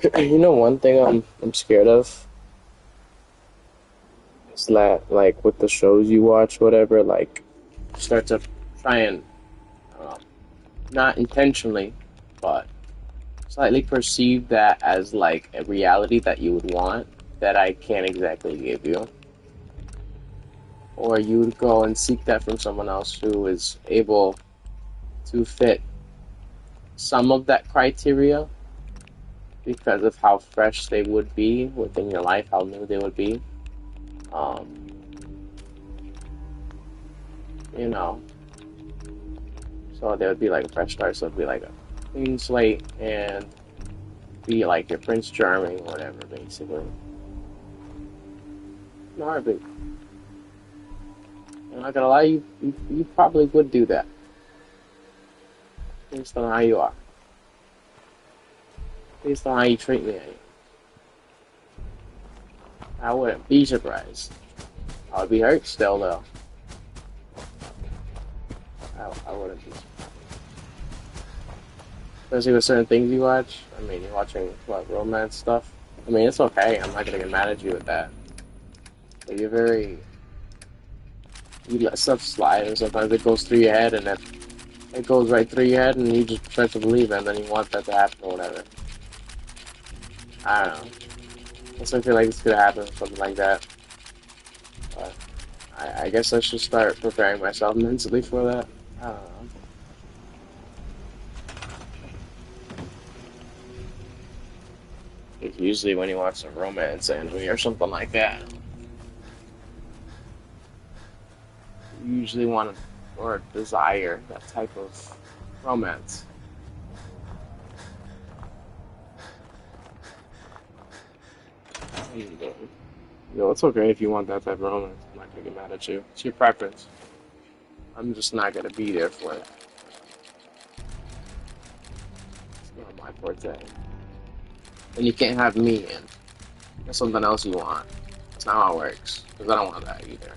You know, one thing I'm scared of is that, like, with the shows you watch, whatever, like, you start to try and, um, not intentionally, but slightly perceive that as like a reality that you would want that I can't exactly give you. Or you would go and seek that from someone else who is able to fit some of that criteria because of how fresh they would be within your life, how new they would be. Um, you know, so they would be like a fresh start, so it'd be like a clean slate and be like your Prince Charming, whatever, basically. No, but I'm not gonna lie, you probably would do that based on how you are, based on how you treat me. I wouldn't be surprised. I would be hurt still, though. I wouldn't be surprised. Especially with certain things you watch. I mean, you're watching, what, romance stuff? I mean, it's okay. I'm not gonna get mad at you with that. But you're very, you let stuff slide, and sometimes it goes through your head, and then it goes right through your head, and you just try to believe it, and then you want that to happen or whatever. I don't know. I still feel like this could happen, something like that. But I guess I should start preparing myself mentally for that. I don't know. It's usually when you watch a romance anime or something like that, you usually want to or desire that type of romance. And, it's okay if you want that type of romance. I'm not gonna get mad at you. It's your preference. I'm just not gonna be there for it. It's not my forte. And you can't have me in. That's something else you want. That's not how it works. Because I don't want that either.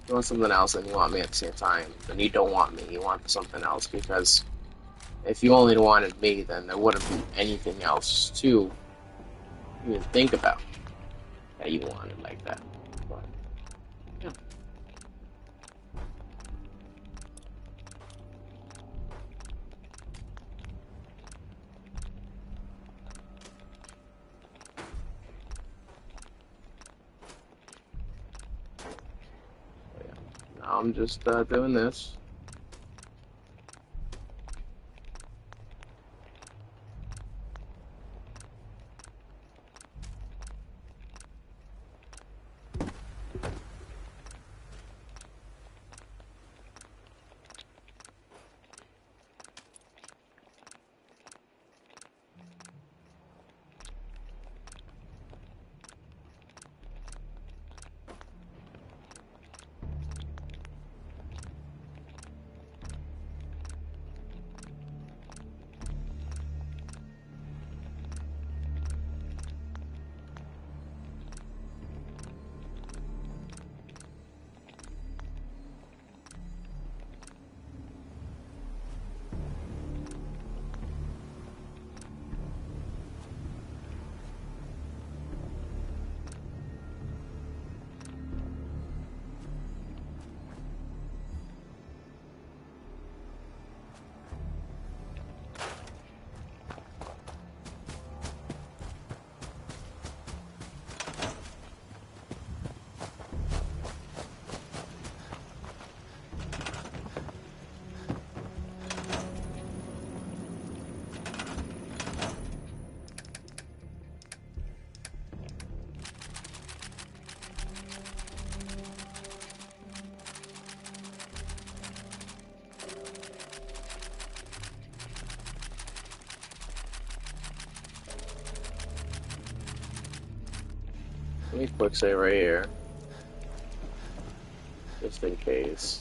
You want something else and you want me at the same time, then you don't want me. You want something else because if you only wanted me, then there wouldn't be anything else to even think about that you wanted like that. But yeah, but yeah. Now I'm just doing this. Let me quick say right here, just in case.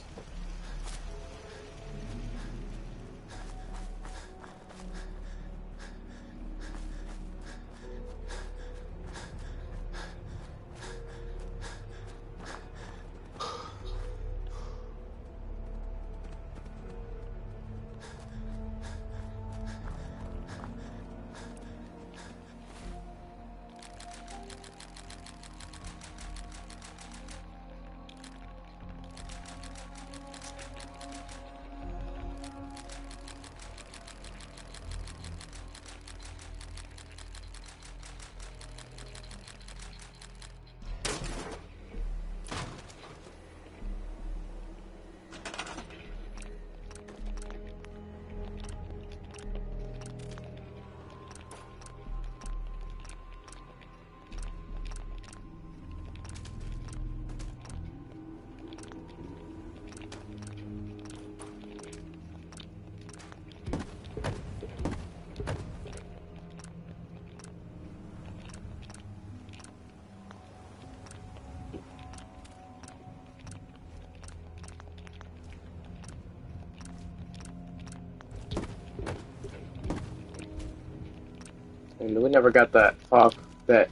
And we never got that talk that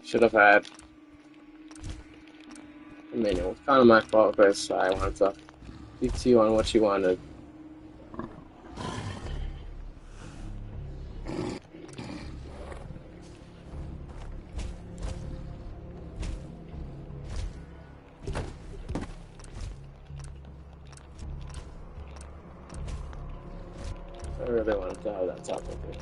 should have had. I mean, it was kind of my fault because I wanted to speak to you on what you wanted. I really wanted to have that talk with you.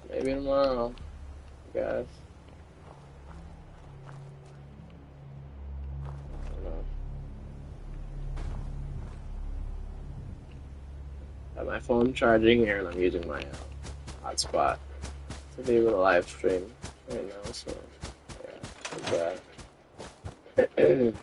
Maybe tomorrow, guys. I don't know. I have my phone charging here, and I'm using my hotspot to be able to live stream right now. So yeah, like that.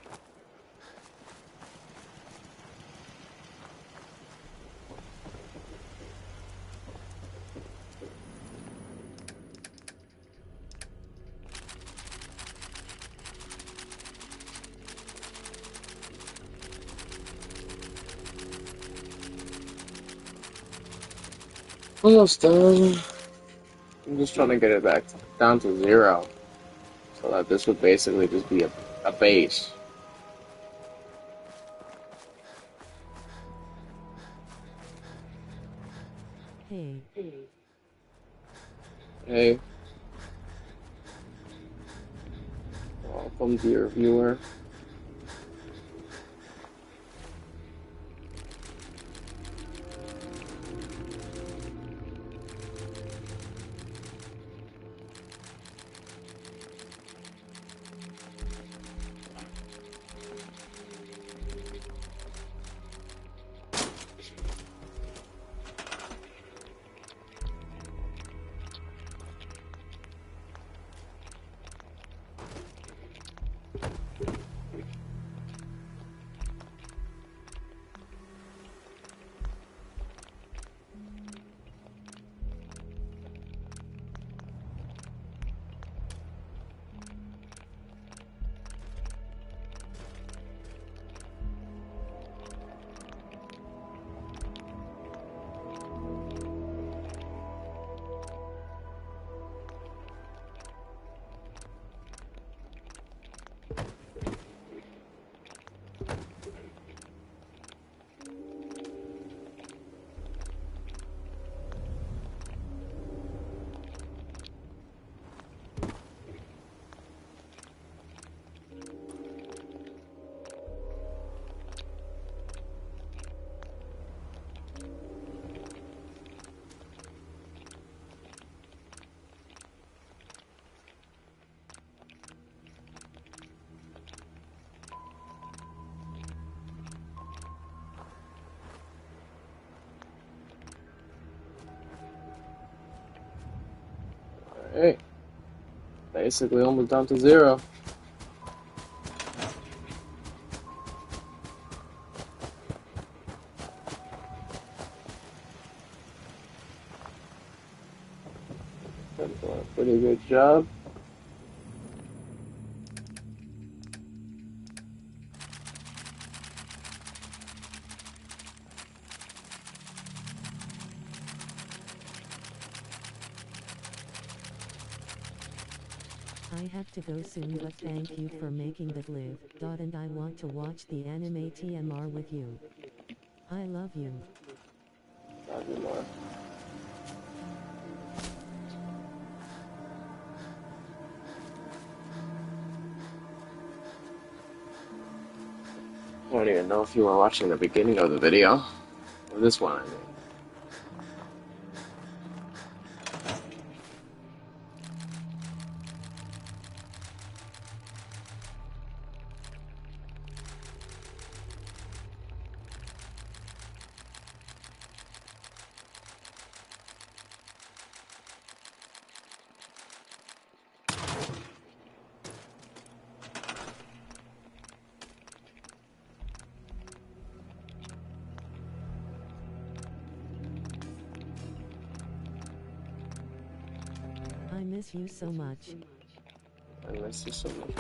Almost done. I'm just trying to get it back down to 0, so that this would basically just be a base. Hey. Hey, welcome dear viewer. Alright, basically almost down to 0. Been doing a pretty good job. I have to go soon, but thank you for making that live. And I want to watch the anime TMR with you. I love you. Not anymore. I don't even know if you were watching the beginning of the video. Or this one, I mean. I miss you so much. I miss you so much.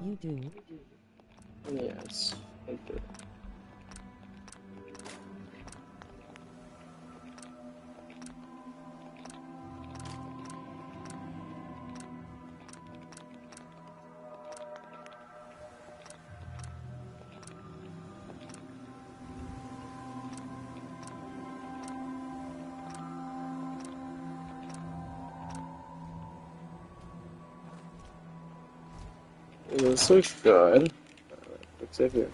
You do. Yes, I do. This looks good. What's it here?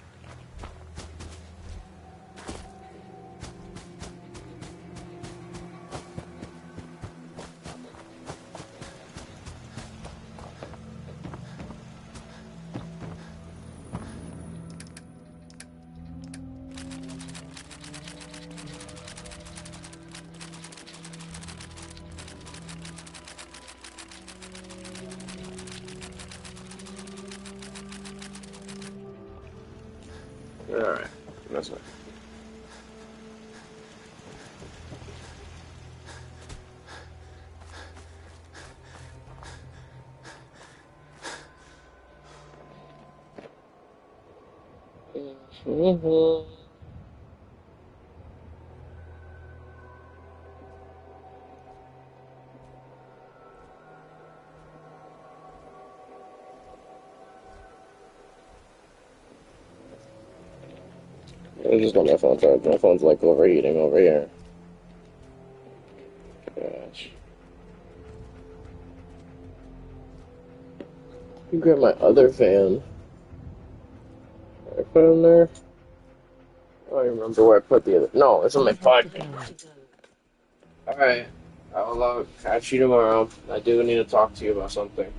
Alright, that's right. Mm-hmm. I just got my phone charged. My phone's like overheating over here. Gosh. You grab my other fan. I put it in there. I don't remember where I put the other. No, it's in I my have to pocket. go. Alright. I'll catch you tomorrow. I do need to talk to you about something.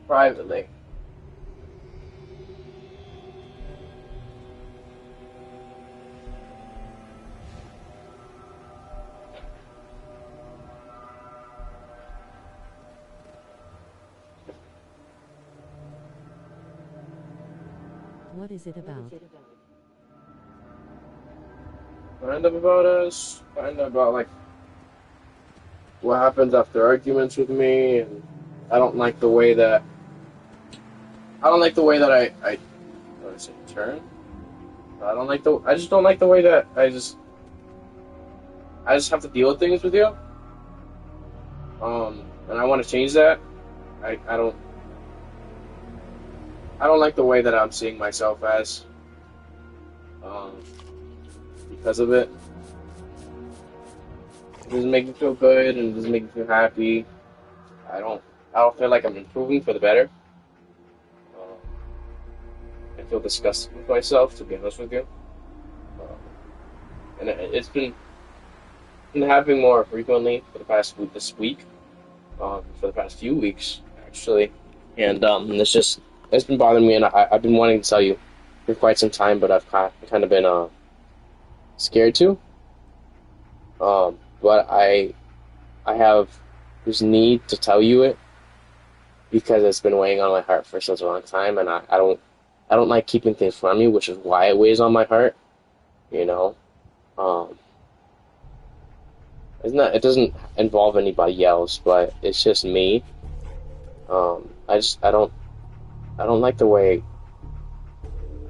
Privately. What is it about? Kind of about us. Kind of about, like, what happens after arguments with me. And I don't like the way that. I don't like the way that I what is it, turn? I just don't like the way that I just have to deal with things with you. And I want to change that. I I don't like the way that I'm seeing myself as, um, because of it. It doesn't make me feel good and it doesn't make me feel happy. I don't, I don't feel like I'm improving for the better. Um, I feel disgusted with myself, to be honest with you. Um, and it's been happening more frequently for the past week, this week, for the past few weeks, actually. And it's been bothering me, and I've been wanting to tell you for quite some time, but I've kind of been scared to. But I have this need to tell you it because it's been weighing on my heart for such a long time, and I don't like keeping things from you, which is why it weighs on my heart. You know, um, it doesn't involve anybody else, but it's just me. I don't like the way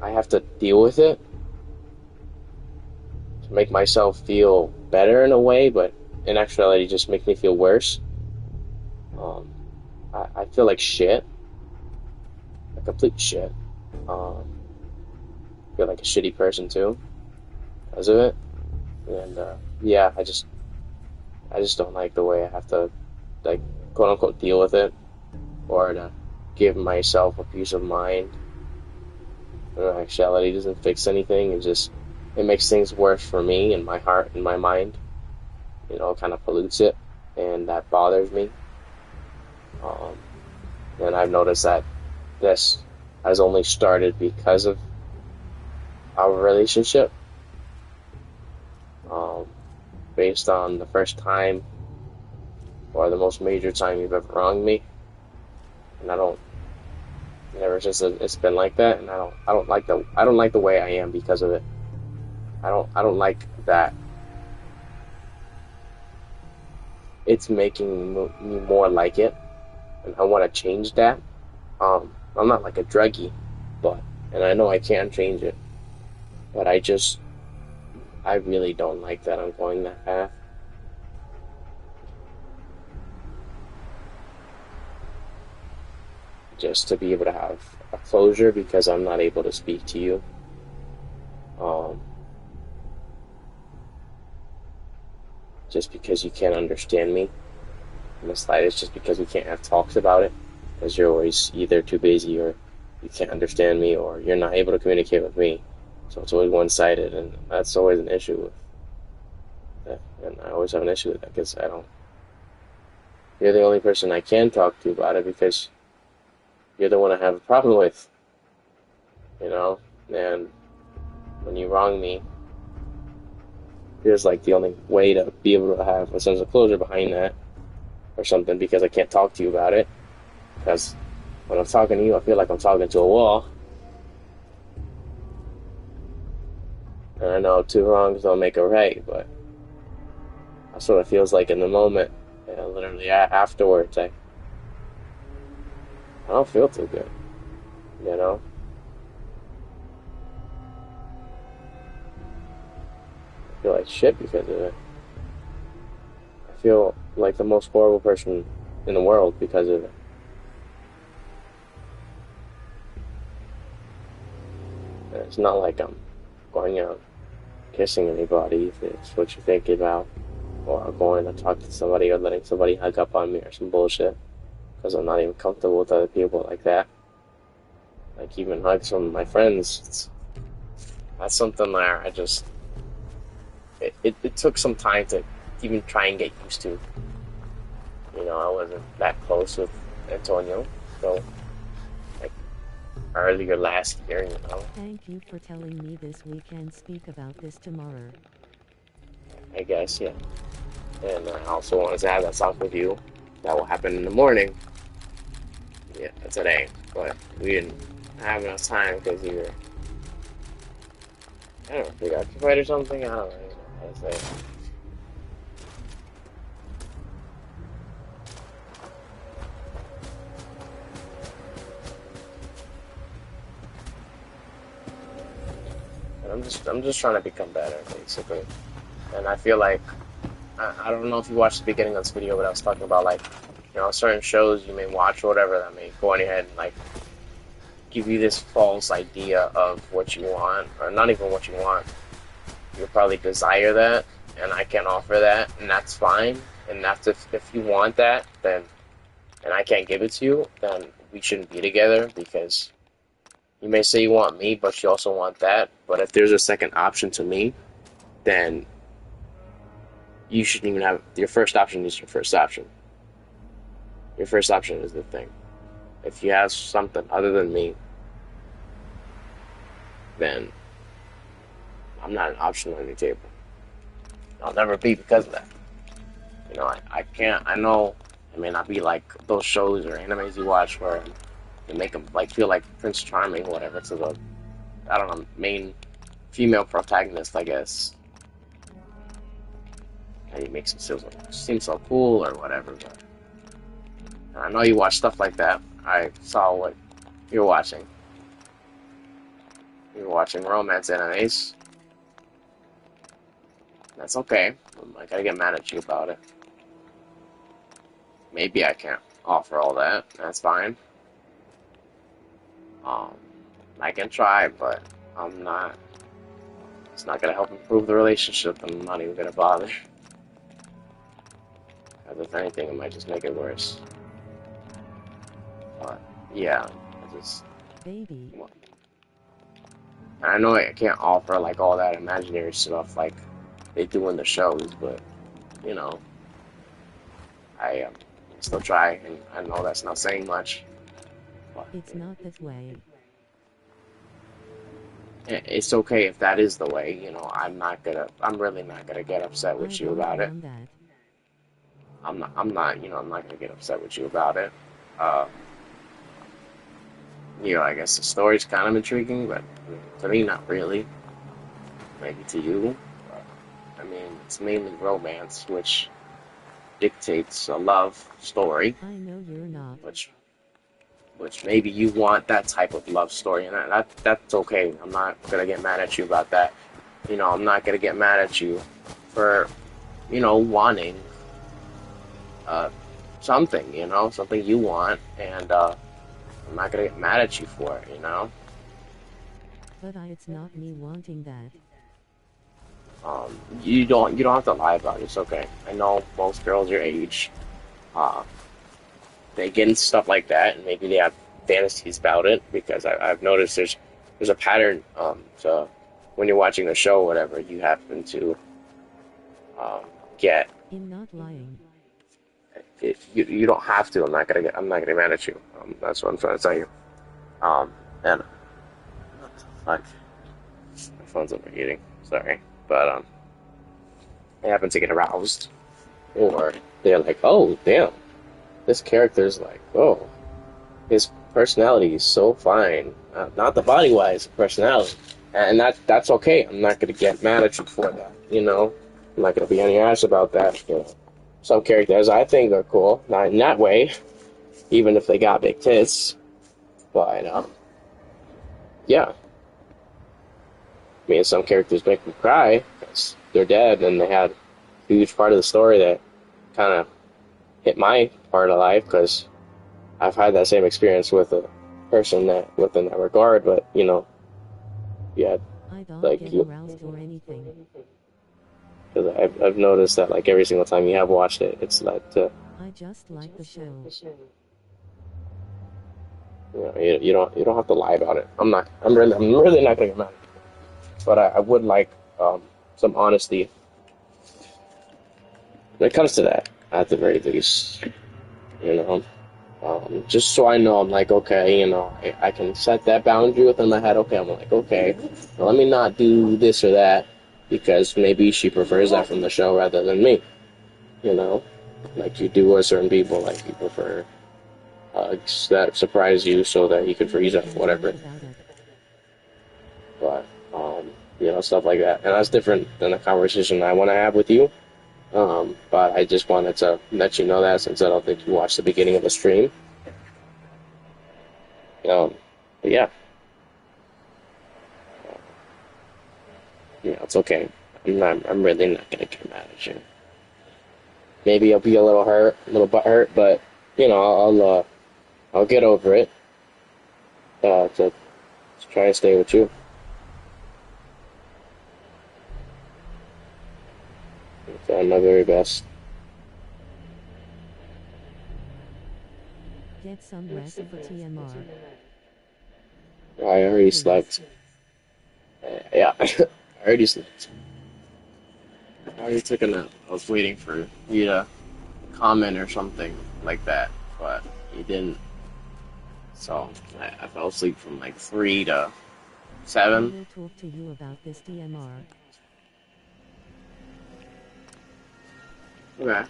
I have to deal with it to make myself feel better in a way, but in actuality, just make me feel worse. Um, I feel like shit, like complete shit. Um, I feel like a shitty person too, because of it. And yeah, I just don't like the way I have to, like, quote unquote, deal with it, or to give myself a peace of mind. In actuality, doesn't fix anything. It makes things worse for me and my heart and my mind. You know, kind of pollutes it, and that bothers me. Um, and I've noticed that this has only started because of our relationship, um, based on the first time or the most major time you've ever wronged me. And I don't, and ever since it's been like that, and I don't like the way I am because of it. I don't like that it's making me more like it, and I want to change that. I'm not like a druggie, but, and I know I can change it, but I really don't like that I'm going that path. Just to be able to have a closure because I'm not able to speak to you. Um, just because you can't understand me in the slightest, just because we can't have talks about it, because you're always either too busy or you can't understand me or you're not able to communicate with me. So it's always one-sided, and that's always an issue with that. And I always have an issue with that because I don't. You're the only person I can talk to about it because you're the one I have a problem with, you know. And when you wrong me, feels like the only way to be able to have a sense of closure behind that or something because I can't talk to you about it. Because when I'm talking to you, I feel like I'm talking to a wall. And I know two wrongs don't make a right, but that's what it feels like in the moment. And literally afterwards, I don't feel too good, you know? I feel like shit because of it. I feel like the most horrible person in the world because of it. And it's not like I'm going out kissing anybody if it's what you're thinking about, or going to talk to somebody or letting somebody hug up on me or some bullshit, because I'm not even comfortable with other people like that. Like even hugs from my friends, that's something there. It took some time to even try and get used to. You know, I wasn't that close with Antonio, so like earlier last year, you know. Thank you for telling me this. We can speak about this tomorrow. I guess, yeah. And I also wanted to have that talk with you. That will happen in the morning. Yeah, today. But we didn't have enough time because you were, I don't know, preoccupied or something. I don't really know how to say it. And I'm just trying to become better, basically. And I feel like I don't know if you watched the beginning of this video, but I was talking about like, you know, certain shows you may watch or whatever that may go on your head and like give you this false idea of what you want, or not even what you want. You'll probably desire that, and I can't offer that, and that's fine. And that's if you want that, then and I can't give it to you, then we shouldn't be together because you may say you want me, but you also want that. But if there's a second option to me, then you shouldn't even have your first option is your first option. Your first option is the thing. If you have something other than me, then I'm not an option on your table. I'll never be because of that. You know, I can't. I know it may not be like those shows or animes you watch where they make them like feel like Prince Charming or whatever to the I don't know main female protagonist, I guess. And he makes him seem so cool or whatever. But I know you watch stuff like that. I saw what you're watching. You're watching romance animes. That's okay. I'm not gonna get mad at you about it. Maybe I can't offer all that. That's fine. Um, I can try, but I'm not. It's not gonna help improve the relationship. I'm not even gonna bother. Because if anything, it might just make it worse. But yeah, I just. Baby. I know I can't offer like all that imaginary stuff like they do in the shows, but you know, I still try, and I know that's not saying much. But It's not that way. it's okay if that is the way. I'm really not gonna get upset I with you don't about it. want that. I'm not gonna get upset with you about it. Uh, I guess the story's kind of intriguing, but to me, not really. Maybe to you. But, I mean, it's mainly romance, which dictates a love story, I know you're not. which maybe you want that type of love story, and that's okay. I'm not gonna get mad at you about that. I'm not gonna get mad at you for wanting uh, something, something you want, and I'm not gonna get mad at you for it. But it's not me wanting that. You don't have to lie about it. It's okay. I know most girls your age, uh, they get into stuff like that, and maybe they have fantasies about it because I've noticed there's a pattern. So when you're watching the show, or whatever, you happen to um, get I'm not lying. it. You don't have to. I'm not gonna get mad at you. That's what I'm trying to tell you. And what the fuck? My phone's overheating. Sorry, but they happen to get aroused, or they're like, oh damn, this character's like, oh, his personality is so fine. Not the body wise, personality, and that's okay. I'm not gonna get mad at you for that. I'm not gonna be on your ass about that. Some characters I think are cool, not in that way, even if they got big tits. But yeah, I mean, some characters make me cry because they're dead and they had a huge part of the story that kind of hit my part of life because I've had that same experience with a person that within that regard, but yeah, I don't like get you, aroused or anything. because I've noticed that like every single time you have watched it, it's that I just like the show. you don't have to lie about it. I'm really not gonna get mad at you, but I would like some honesty when it comes to that at the very least. You know. Just so I know, I'm like, okay, I can set that boundary within my head. Okay, I'm like, okay, well, let me not do this or that because maybe she prefers that from the show rather than me. You know, like you do with certain people, like you prefer that surprise you so that you could freeze up, whatever. About it. But stuff like that, and that's different than the conversation I want to have with you. But I just wanted to let you know that since I don't think you watched the beginning of the stream. But yeah. It's okay. I'm really not gonna get mad at you. Maybe I'll be a little hurt, a little butt hurt, but I'll get over it. To try and stay with you. Try my very best. Get some rest for TMR. I already Please. slept. Yeah, I already slept. I already took a nap. I was waiting for you to comment or something like that, but you didn't. So I fell asleep from like 3 to I 7. will talk to you about this TMR. Okay.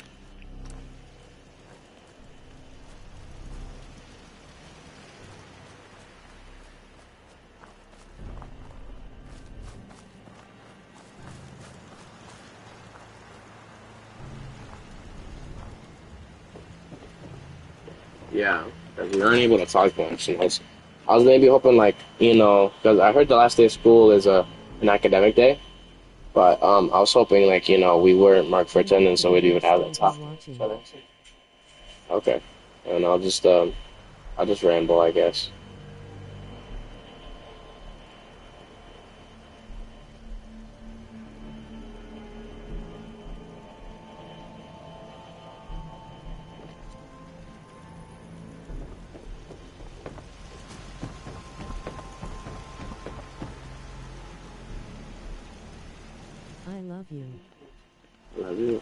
Yeah, 'cause we weren't able to talk much. I was maybe hoping like because I heard the last day of school is an academic day, but I was hoping like we weren't marked for attendance, so we'd even have that Still talk be with each watching. other. Okay, and I'll just ramble, I guess. I love you. Love you.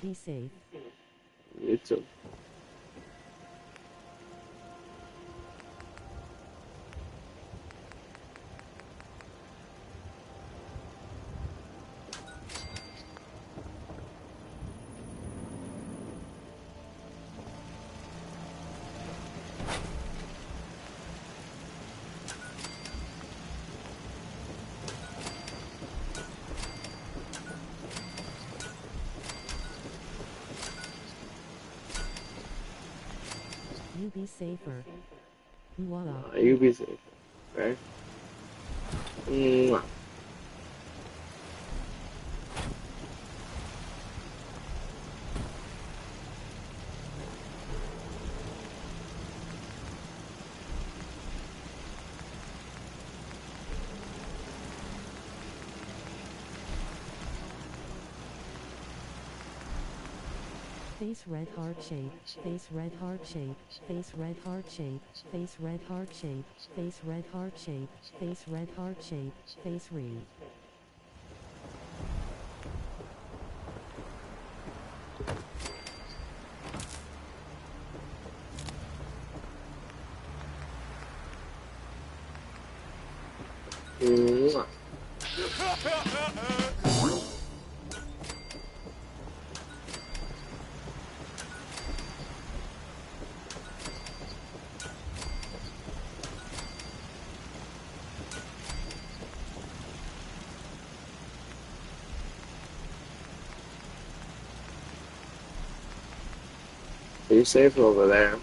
Be safe. You too. You be safer. Voila. You be safe. Okay? Mwah. Face red heart shape, face red heart shape, face red heart shape, face red heart shape, face red heart shape, face red heart shape, face re. Mwah. Be safe over there.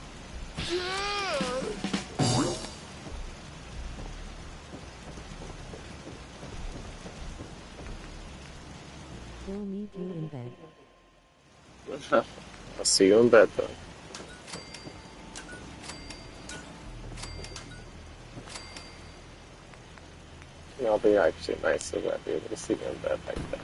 We'll meet you in bed. I'll see you in bed though. I'll be actually nice to be able to see you in bed like that.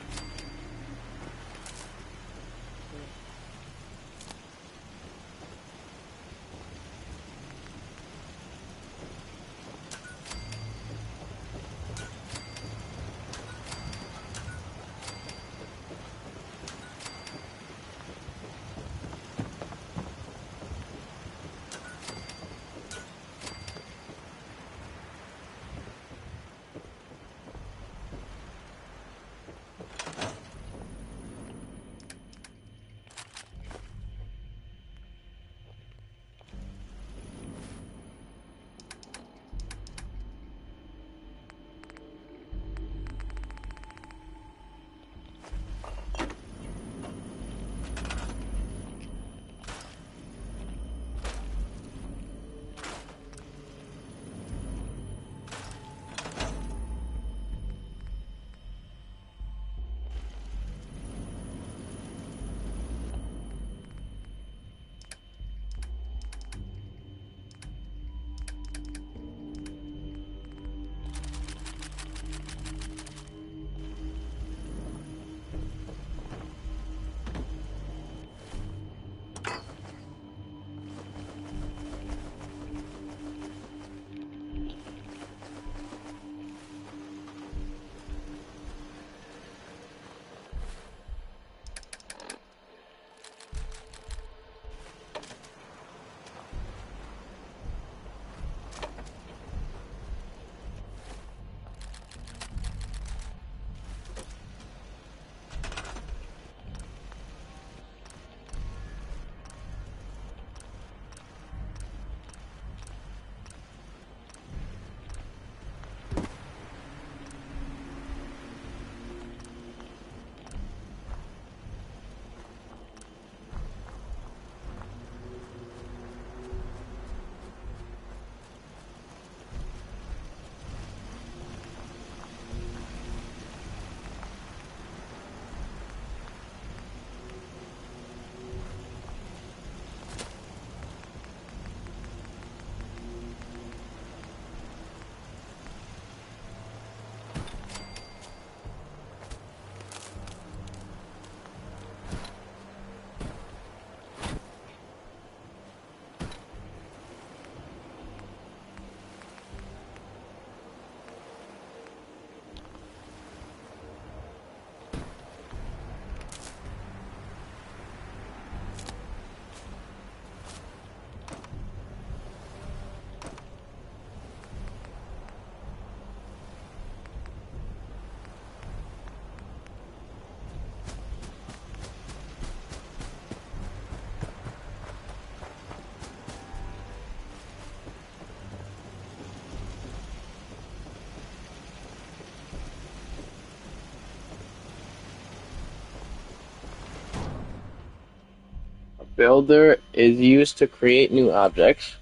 Builder is used to create new objects.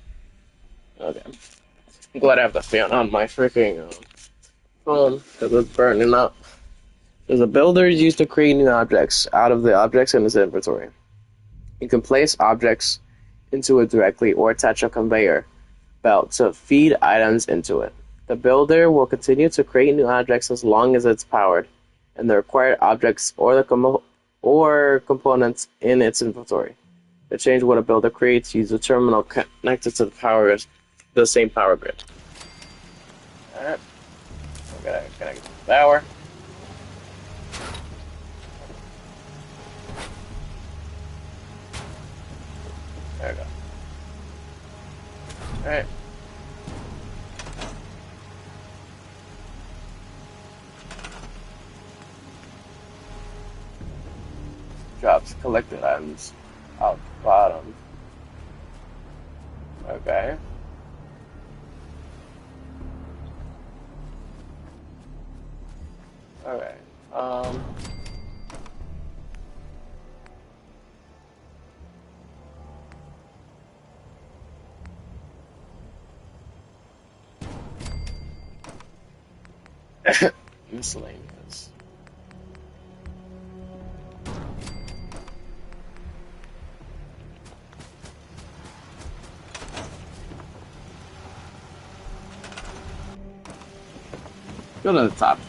Okay. I'm glad I have the fan on my freaking phone because it's burning up. There's a builder is used to create new objects out of the objects in its inventory. You can place objects into it directly or attach a conveyor belt to feed items into it. The builder will continue to create new objects as long as it's powered, and the required objects or components in its inventory. To change what a builder creates, use a terminal connected to the same power grid. Alright, I'm gonna connect to the power. There we go. Alright. Drops collected items out the bottom. Okay. Alright. Miscellaneous. Go to the top.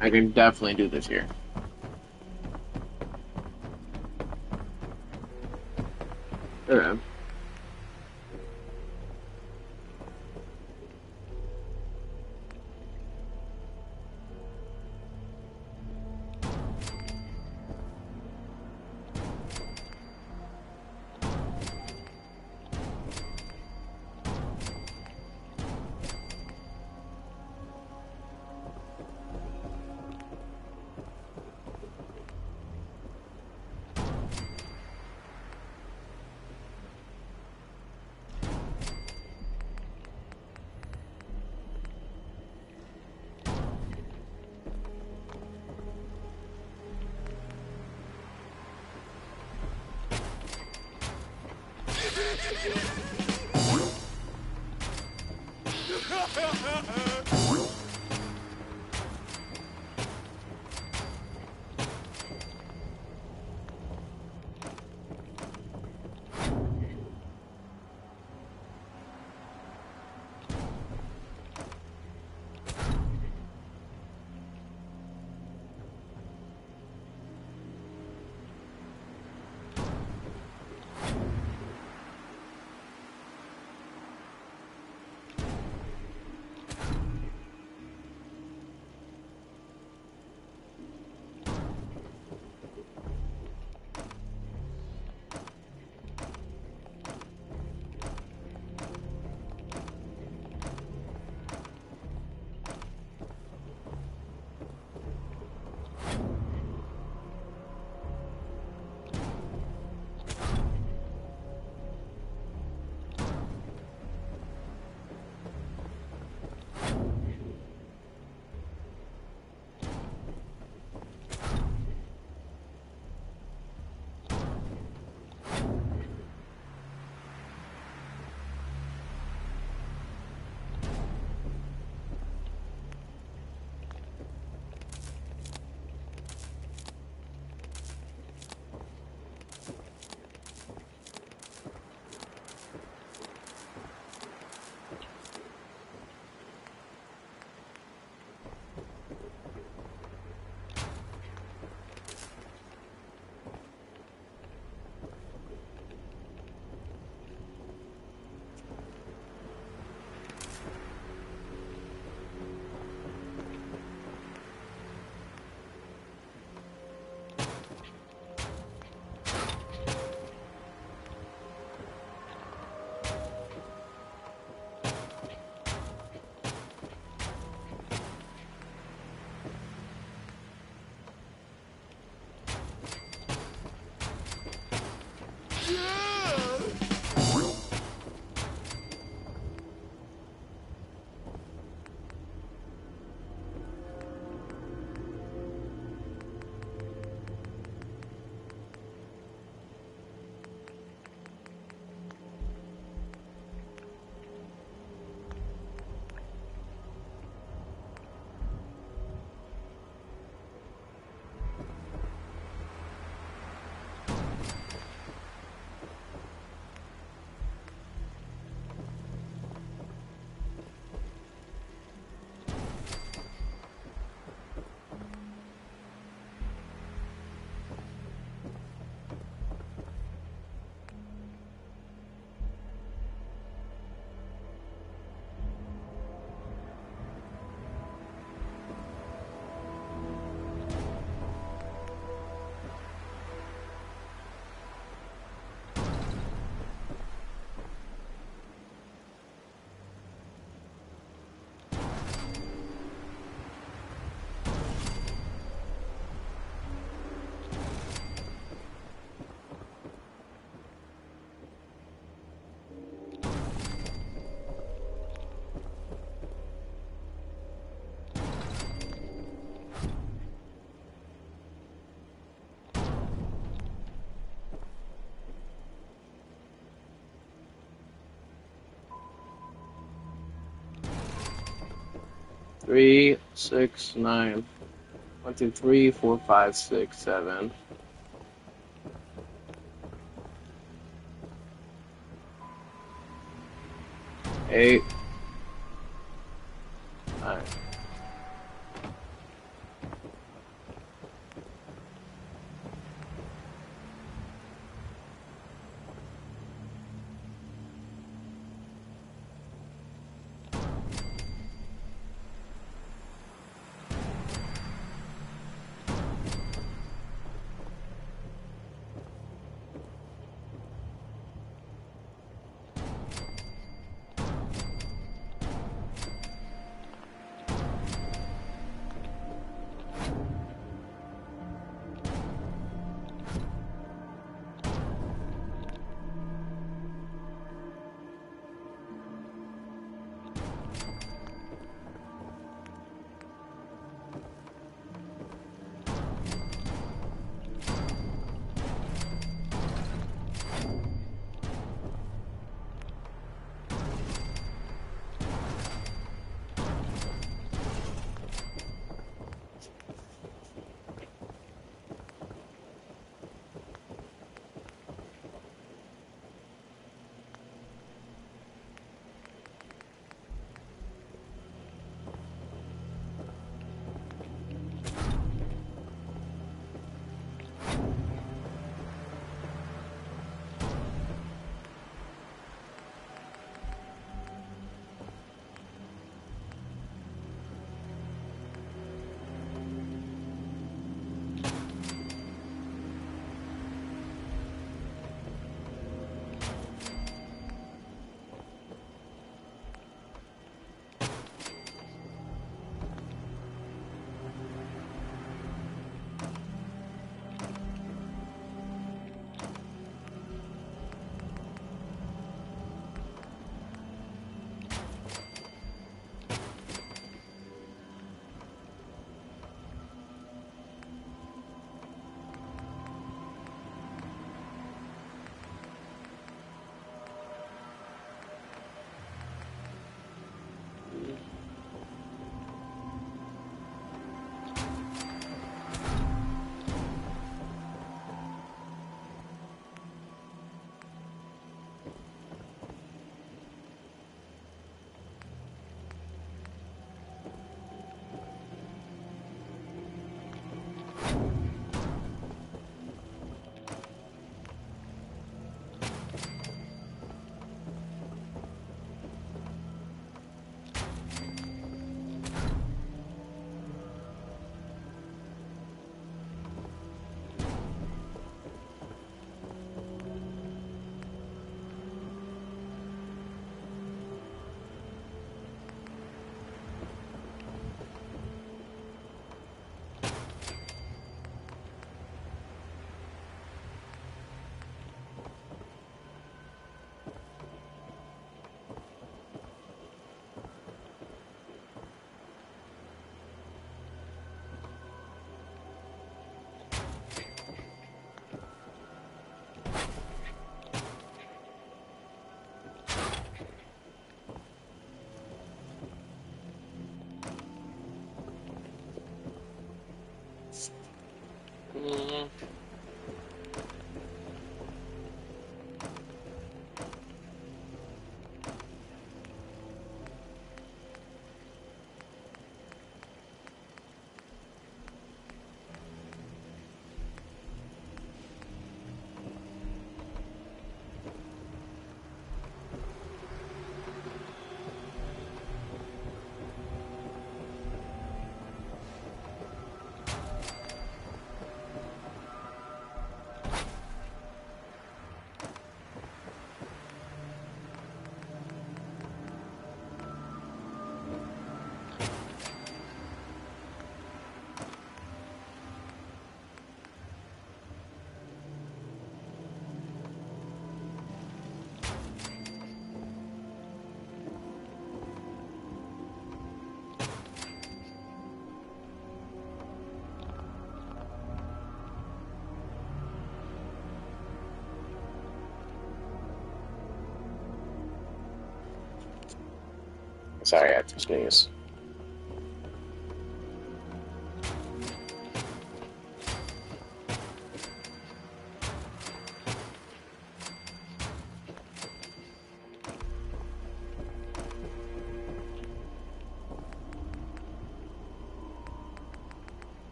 I can definitely do this here. Okay. 3, 6, 9. 1, 2, 3, 4, 5, 6, 7. 8. 9. Mm. Sorry, I had to sneeze.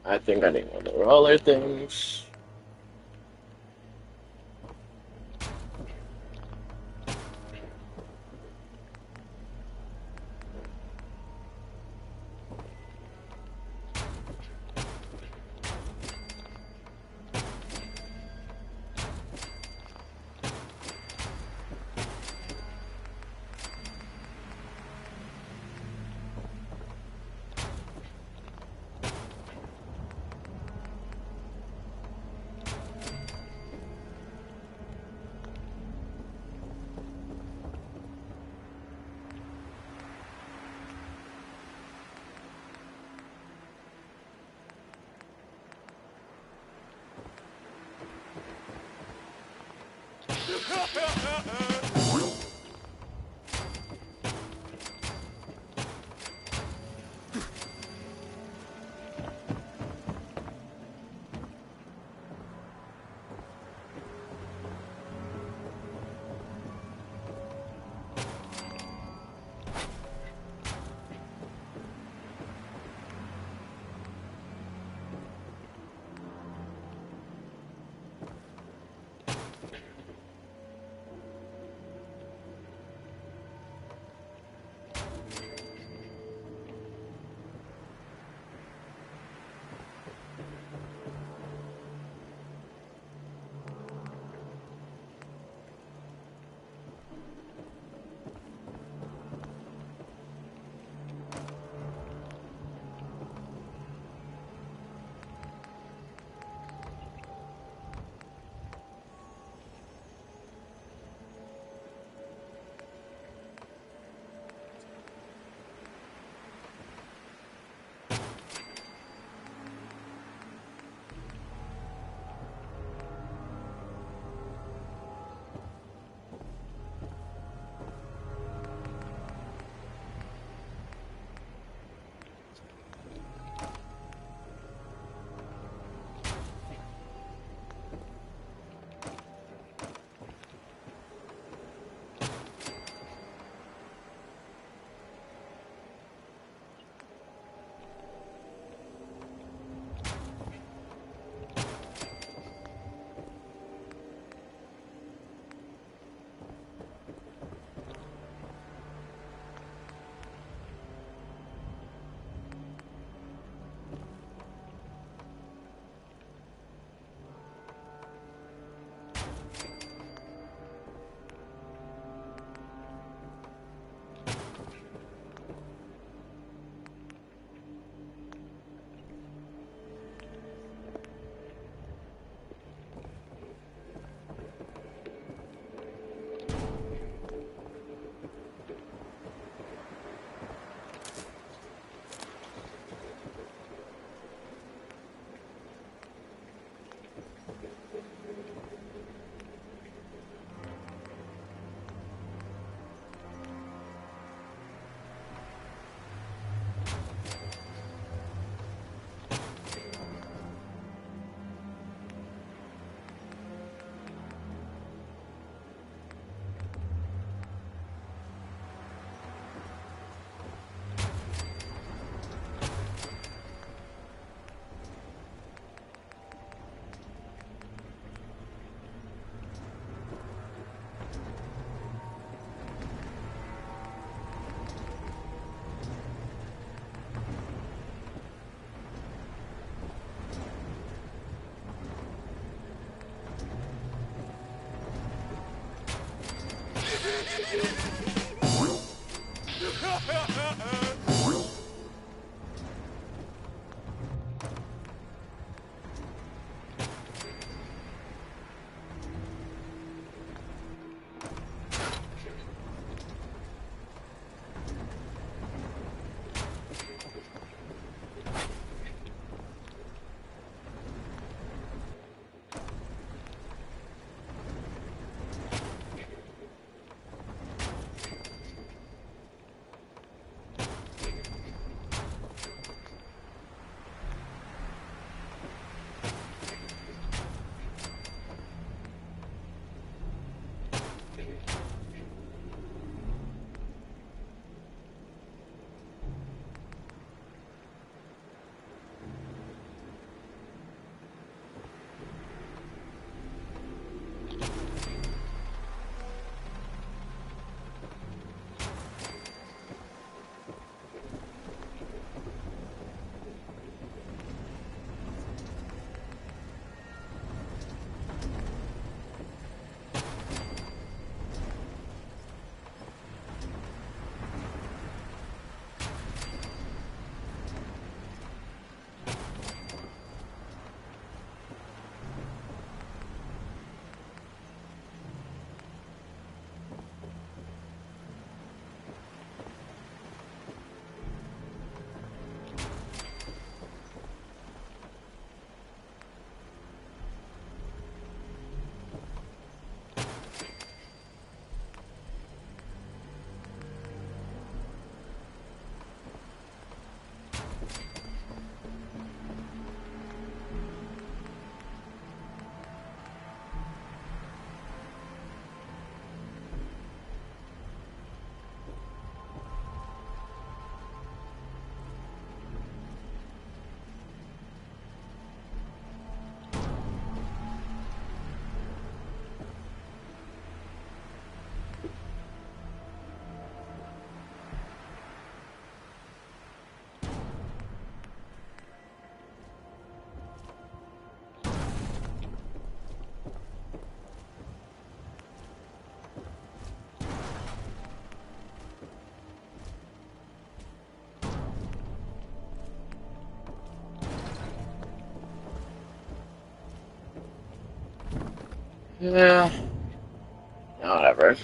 I think I need one of the roller things. Yeah. No, whatever.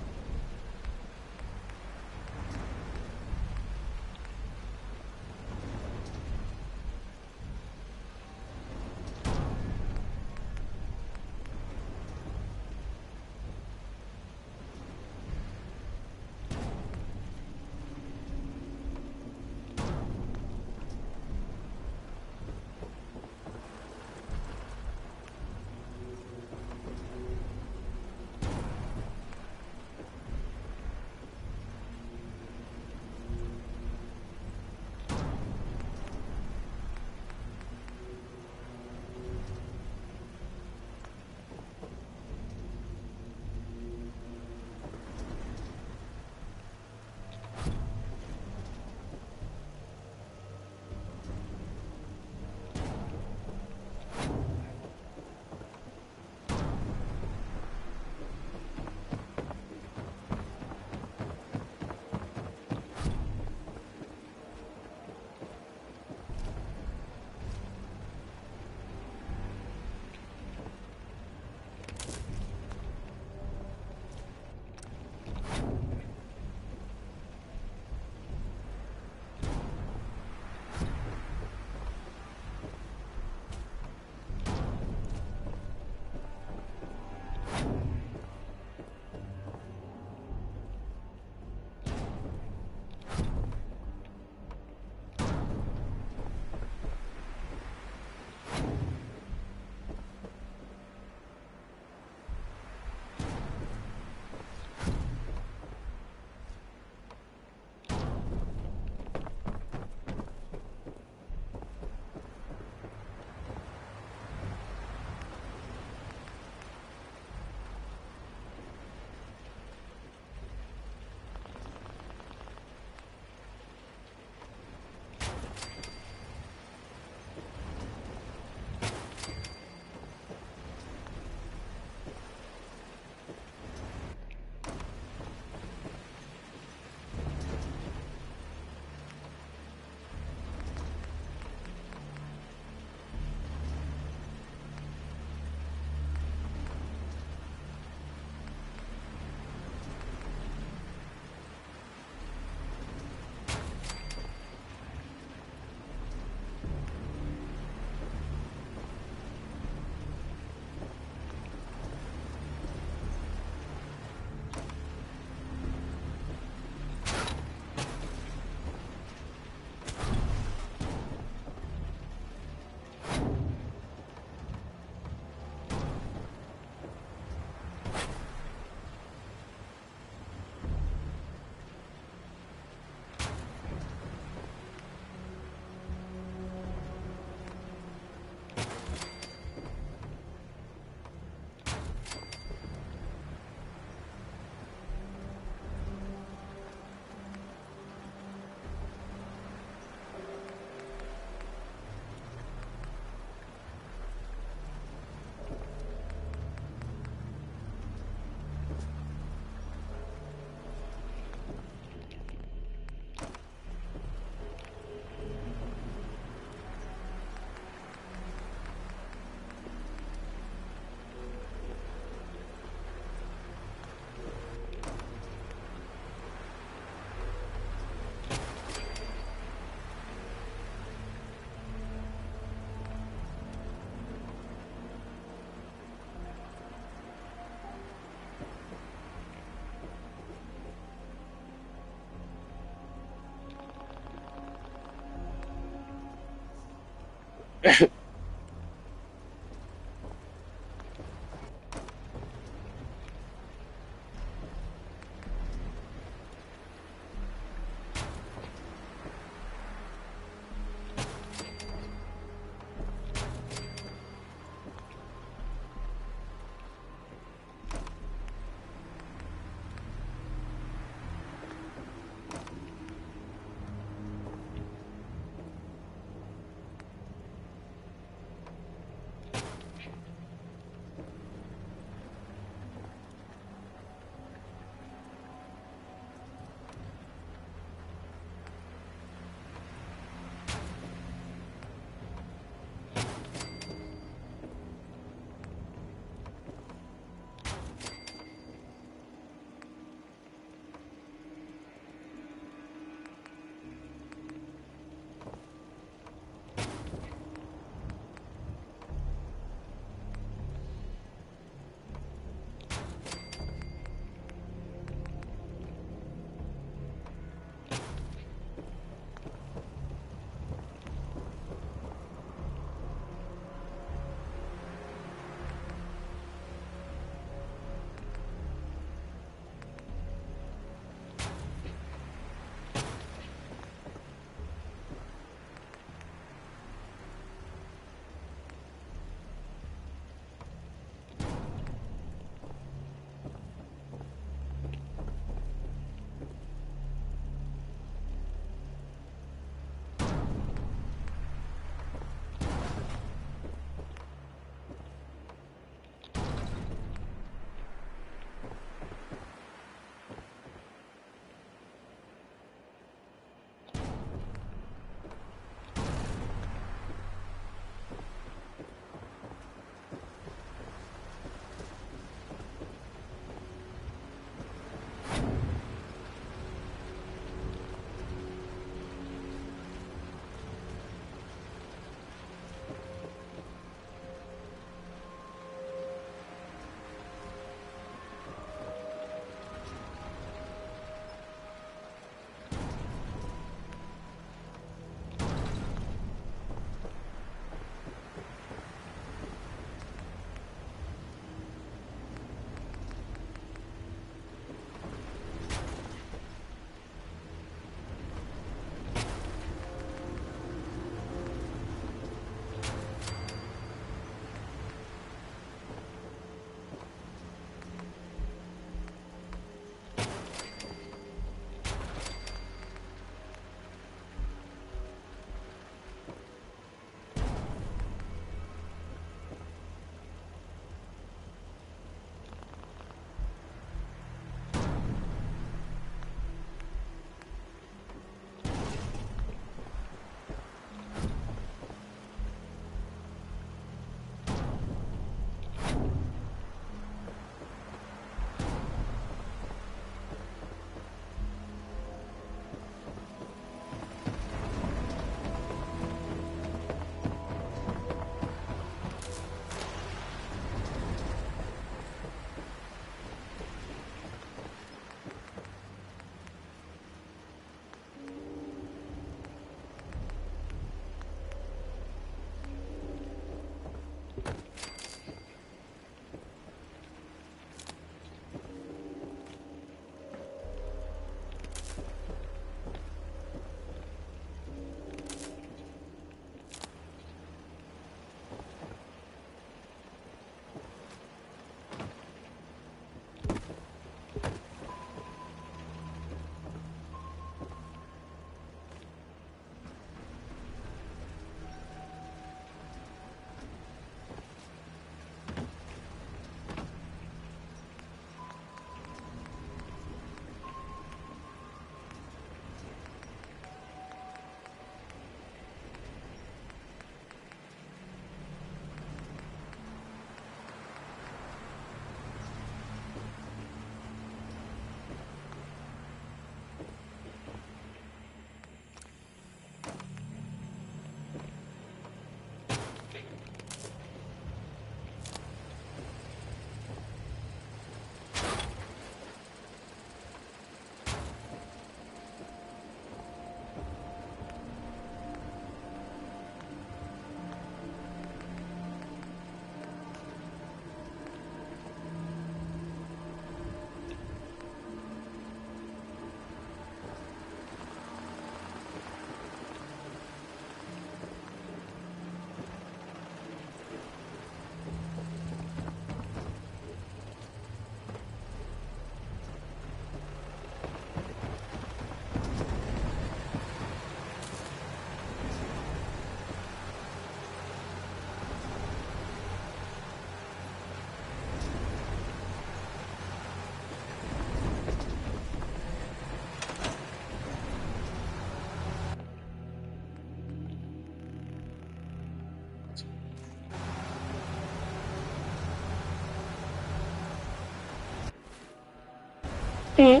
Uh,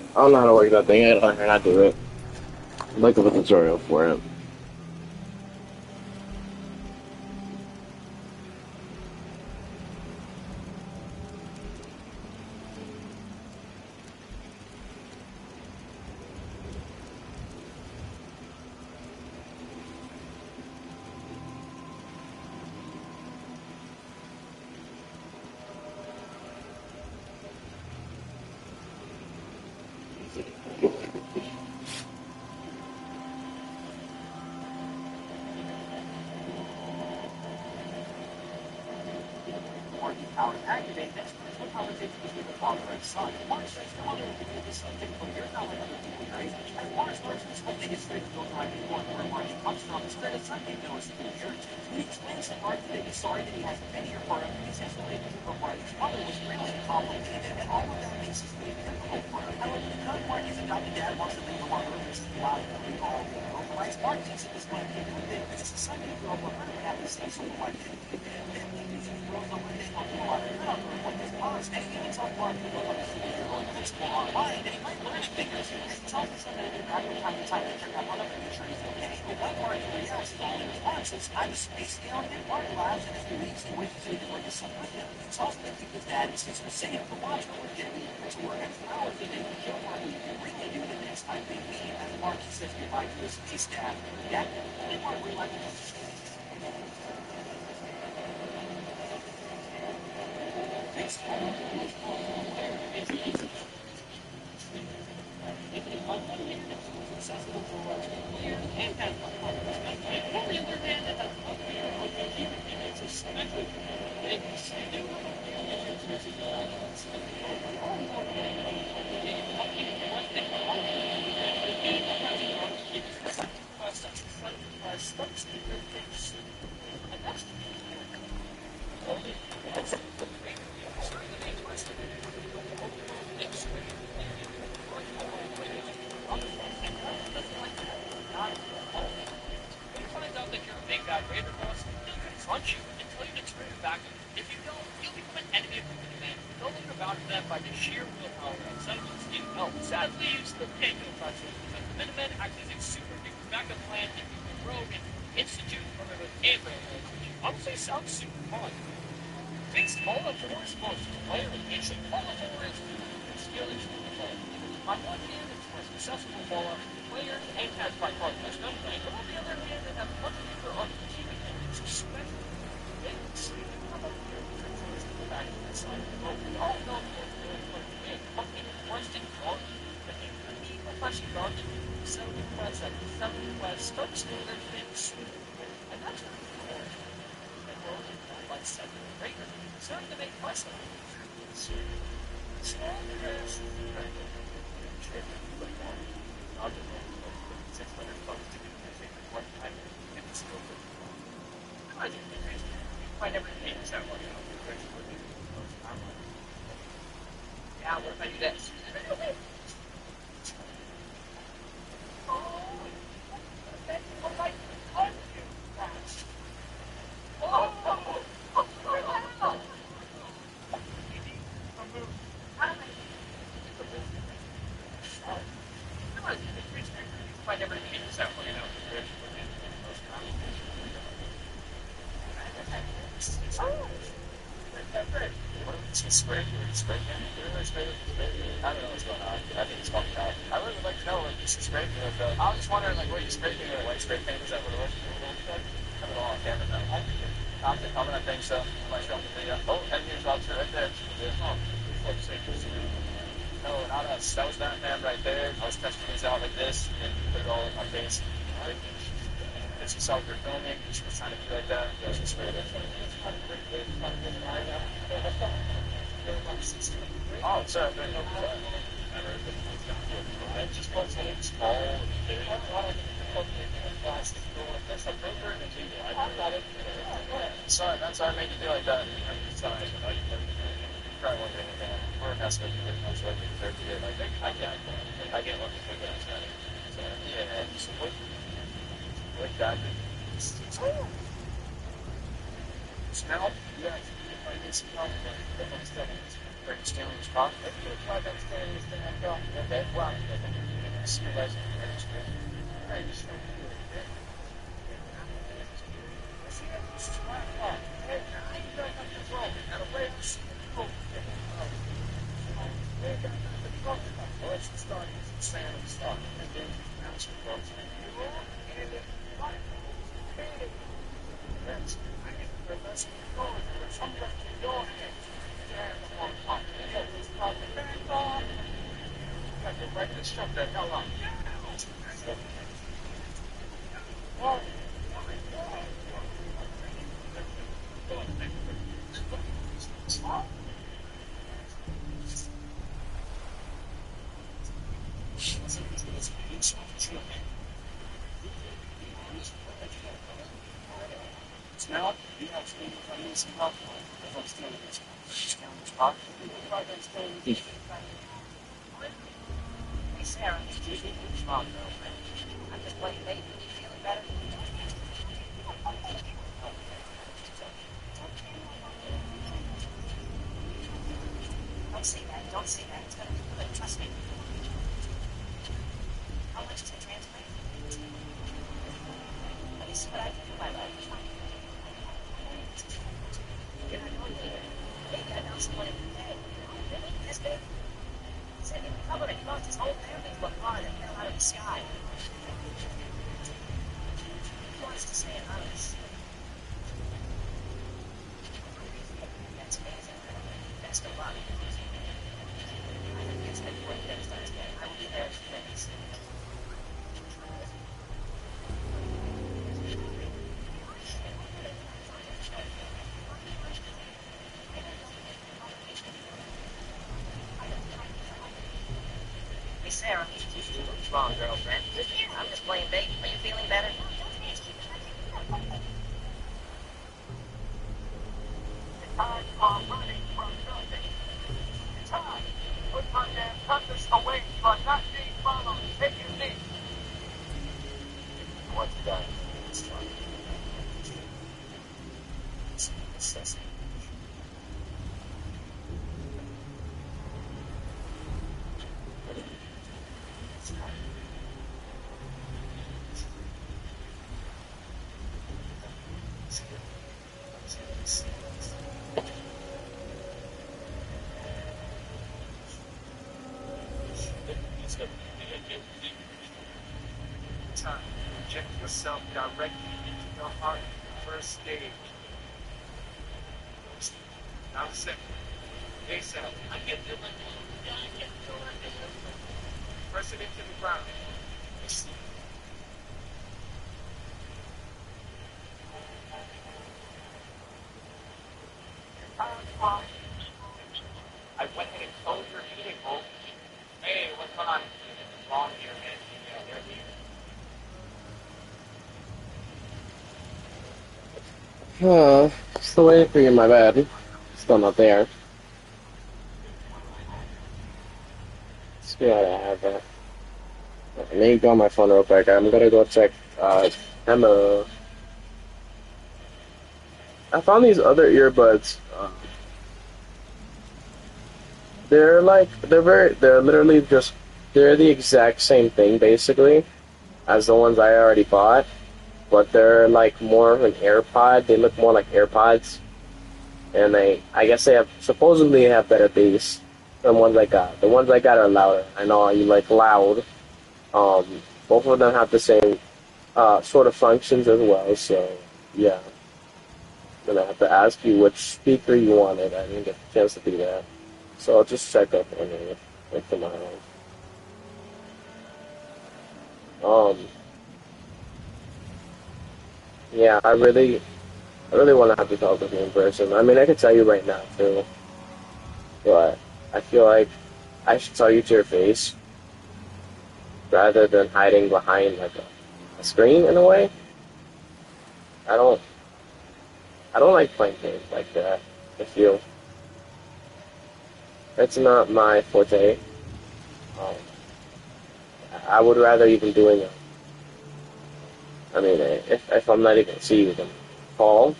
I don't know how to work that thing. I gotta learn how to do it. I'd like a tutorial for it. Still waiting for you in my bed. Still not there. See what I have there. Let me go on my phone real quick. I'm gonna go check Emma. I found these other earbuds. They're literally just, they're the exact same thing basically as the ones I already bought, but they're like more of an AirPod. They look more like AirPods, and I guess they supposedly have better bass than the ones I got. The ones I got are louder. I know you like loud. Both of them have the same sort of functions as well. So yeah, I'm gonna have to ask you which speaker you wanted. I didn't get the chance to do that, so I'll just check up on it like tomorrow. Um, yeah, I really want to have to talk with you in person. I mean, I could tell you right now too, but I feel like I should tell you to your face rather than hiding behind like a screen in a way. I don't I don't like playing games like that. I feel It's not my forte. Um, I would rather even doing it. I mean, if I'm not even gonna see you, then call.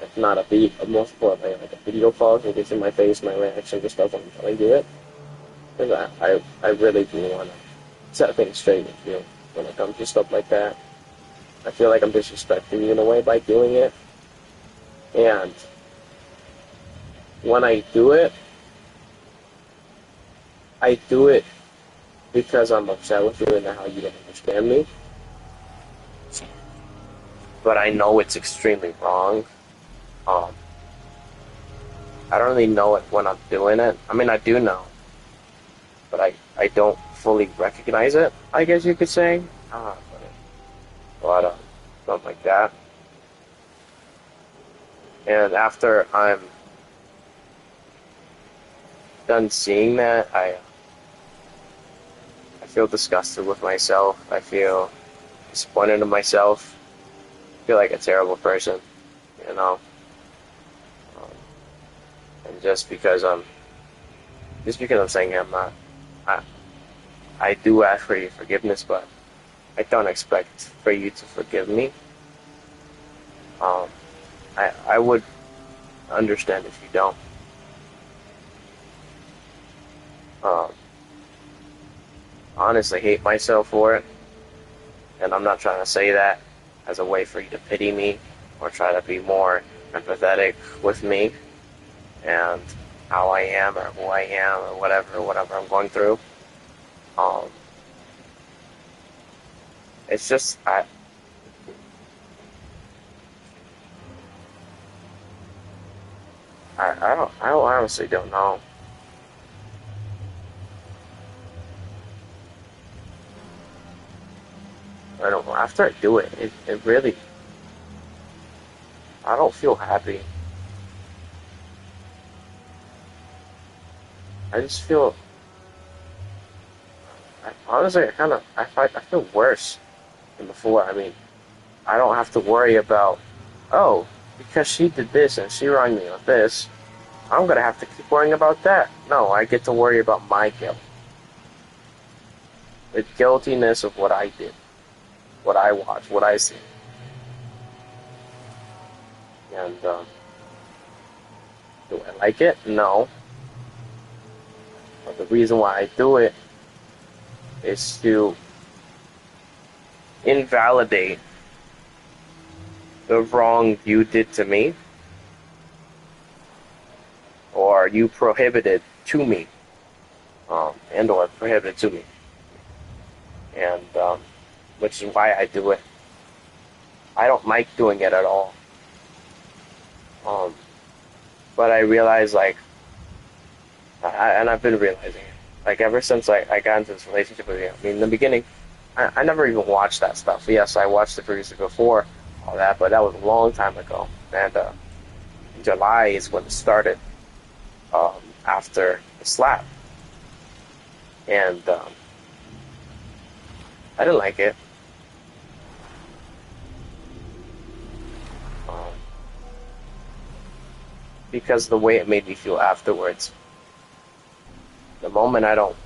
If not a beat, most of like a video call, so you can see my face, my reaction to stuff when I'm trying to do it. Because I really do want to set things straight with you when it comes to stuff like that. I feel like I'm disrespecting you in a way by doing it. And when I do it because I'm upset with you and how you don't understand me. But I know it's extremely wrong. Um, I don't really know it when I'm doing it. I mean, I do know, but I don't fully recognize it, I guess you could say. But something like that. And after I'm done seeing that, I feel disgusted with myself. I feel disappointed in myself. I feel like a terrible person, you know. Um, and just because I'm saying I'm not, I, I do ask for your forgiveness, but I don't expect for you to forgive me. Um, I would understand if you don't. Um, Honestly, hate myself for it, and I'm not trying to say that as a way for you to pity me or try to be more empathetic with me and how I am or who I am or whatever I'm going through. Um, it's just I honestly don't know. I don't know. After I do it, it really I don't feel happy. I just feel honestly I feel worse than before. I mean, I don't have to worry about oh because she did this and she wronged me with this. I'm gonna have to keep worrying about that. No, I get to worry about my guilt, the guiltiness of what I did, what I watched, what I see, and do I like it? No. But the reason why I do it is to invalidate the wrong you did to me or you prohibited to me, and or prohibited to me, and which is why I do it. I don't like doing it at all, but I realize and I've been realizing it, like ever since I got into this relationship with you. I mean, in the beginning, I never even watched that stuff. Yes, I watched it previously before all that, but that was a long time ago, and July is when it started. After the slap, and I didn't like it. Um, because the way it made me feel afterwards. The moment I don't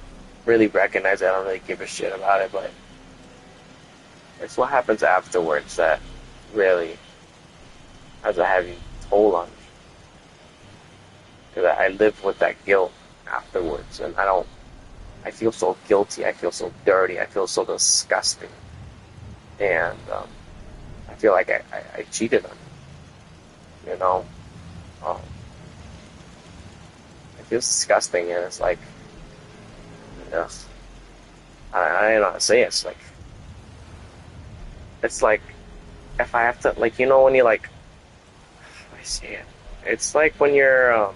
really recognize it, I don't really give a shit about it, but it's what happens afterwards that really has a heavy toll on me. Because I live with that guilt afterwards, and I feel so guilty, I feel so dirty, I feel so disgusting, and I feel like I cheated on you, you know? Um, it feels disgusting, and it's like, you know, I don't know how to say it. It's like, if I have to, like, you know, when you like, how do I say it? It's like when you're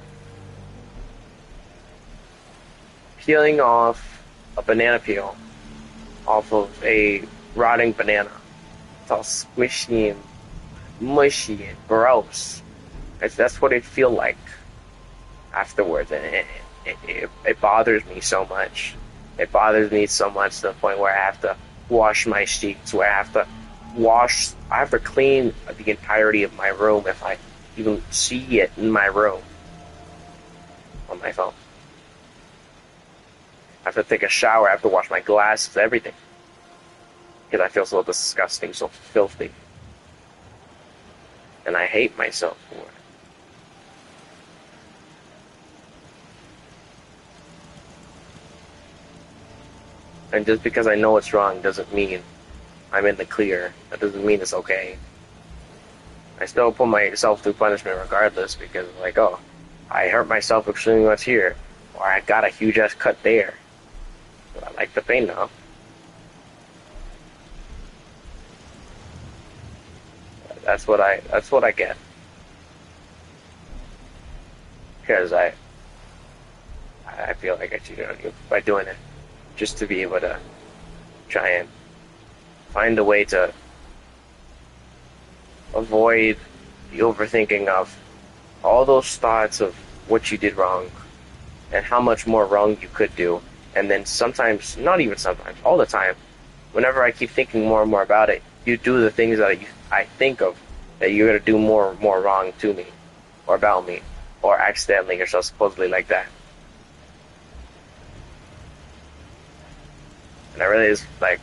peeling off a banana peel off of a rotting banana. It's all squishy and mushy and gross. That's what it feel like afterwards, and it bothers me so much. It bothers me so much to the point where I have to wash my sheets, where I have to clean the entirety of my room if I even see it in my room. on my phone. I have to take a shower, I have to wash my glasses, everything. Because I feel so disgusting, so filthy. And I hate myself for it. And just because I know it's wrong doesn't mean I'm in the clear. That doesn't mean it's okay. I still put myself through punishment regardless because, like, oh, I hurt myself extremely much here, or I got a huge ass cut there. But I like the pain now. That's what I get. Because I feel like I cheated on you by doing it, just to be able to try and find a way to avoid the overthinking of all those thoughts of what you did wrong and how much more wrong you could do. And then sometimes, not even sometimes, all the time, whenever I keep thinking more and more about it, you do the things that I think of that you're going to do more wrong to me or about me or accidentally or so supposedly like that. And I really is like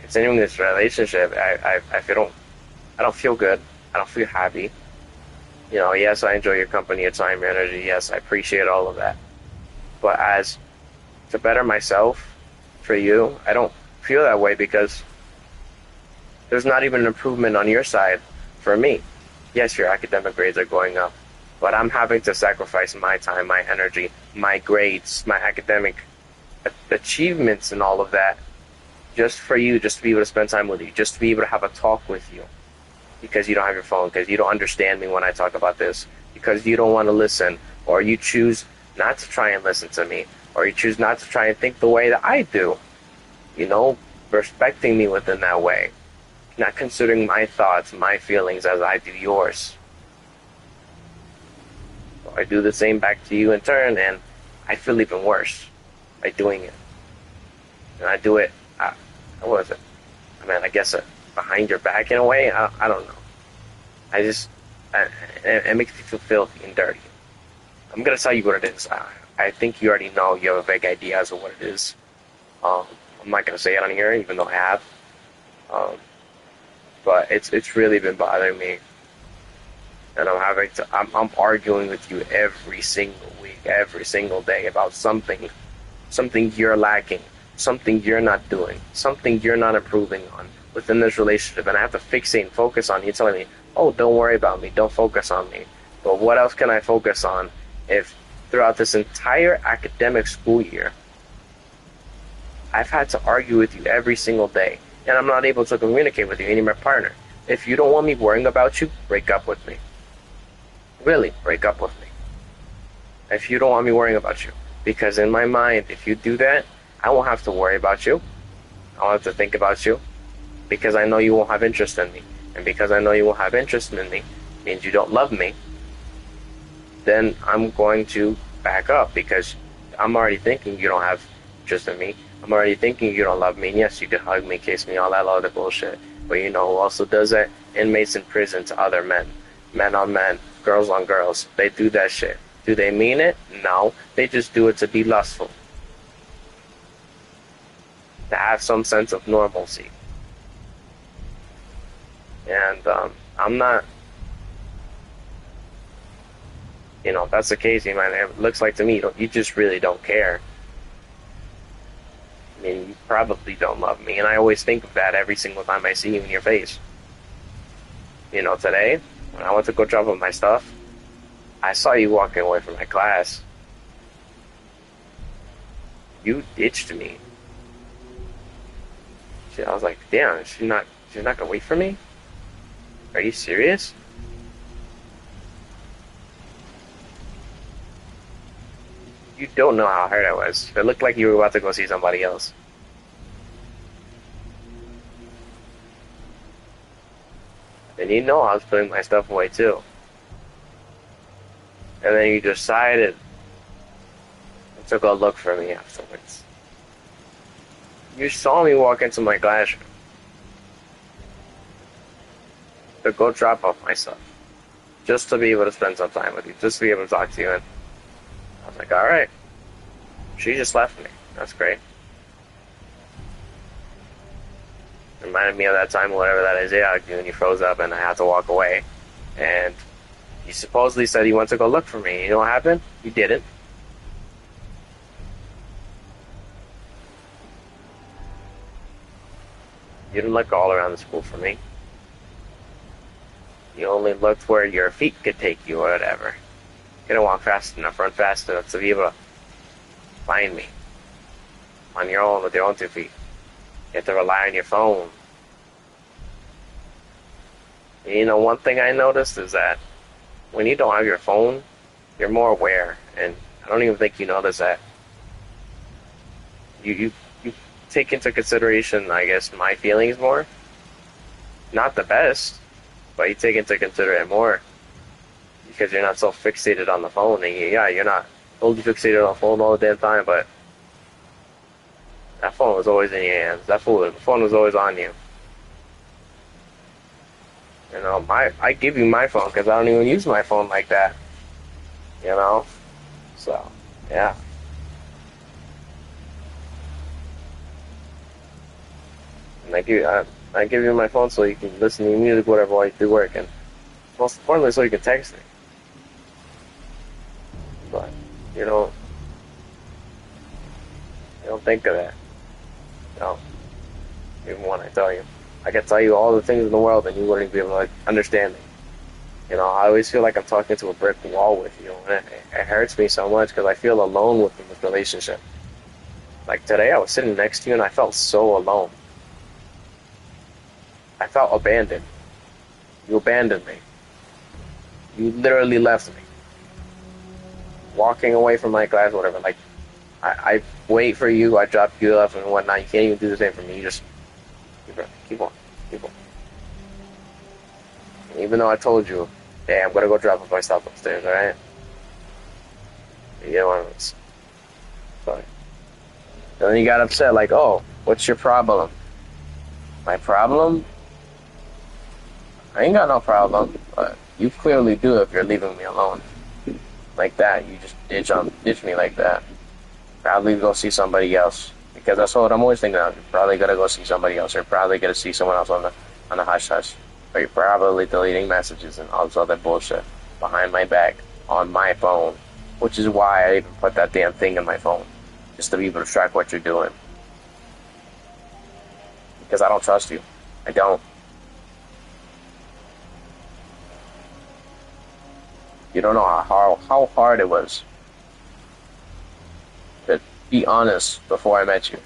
continuing this relationship. I don't feel good. I don't feel happy. You know, yes, I enjoy your company, your time, your energy. Yes, I appreciate all of that. But as to better myself for you, I don't feel that way because there's not even an improvement on your side for me. Yes, your academic grades are going up, but I'm having to sacrifice my time, my energy, my grades, my academic achievements and all of that just for you, just to be able to spend time with you, just to be able to have a talk with you. Because you don't have your phone, because you don't understand me when I talk about this, because you don't want to listen, or you choose not to try and listen to me, or you choose not to try and think the way that I do. You know, respecting me within that way. Not considering my thoughts, my feelings as I do yours. So I do the same back to you in turn, and I feel even worse by doing it. And I do it, what was it? I mean, I guess behind your back in a way. I don't know. It makes me feel filthy and dirty. I'm gonna tell you what it is. I think you already know. You have a vague idea as to what it is. I'm not gonna say it on here, even though I have. But it's really been bothering me, and I'm arguing with you every single week, every single day about something you're lacking, something you're not doing, something you're not improving on within this relationship, and I have to fixate and focus on you telling me, oh, don't worry about me, don't focus on me. But what else can I focus on if throughout this entire academic school year, I've had to argue with you every single day, and I'm not able to communicate with you, any my partner. If you don't want me worrying about you, break up with me. Really, break up with me. If you don't want me worrying about you. Because in my mind, if you do that, I won't have to worry about you. I won't have to think about you. Because I know you won't have interest in me. And because I know you won't have interest in me, means you don't love me, then I'm going to back up because I'm already thinking you don't have interest in me. I'm already thinking you don't love me. And yes, you can hug me, kiss me, all that other bullshit. But you know who also does that? Inmates in prison to other men. Men on men. Girls on girls. They do that shit. Do they mean it? No. They just do it to be lustful. To have some sense of normalcy. And I'm not, you know, if that's the case, man, it looks like to me you just really don't care. I mean, you probably don't love me, and I always think of that every single time I see you in your face. You know, today, when I went to go drop off my stuff, I saw you walking away from my class. You ditched me. I was like, damn, she's not gonna wait for me? Are you serious? You don't know how hurt I was. It looked like you were about to go see somebody else. And you know I was putting my stuff away too. And then you decided to go look for me afterwards. You saw me walk into my classroom to go drop off my stuff, just to be able to spend some time with you, just to be able to talk to you and was like, all right. She just left me. That's great. Reminded me of that time, whatever that is, yeah, when you froze up and I had to walk away. And you supposedly said you went to go look for me. You know what happened? You didn't. You didn't look all around the school for me. You only looked where your feet could take you or whatever. You couldn't walk fast enough, run fast enough to be able to find me on your own with your own 2 feet. You have to rely on your phone. You know, one thing I noticed is that when you don't have your phone, you're more aware, and I don't even think you notice that. You take into consideration, I guess, my feelings more. Not the best, but you take into consideration more because you're not so fixated on the phone. And yeah, you're not totally fixated on the phone all the damn time, but that phone was always in your hands. That phone was always on you. You know, I give you my phone because I don't even use my phone like that. You know, so yeah. And I give you my phone so you can listen to music, whatever, while you do work, and most importantly, so you can text me. But you don't think of that. No, even when I tell you, I can tell you all the things in the world, and you wouldn't be able to like, understand me. You know, I always feel like I'm talking to a brick wall with you, and it hurts me so much because I feel alone within this relationship. Like today, I was sitting next to you, and I felt so alone. I felt abandoned. You abandoned me. You literally left me. Walking away from my class, whatever. Like, I wait for you, I drop you off and whatnot. You can't even do the same for me. You just keep on. Even though I told you, hey, I'm gonna go drop off my stuff upstairs, alright? You get what I'm saying? Sorry. And then you got upset, like, oh, what's your problem? My problem? I ain't got no problem, but you clearly do if you're leaving me alone. Like that, you just ditch me like that. Probably go see somebody else. Because that's what I'm always thinking of. You're probably gonna go see somebody else. You're probably gonna see someone else on the hush hush. Or you're probably deleting messages and all this other bullshit behind my back on my phone. Which is why I even put that damn thing in my phone. Just to be able to track what you're doing. Because I don't trust you. I don't. You don't know how hard it was to be honest before I met you.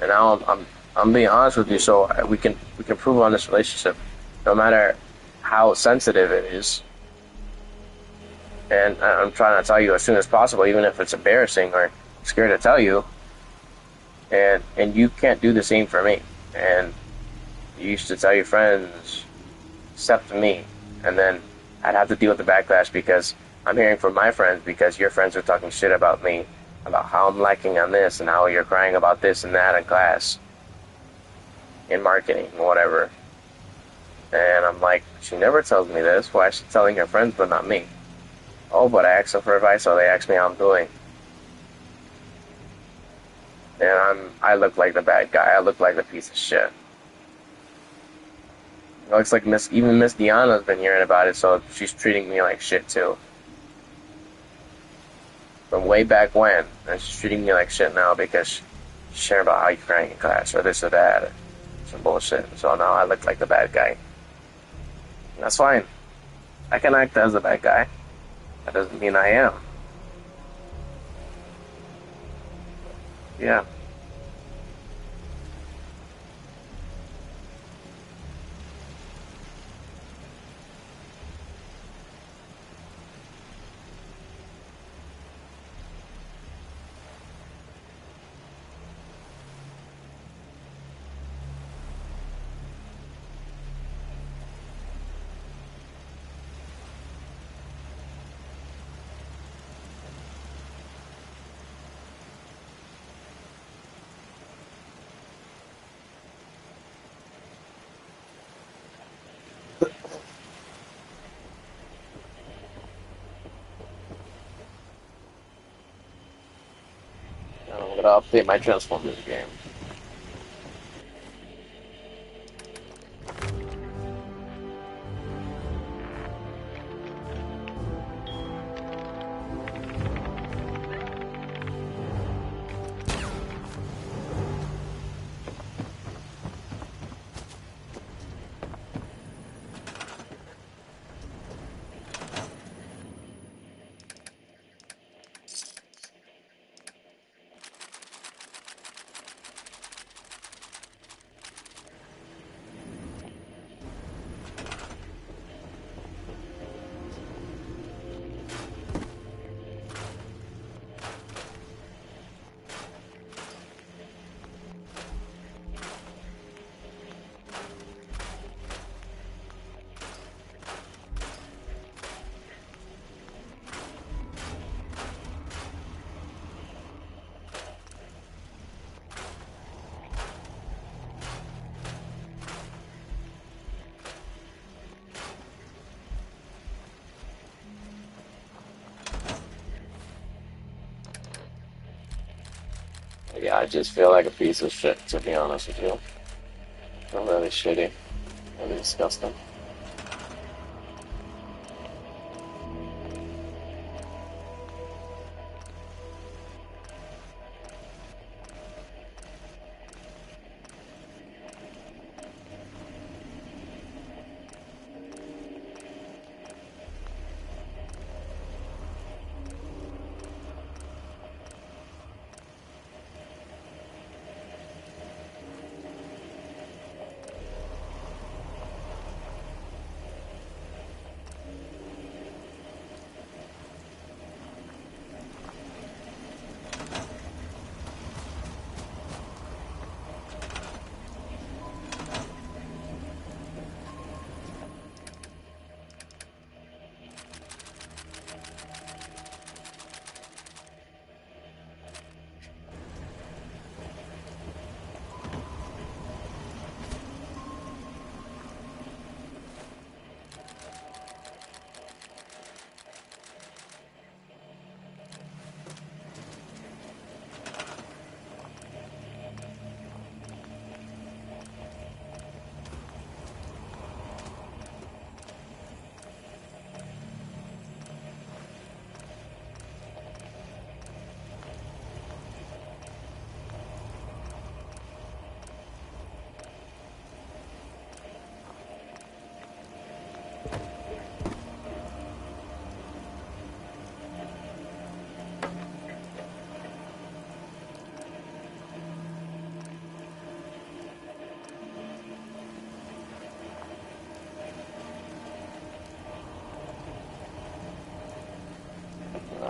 And now I'm being honest with you, so we can prove on this relationship, no matter how sensitive it is. And I'm trying to tell you as soon as possible, even if it's embarrassing or scared to tell you. And you can't do the same for me. And you used to tell your friends, except me, and then I'd have to deal with the backlash because I'm hearing from my friends because your friends are talking shit about me, about how I'm lacking on this and how you're crying about this and that in class, in marketing, whatever. And I'm like, she never tells me this. Why is she telling her friends but not me? Oh, but I asked them for advice, so they asked me how I'm doing. And I look like the bad guy. I look like the piece of shit. It looks like even Miss Deanna's been hearing about it, so she's treating me like shit too. From way back when, and she's treating me like shit now because she's sharing about how you're crying in class or this or that, or some bullshit. So now I look like the bad guy. And that's fine. I can act as the bad guy. That doesn't mean I am. Yeah. gotta update my Transformers game. Yeah, I just feel like a piece of shit, to be honest with you. I'm really shitty. Really disgusting.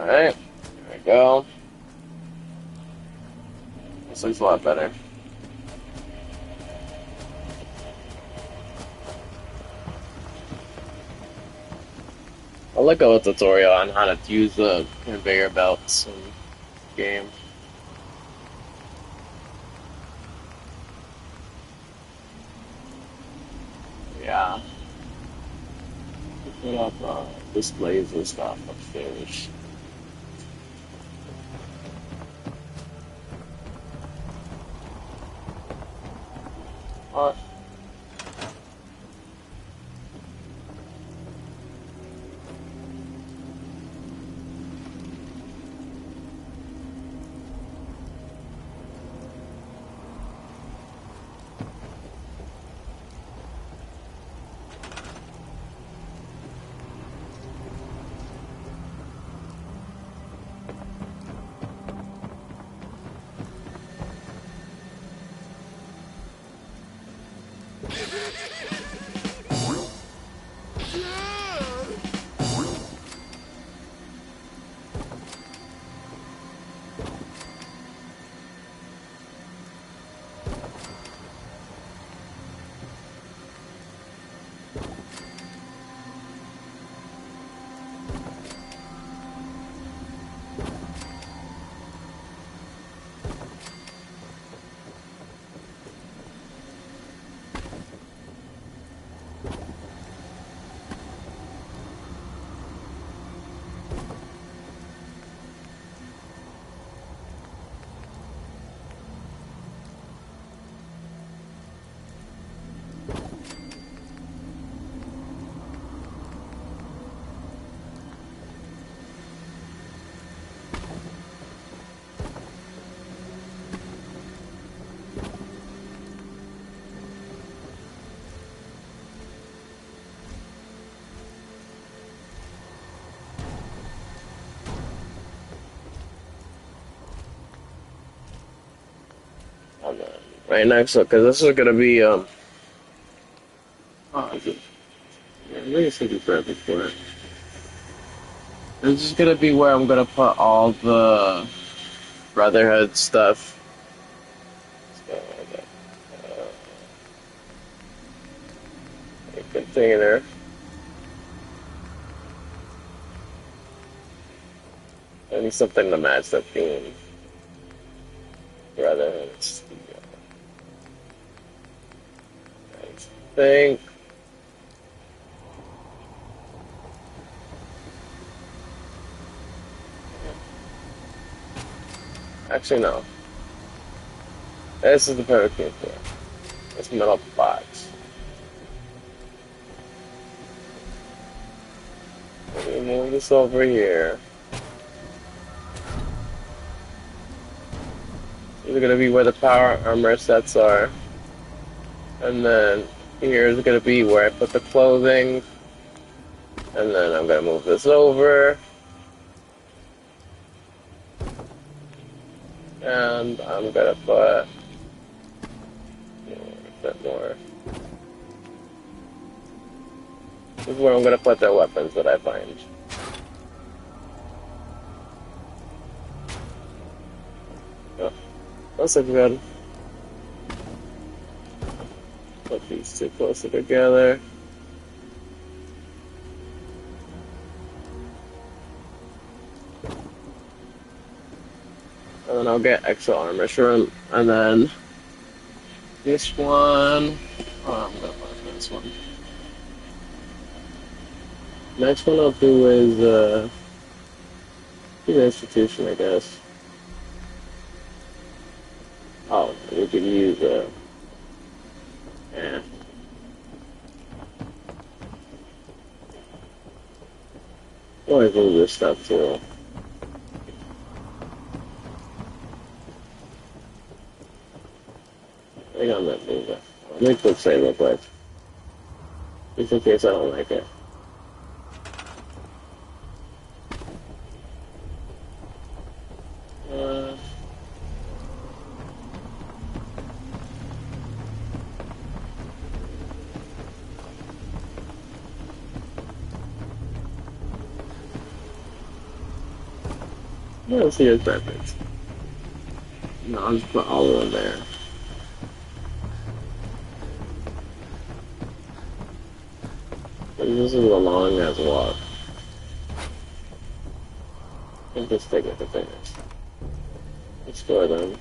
Alright, there we go. This looks a lot better. I'll look up a tutorial on how to use the conveyor belts in the game. Yeah. Put up displays and stuff upstairs. What? right next to it, because this is gonna be oh, yeah, I think it's gonna be perfect for it. This is gonna be where I'm gonna put all the Brotherhood stuff. So, a container. I need something to match that theme. Brotherhood. I think. Actually, no. This is the perfect theme for it. This metal box. Let me move this over here. These are gonna be where the power armor sets are. And then here's gonna be where I put the clothing. And then I'm gonna move this over. And I'm gonna put a bit more. This is where I'm gonna put the weapons that I find. Oh, that's a good. Put these two closer together. And then I'll get extra armor shrimp. And then this one. Oh, I'm gonna put this one. Next one I'll do is the institution, I guess. Oh, we could use yeah. Always move this stuff too. I think I'm gonna move it. Let me quick save real quick. Just in case I don't like it. Uh, yeah, let's see, it's perfect. No, I'll just put all of them there. This is a long ass walk. And just take it to finish. Let's go then.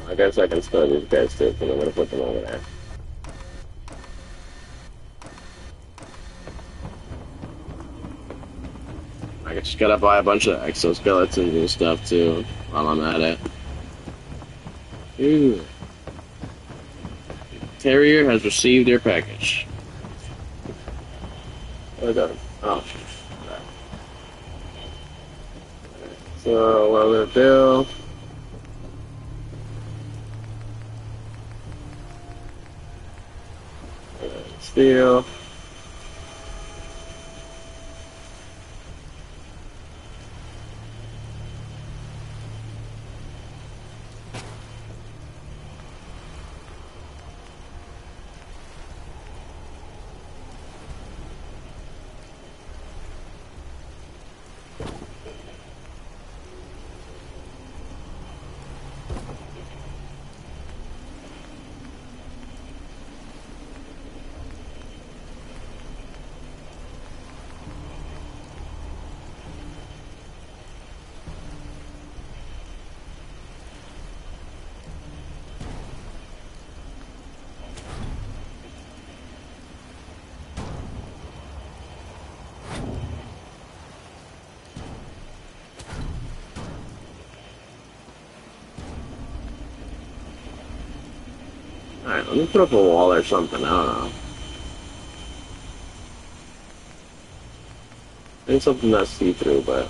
I guess I can store these guys too, because I'm gonna put them over there. I just gotta buy a bunch of exoskeletons and stuff too while I'm at it. Ooh. Terrier has received your package. What done? Oh. So what I'm gonna do? Steel. Alright, let me put up a wall or something, I don't know. Maybe something that's see-through, but...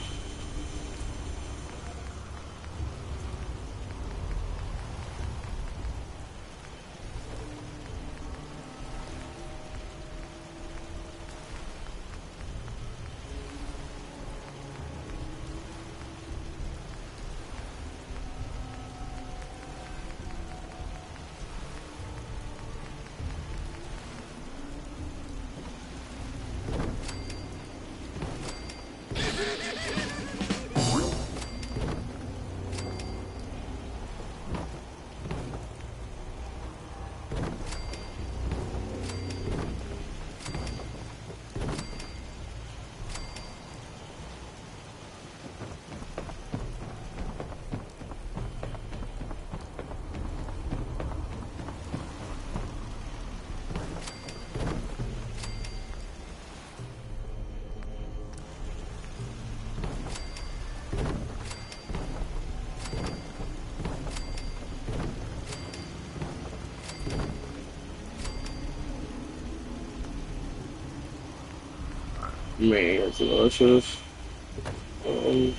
I mean, it's delicious. Um,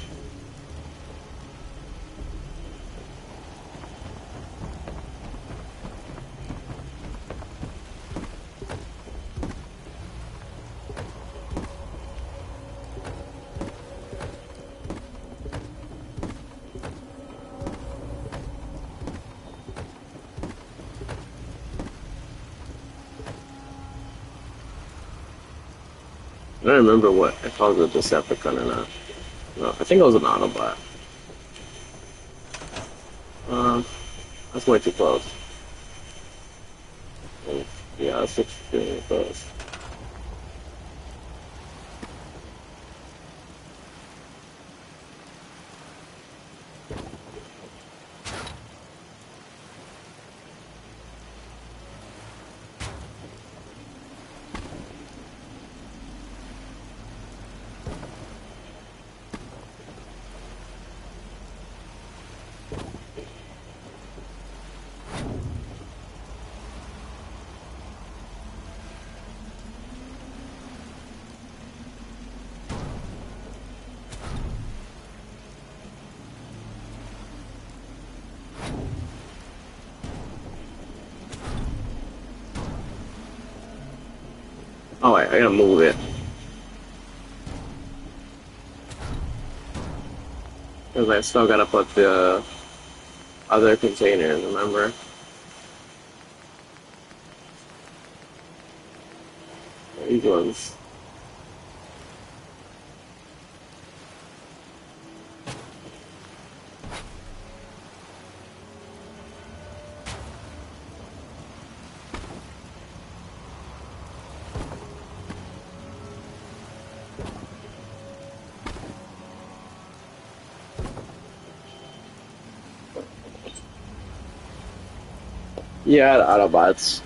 I don't remember what if I was a Decepticon or not. No, I think it was an Autobot. Um, that's way too close. Yeah, that's extremely close. Oh wait, I gotta move it. Because I still gotta put the other containers, remember? These ones. Yeah, the Autobots.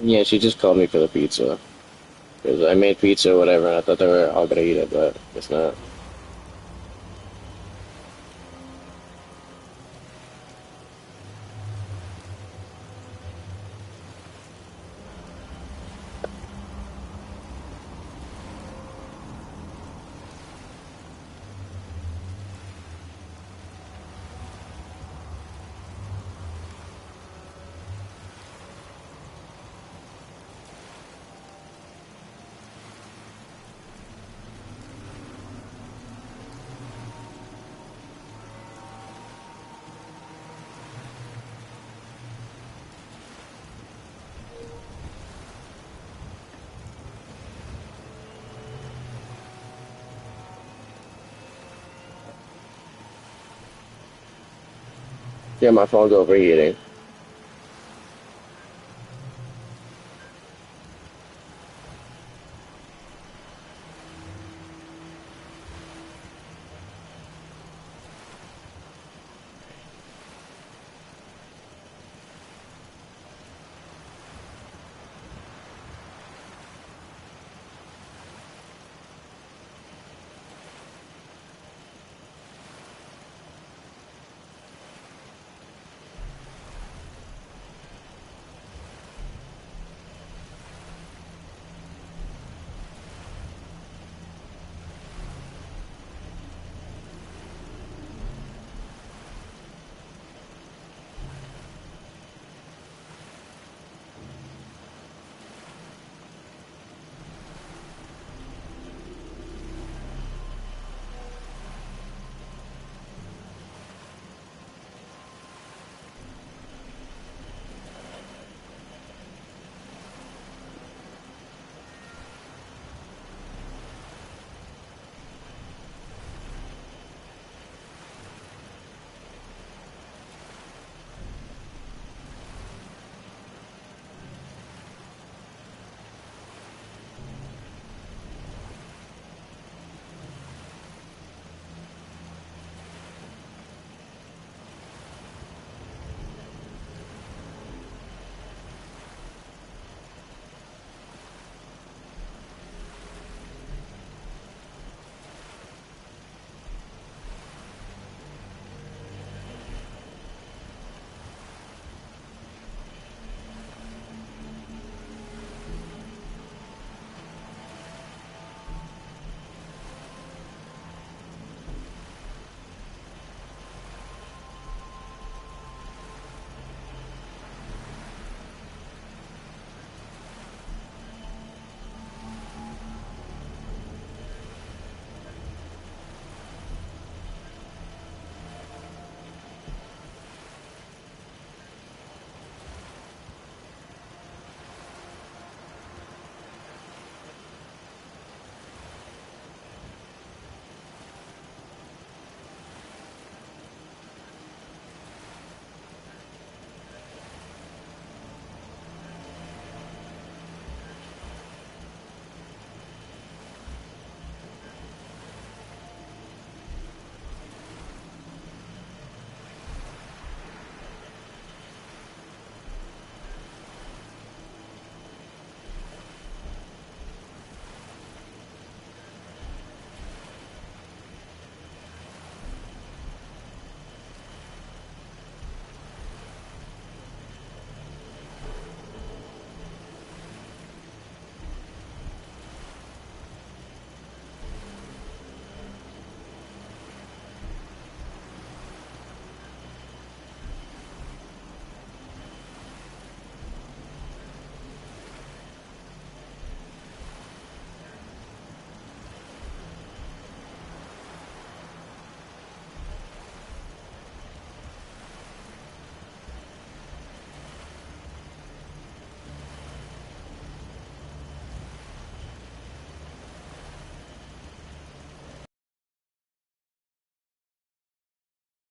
Yeah, she just called me for the pizza. Because I made pizza or whatever, and I thought they were all gonna eat it, but it's not. Yeah, my phone's overheating.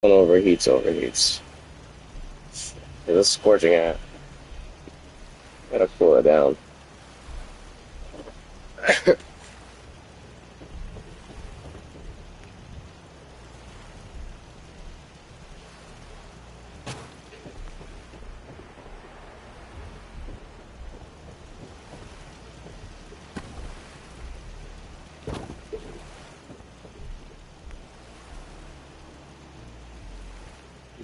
Phone overheats. It's scorching out. Gotta cool it down.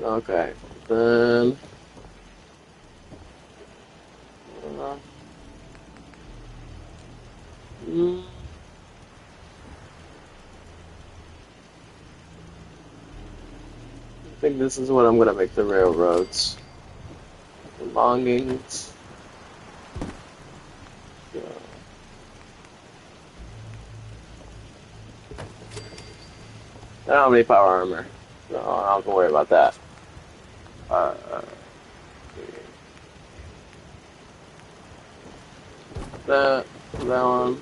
Okay. Then. Uh, mm, I think this is what I'm gonna make the railroads. Belongings. Yeah. I don't have any power armor. No, I don't have to worry about that. Uh, that one.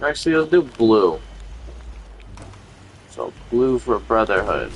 Actually, let's do blue. So blue for Brotherhood.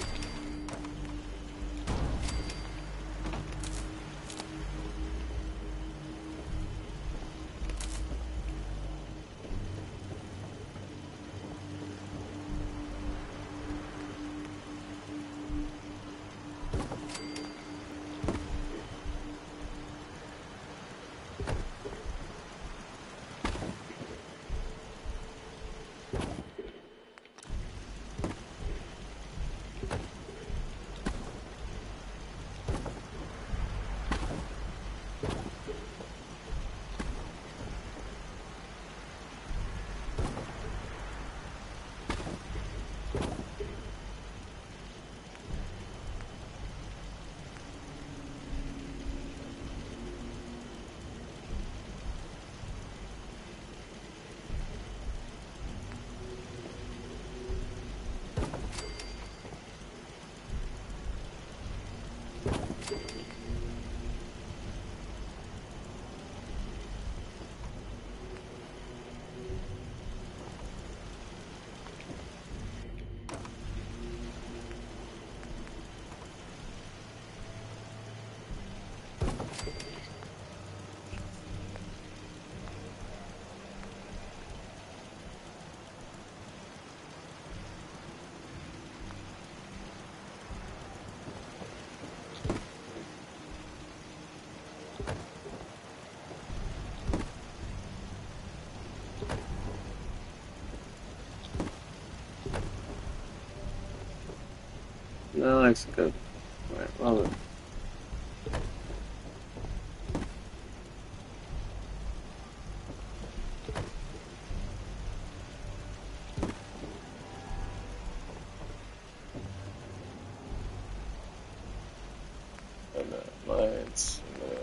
No, that's good. Alright, love it. And the lights. And the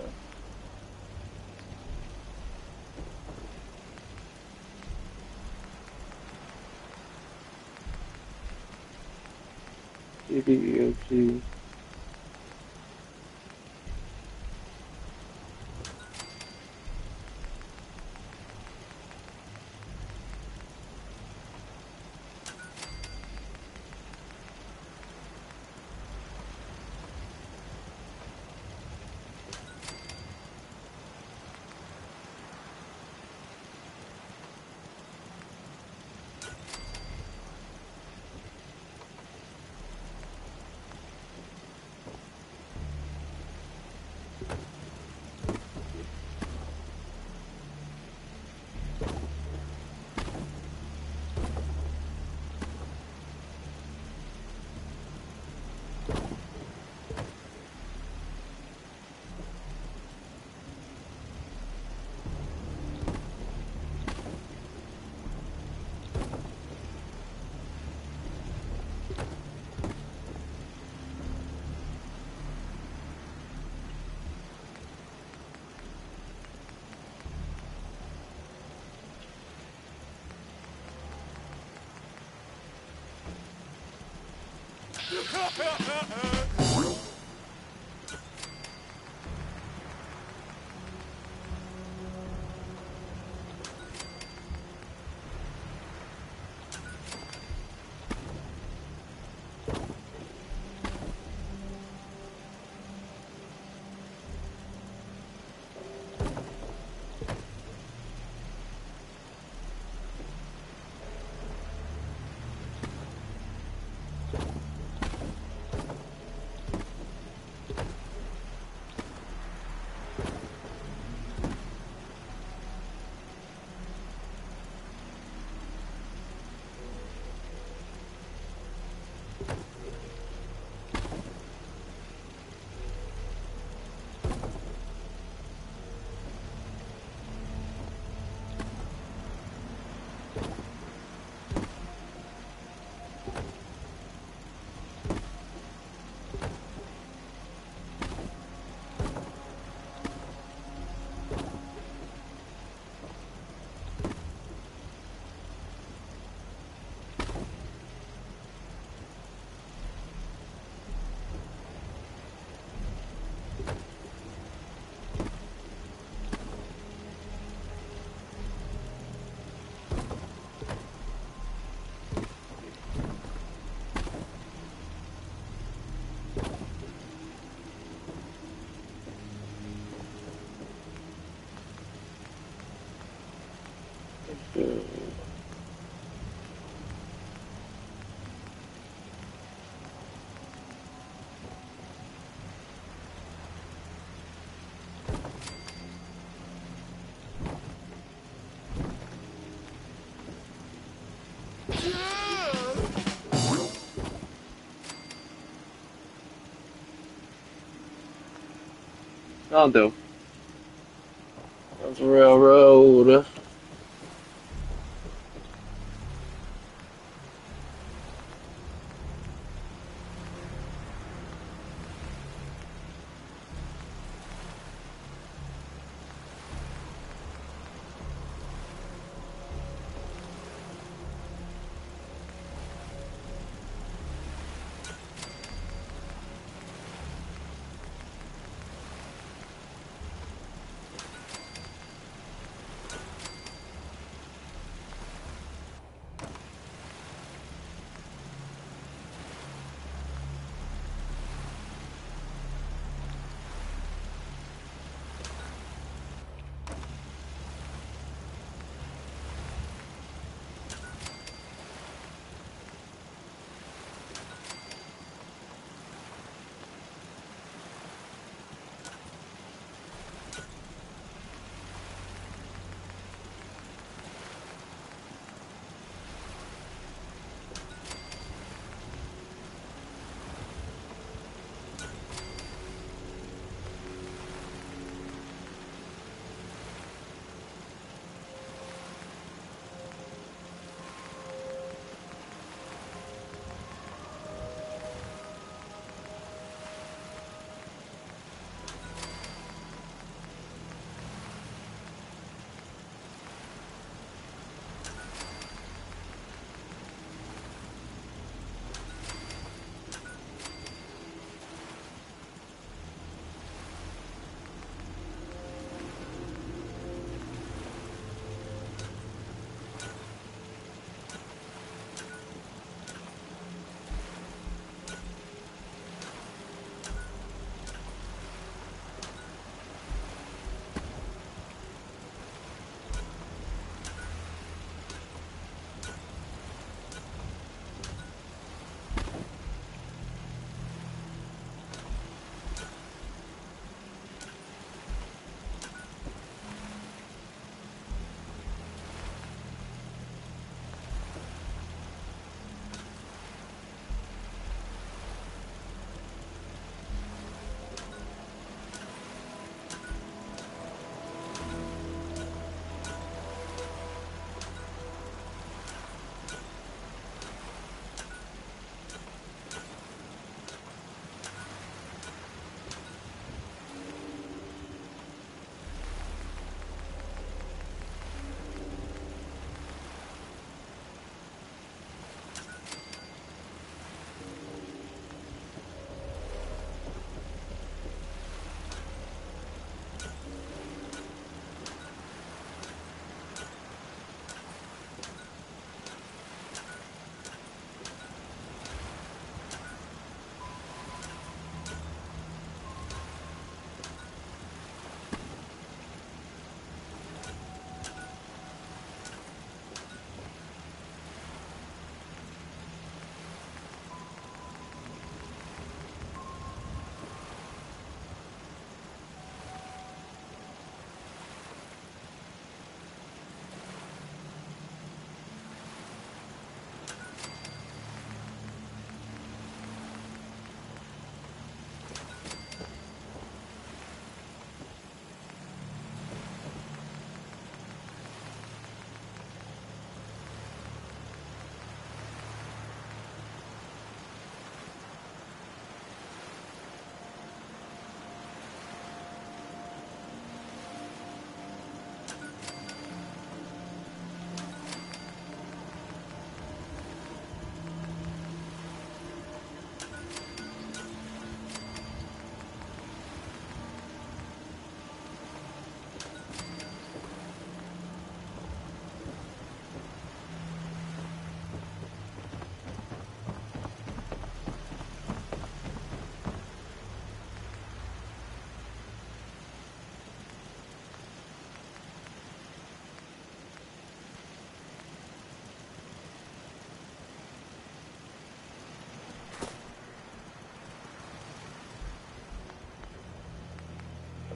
EDEOG. I'll do. That's railroad.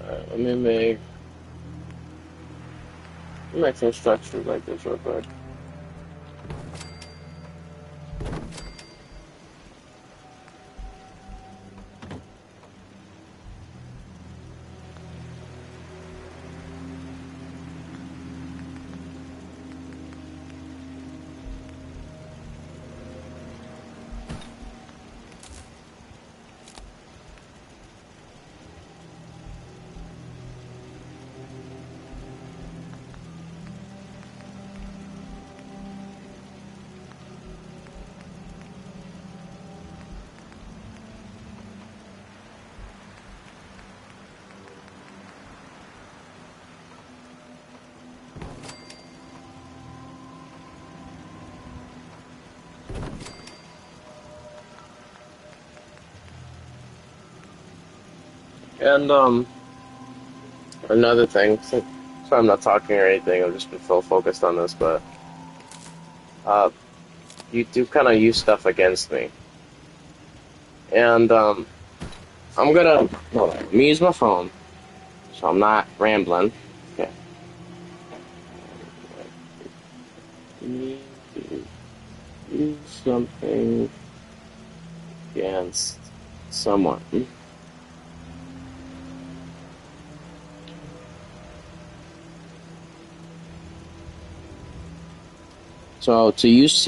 Alright, let me make some structures like this real quick. And another thing, so I'm not talking or anything. I've just been so focused on this, but uh, you do kind of use stuff against me, and I'm gonna hold on. Let me use my phone, so I'm not rambling. Okay. You use something against someone. So to use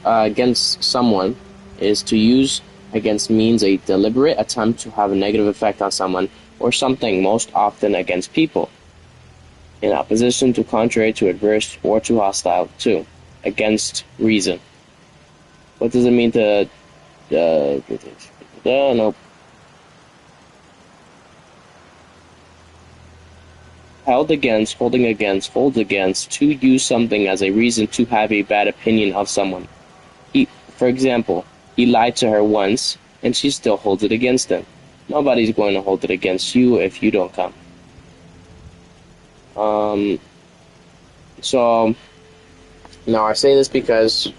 against someone is to use against means a deliberate attempt to have a negative effect on someone or something, most often against people, in opposition to, contrary to, adverse, or to, hostile to, against reason. What does it mean to no, held against, holding against, holds against, to use something as a reason to have a bad opinion of someone. For example, he lied to her once, and she still holds it against him. Nobody's going to hold it against you if you don't come. So now I say this because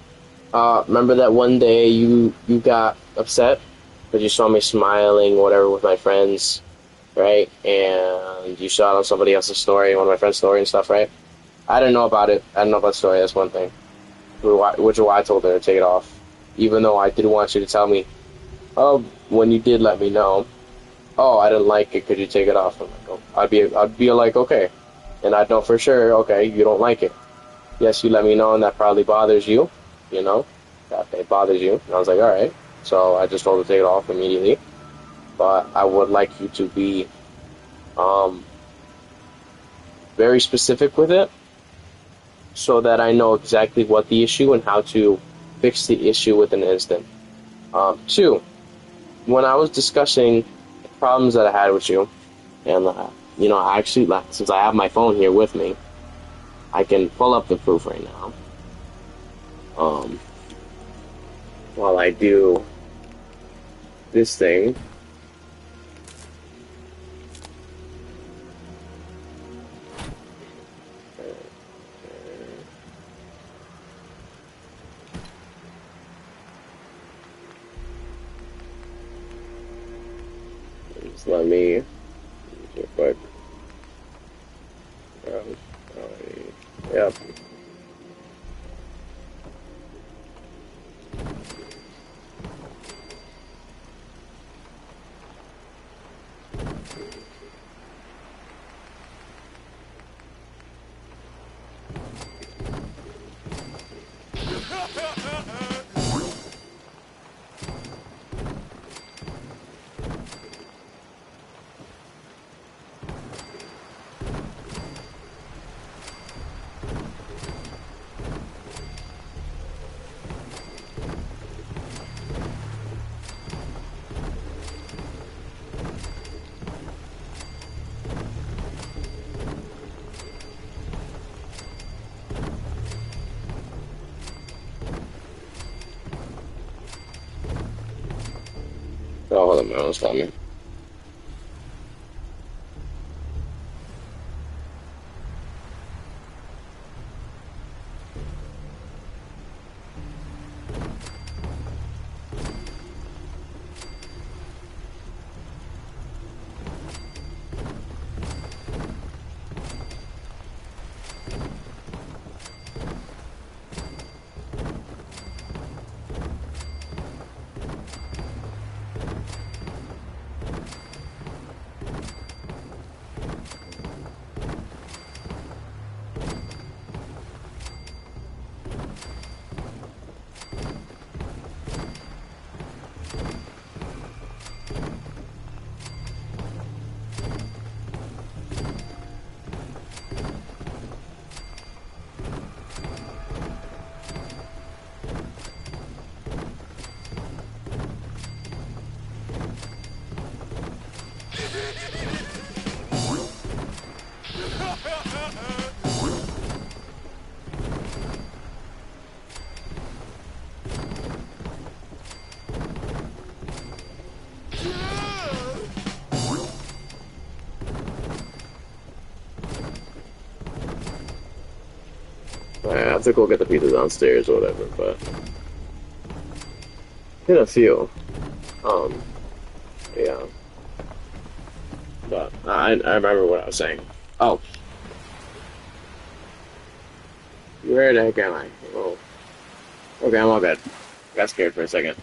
remember that one day you got upset because you saw me smiling, whatever, with my friends, right? And you saw it on somebody else's story, one of my friends' story and stuff, right? I didn't know about it. I didn't know about the story. That's one thing. Which is why I told her to take it off, even though I did want you to tell me. Oh, when you did let me know, oh, I didn't like it. Could you take it off? I'm like, oh, I'd be like, okay, and I'd know for sure. Okay, you don't like it. Yes, you let me know, and that probably bothers you. You know, that it bothers you. And I was like, all right. So I just told her to take it off immediately. But I would like you to be um, very specific with it, so that I know exactly what the issue and how to fix the issue with an instant. Two, when I was discussing the problems that I had with you, and I actually, since I have my phone here with me, I can pull up the proof right now. While I do this thing. Just let me real quick. Yep. Oh, hold on, man. It's coming. have to go get the pizza downstairs or whatever, but hit a few. Yeah. But I remember what I was saying. Oh, where the heck am I? Oh, okay, I'm all good. Got scared for a second.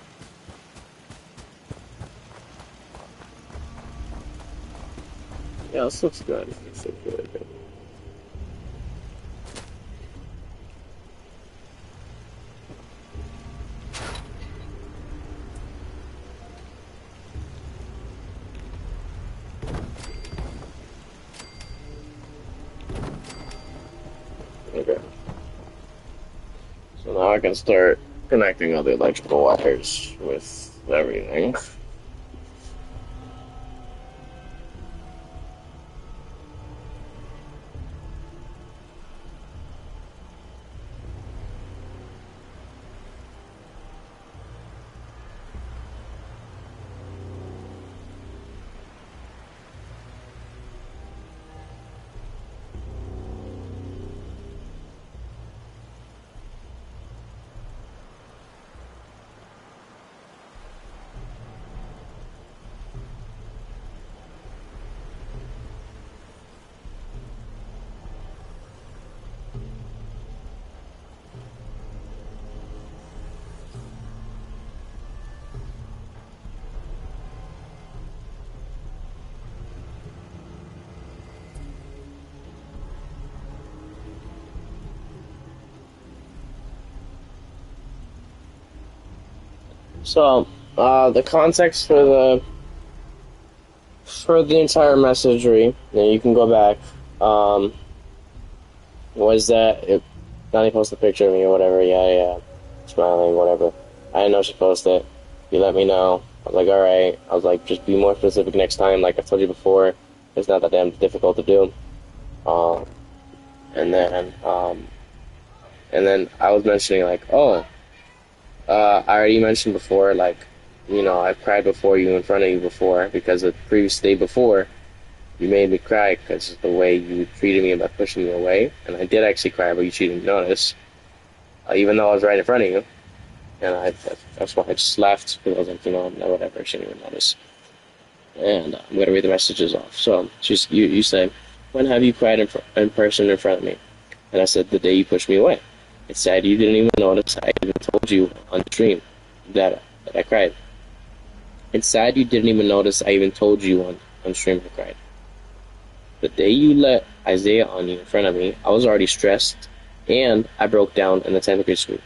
Yeah, this looks good. This looks really good. Okay. So now I can start connecting all the electrical wires with everything. So, the context for the entire messagery, and you can go back, was that Donnie posted a picture of me or whatever, yeah, smiling, whatever. I didn't know she posted it. You let me know. I was like, alright. I was like, just be more specific next time. Like I told you before, it's not that damn difficult to do. Um, and then, and then I was mentioning like, oh, I already mentioned before, like, I've cried before you in front of you before because the previous day before, you made me cry because of the way you treated me by pushing me away. And I did actually cry, but you didn't notice, even though I was right in front of you. And that's why I just laughed because I was like, no, whatever, she didn't even notice. And I'm going to read the messages off. So you say, when have you cried in person in front of me? And I said, the day you pushed me away. It's sad you didn't even notice I even told you on stream that I cried. It's sad you didn't even notice I even told you on stream I cried. The day you let Isaiah on you in front of me, I was already stressed, and I broke down in the 10th grade school.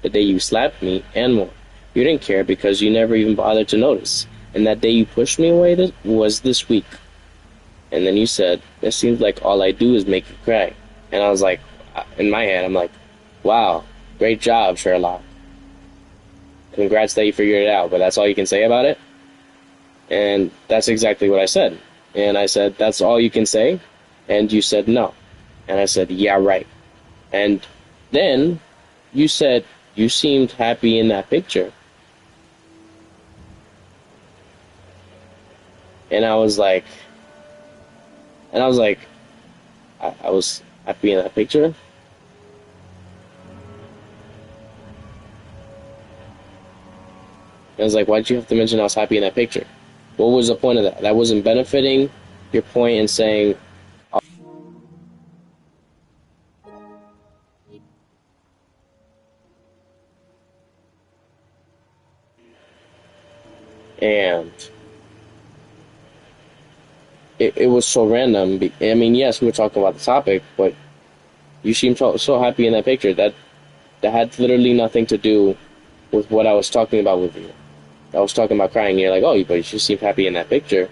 The day you slapped me, and more. You didn't care because you never even bothered to notice. And that day you pushed me away was this week. And then you said, it seems like all I do is make you cry. And I was like, in my head, I'm like, wow, great job, Sherlock. Congrats that you figured it out, but that's all you can say about it? And that's exactly what I said. And I said, that's all you can say? And you said no. And I said, yeah, right. And then you said you seemed happy in that picture. And I was like, I was happy in that picture. I was like, why'd you have to mention I was happy in that picture? What was the point of that? That wasn't benefiting your point in saying, and it was so random. I mean, yes, we were talking about the topic, but you seemed so happy in that picture. That had literally nothing to do with what I was talking about with you. I was talking about crying. You're like, oh, but you seem happy in that picture.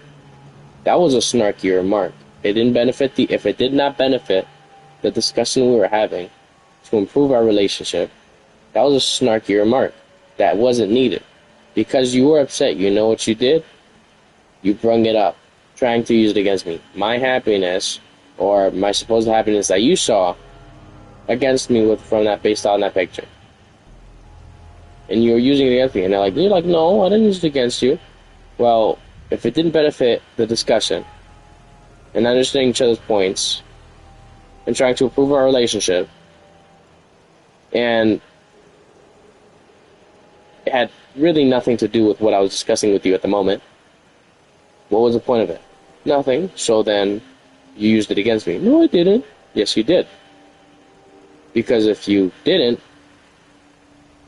That was a snarky remark. It didn't benefit if it did not benefit the discussion we were having to improve our relationship, that was a snarky remark. That wasn't needed. Because you were upset, you know what you did? You brung it up, trying to use it against me. My happiness, or my supposed happiness that you saw, against me based on that picture. And you were using it against me, and you're like, no, I didn't use it against you. Well, if it didn't benefit the discussion, and understanding each other's points, and trying to improve our relationship, And it had really nothing to do with what I was discussing with you at the moment. What was the point of it? Nothing. So then you used it against me. No, I didn't. Yes, you did. Because if you didn't,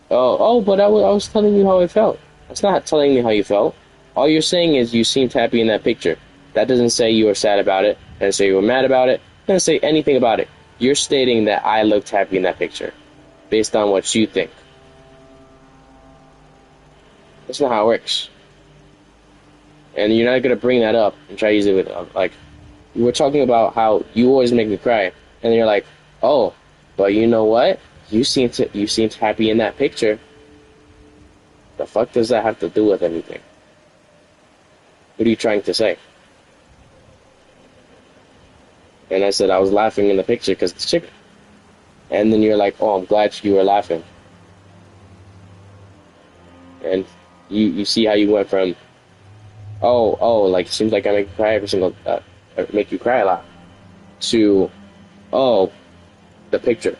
but I was telling you how I felt. That's not telling me how you felt. All you're saying is you seemed happy in that picture. That doesn't say you were sad about it. Doesn't say you were mad about it. Doesn't say anything about it. You're stating that I looked happy in that picture, based on what you think. That's not how it works. And you're not gonna bring that up and try to use it with like, you were talking about how you always make me cry, and you're like, oh, but you know what? You seemed happy in that picture. The fuck does that have to do with anything? What are you trying to say? And I said I was laughing in the picture because it's chicken. And then you're like, oh, I'm glad you were laughing. And you see how you went from, like it seems like I make you cry every single, make you cry a lot, to, oh, the picture.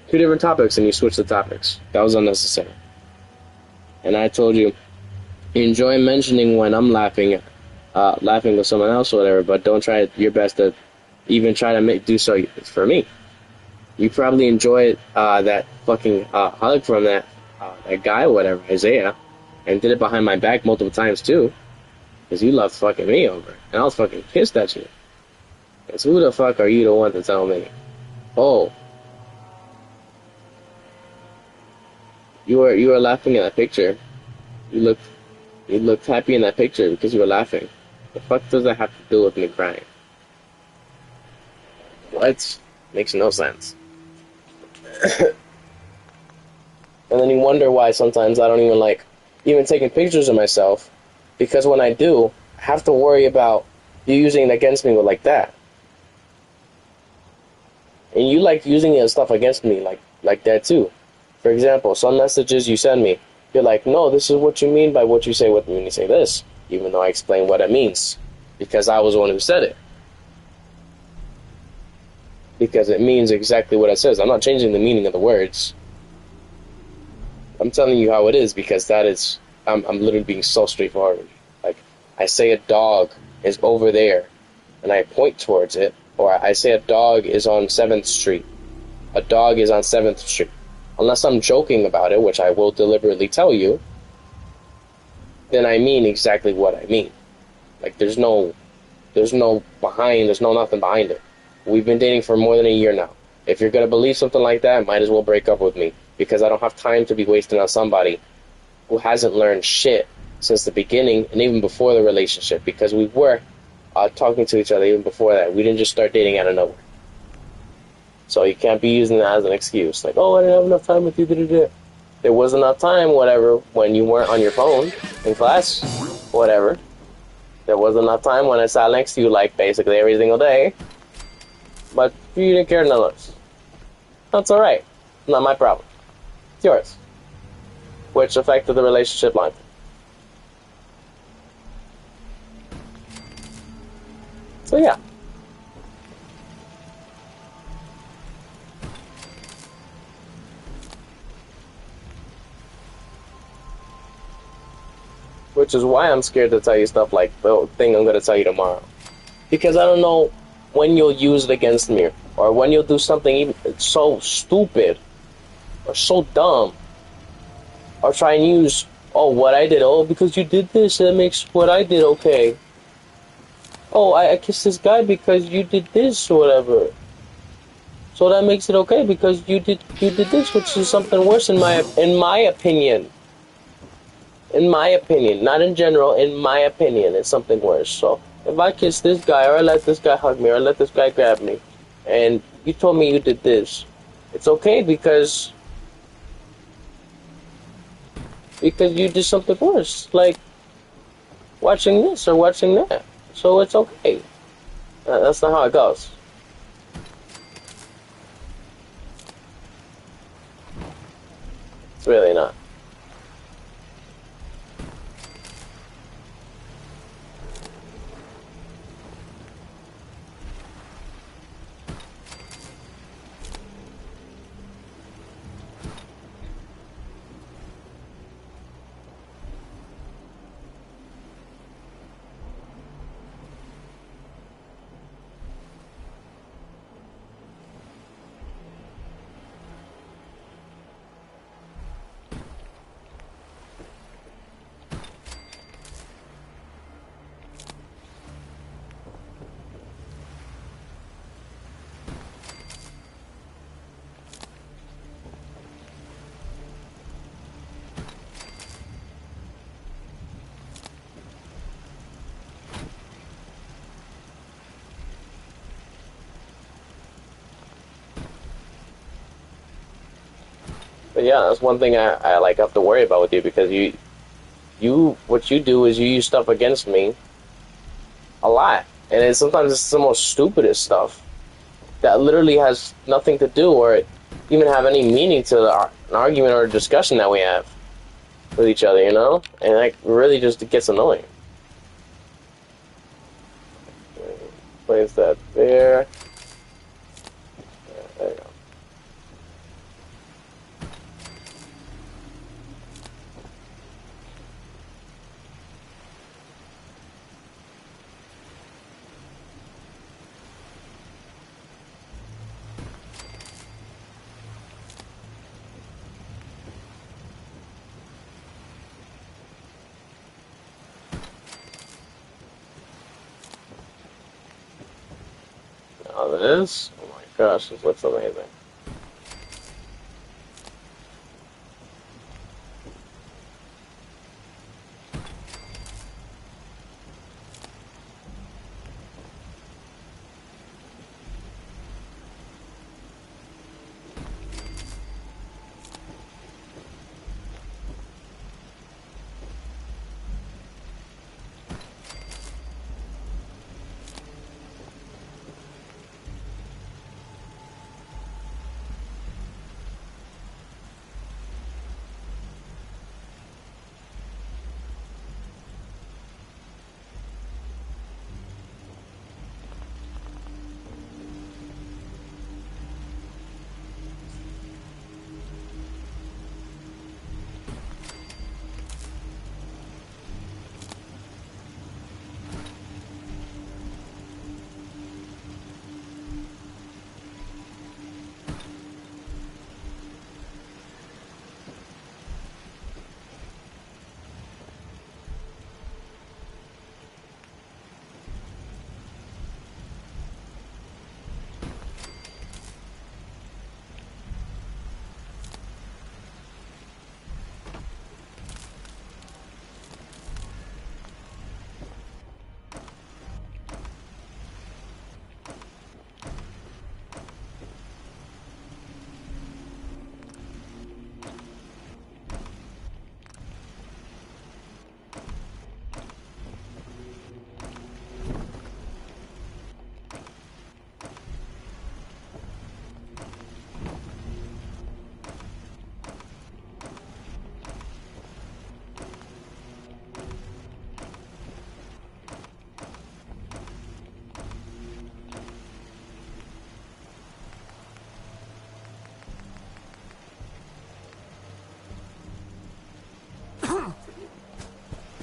Two different topics, and you switch the topics. That was unnecessary. And I told you enjoy mentioning when I'm laughing with someone else or whatever, but don't try your best to even try to do so for me. You probably enjoyed that fucking hug from that guy or whatever, Isaiah, and did it behind my back multiple times too, because you loved fucking me over, and I was fucking pissed at you. Because who the fuck are you the one to tell me, oh, you were laughing in that picture, you looked happy in that picture because you were laughing. The fuck does that have to do with me crying? What? Makes no sense. And then you wonder why sometimes I don't even like even taking pictures of myself, because when I do, I have to worry about you using it against me like that. And you like using it stuff against me like that too. For example, some messages you send me, you're like, no, this is what you mean by what you say when you say this, even though I explain what it means, because I was the one who said it. Because it means exactly what it says. I'm not changing the meaning of the words. I'm telling you how it is, because that is, I'm literally being so straightforward. Like, I say a dog is over there, and I point towards it, or I say a dog is on 7th Street. A dog is on 7th Street. Unless I'm joking about it, which I will deliberately tell you, then I mean exactly what I mean. Like, there's nothing behind it. We've been dating for more than a year now. If you're gonna believe something like that, might as well break up with me, because I don't have time to be wasting on somebody who hasn't learned shit since the beginning and even before the relationship, because we were talking to each other even before that. We didn't just start dating out of nowhere. So you can't be using that as an excuse. Like, oh, I didn't have enough time with you. There was enough time, whatever, when you weren't on your phone in class, whatever. There was enough time when I sat next to you, like, basically every single day. But you didn't care nonetheless. That's alright. Not my problem. It's yours. Which affected the relationship line. So yeah. Which is why I'm scared to tell you stuff like the thing I'm going to tell you tomorrow. Because I don't know when you'll use it against me, or when you'll do something even so stupid, or so dumb, or try and use, oh, what I did, oh, because you did this, that makes what I did okay. Oh, I kissed this guy because you did this, or whatever. So that makes it okay because you did this, which is something worse in my opinion. In my opinion, not in general, in my opinion, it's something worse. So if I kiss this guy, or I let this guy hug me, or I let this guy grab me, and you told me you did this, it's okay because you did something worse, like watching this or watching that. So it's okay. That's not how it goes. It's really not. But yeah, that's one thing I like have to worry about with you because what you do is you use stuff against me a lot, and sometimes it's the most stupidest stuff that literally has nothing to do or even have any meaning to an argument or a discussion that we have with each other, you know? And like really just it gets annoying. Place that there. There you go. Now this, oh my gosh, this looks amazing.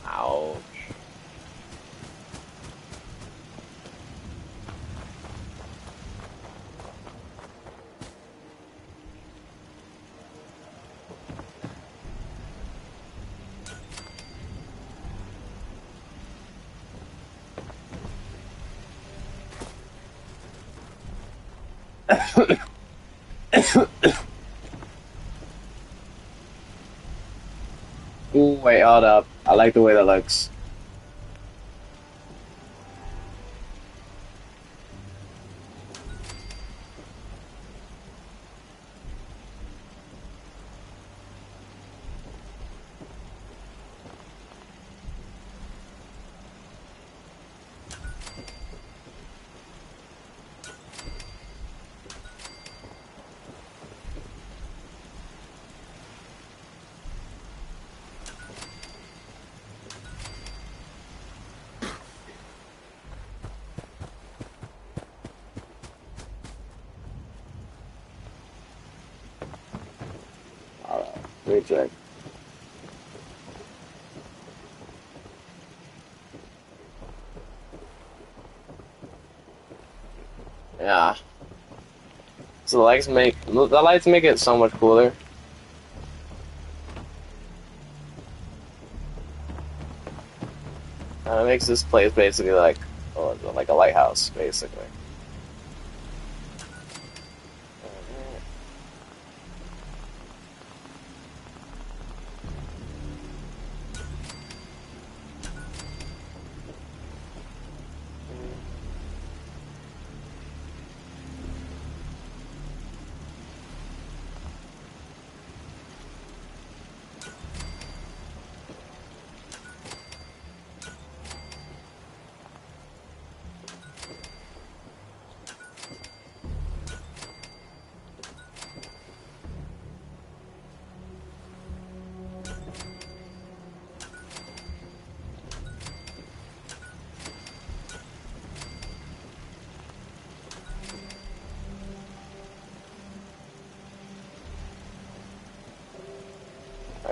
Ouch. Ooh, wait, hold up. I like the way that looks. Alright, let me check. Yeah. So the lights make it so much cooler. It makes this place basically like a lighthouse, basically.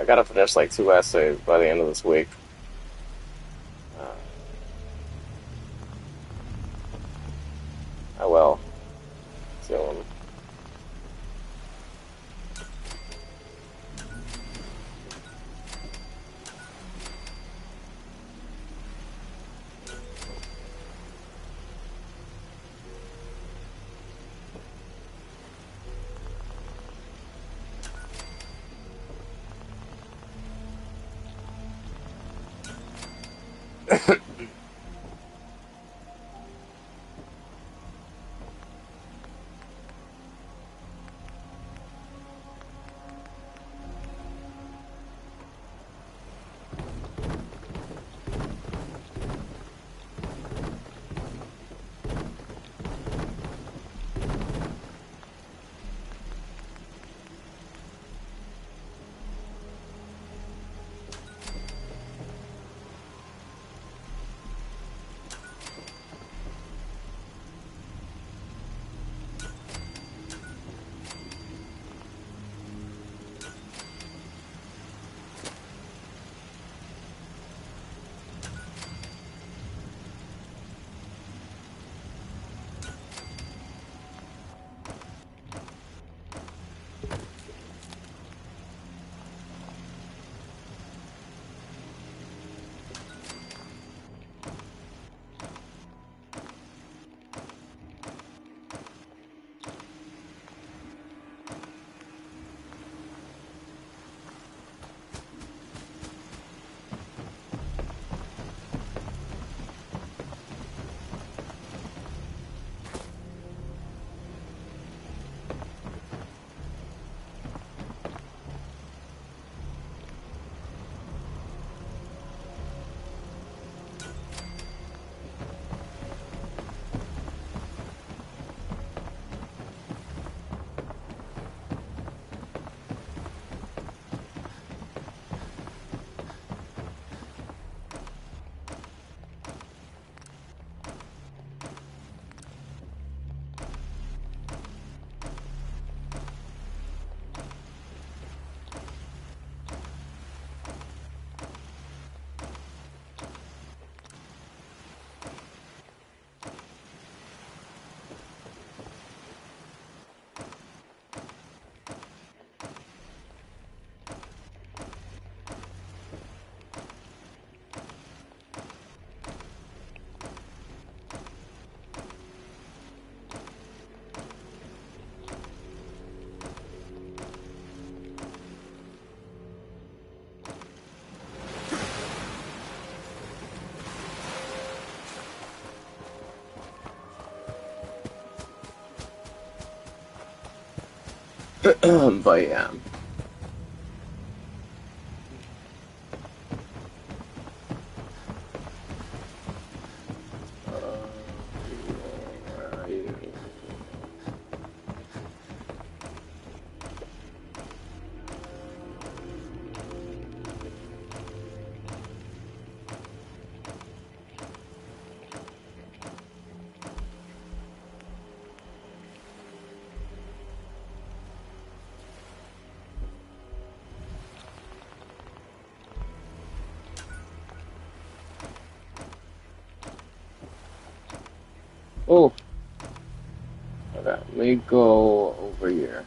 gotta finish like 2 essays by the end of this week. Uh, I will soon. But yeah. Where are you? Oh, okay. Let me go over here.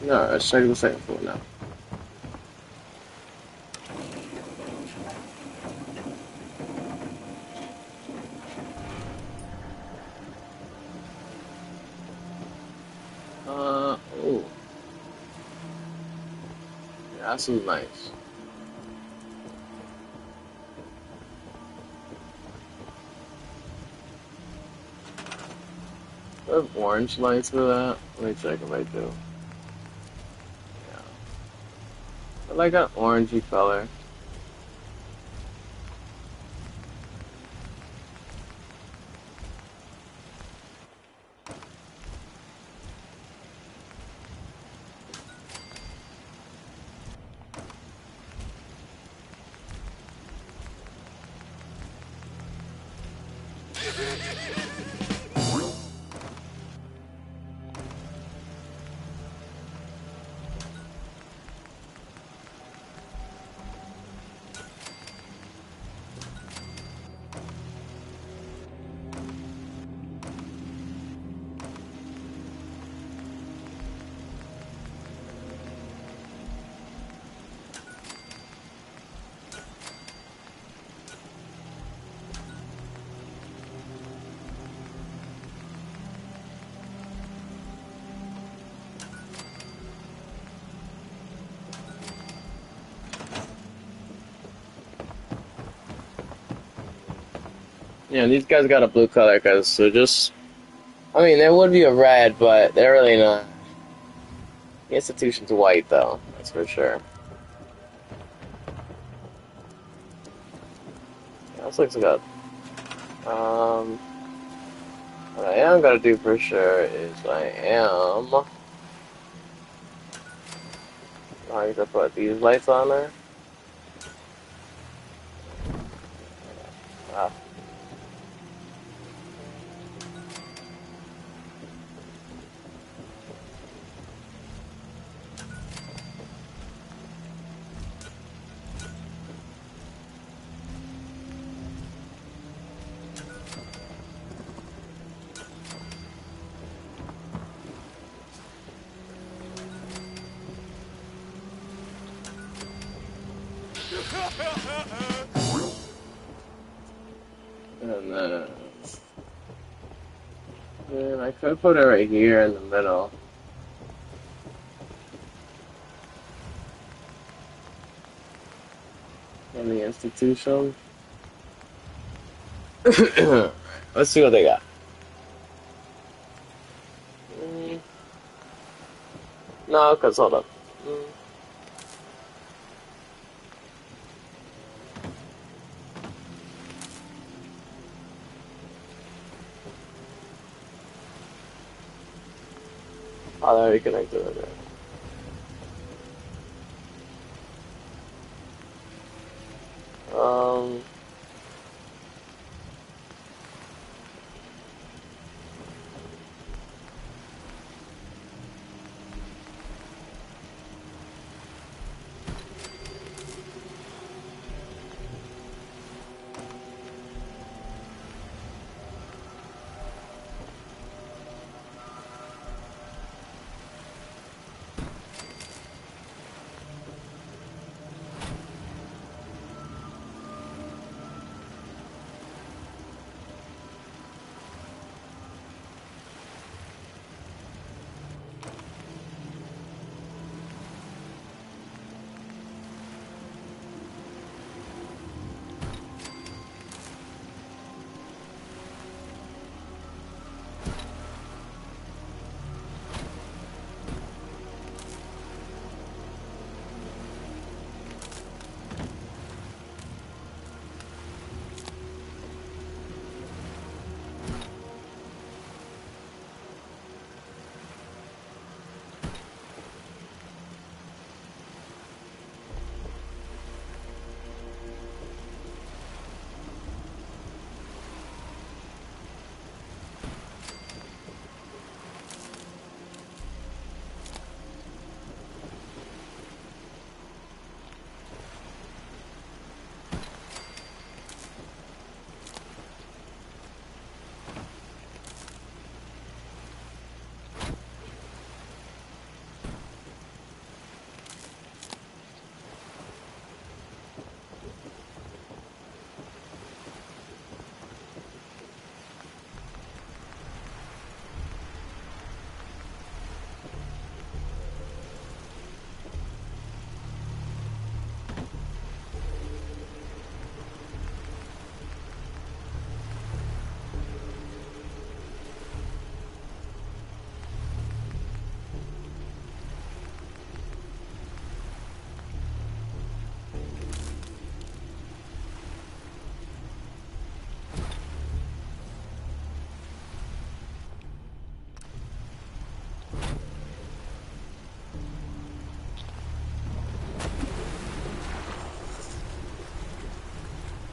No, let's check the second floor now. Oh, yeah, that seems nice. Do I have orange lights for that? Let me check if I do. Yeah. I like an orangey color. Yeah, these guys got a blue color because they're just. I mean, there would be a red, but they're really not. The institution's white, though. That's for sure. Yeah, this looks good. What I am gonna do for sure is I am going to put these lights on there. Ah, and then I could put it right here in the middle. In the institution. Let's see what they got. Mm, no, cause hold up. Mm, oh, there we connected it. There.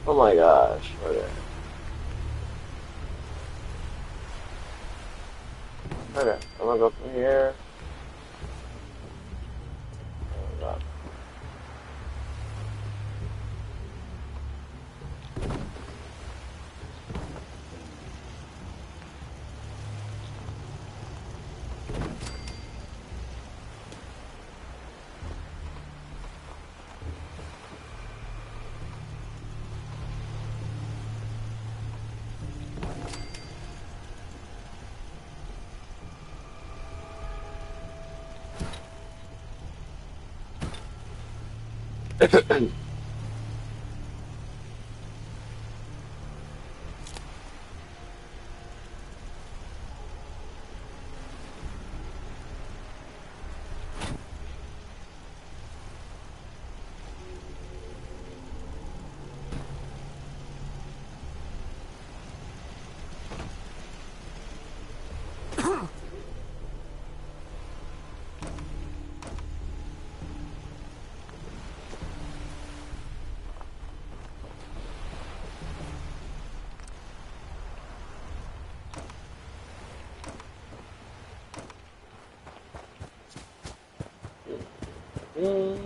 Oh my gosh. Okay. Okay. I'm gonna go from here. Oh god. Mm.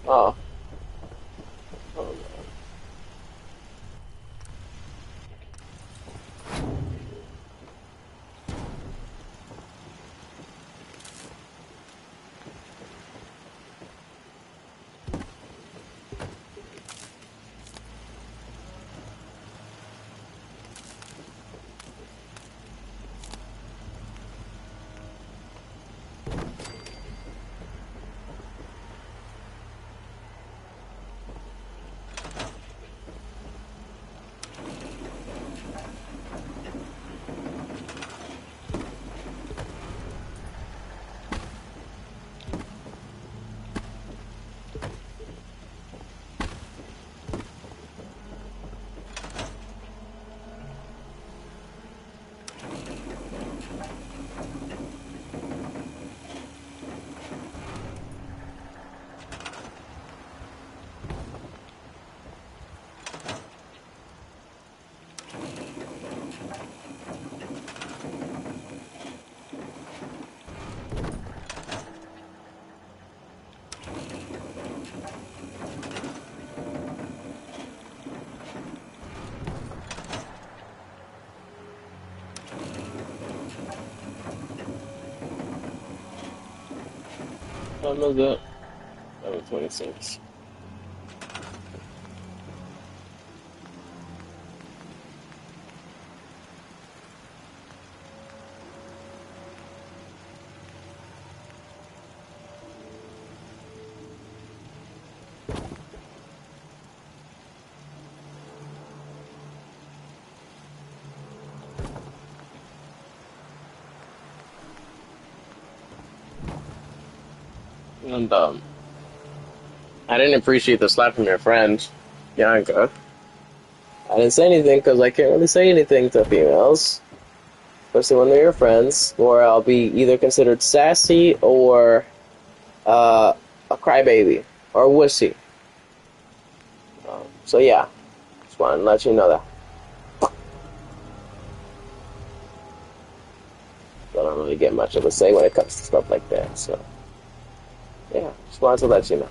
Oh. Oh no. What time is it? 11:26. And I didn't appreciate the slap from your friend, Bianca. I didn't say anything because I can't really say anything to females, especially when they're your friends, or I'll be either considered sassy or uh, a crybaby or a wussy. So yeah, just wanted to let you know that. I don't really get much of a say when it comes to stuff like that. So yeah, just wanted to let you know.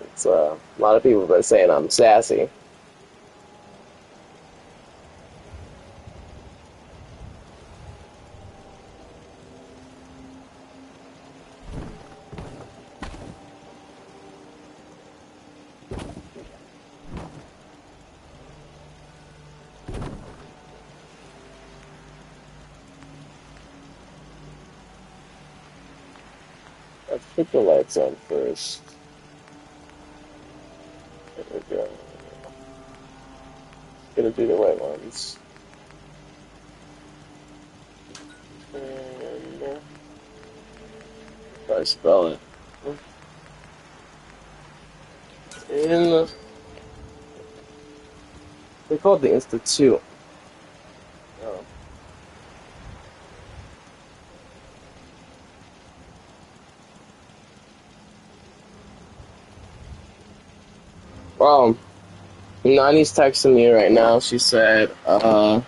It's, a lot of people have been saying I'm sassy. Let's put the lights on first. There we go. Gonna do the white ones. And if I spell it. In they call it the Institute. Oh. Well, Nani's texting me right now. She said, I'm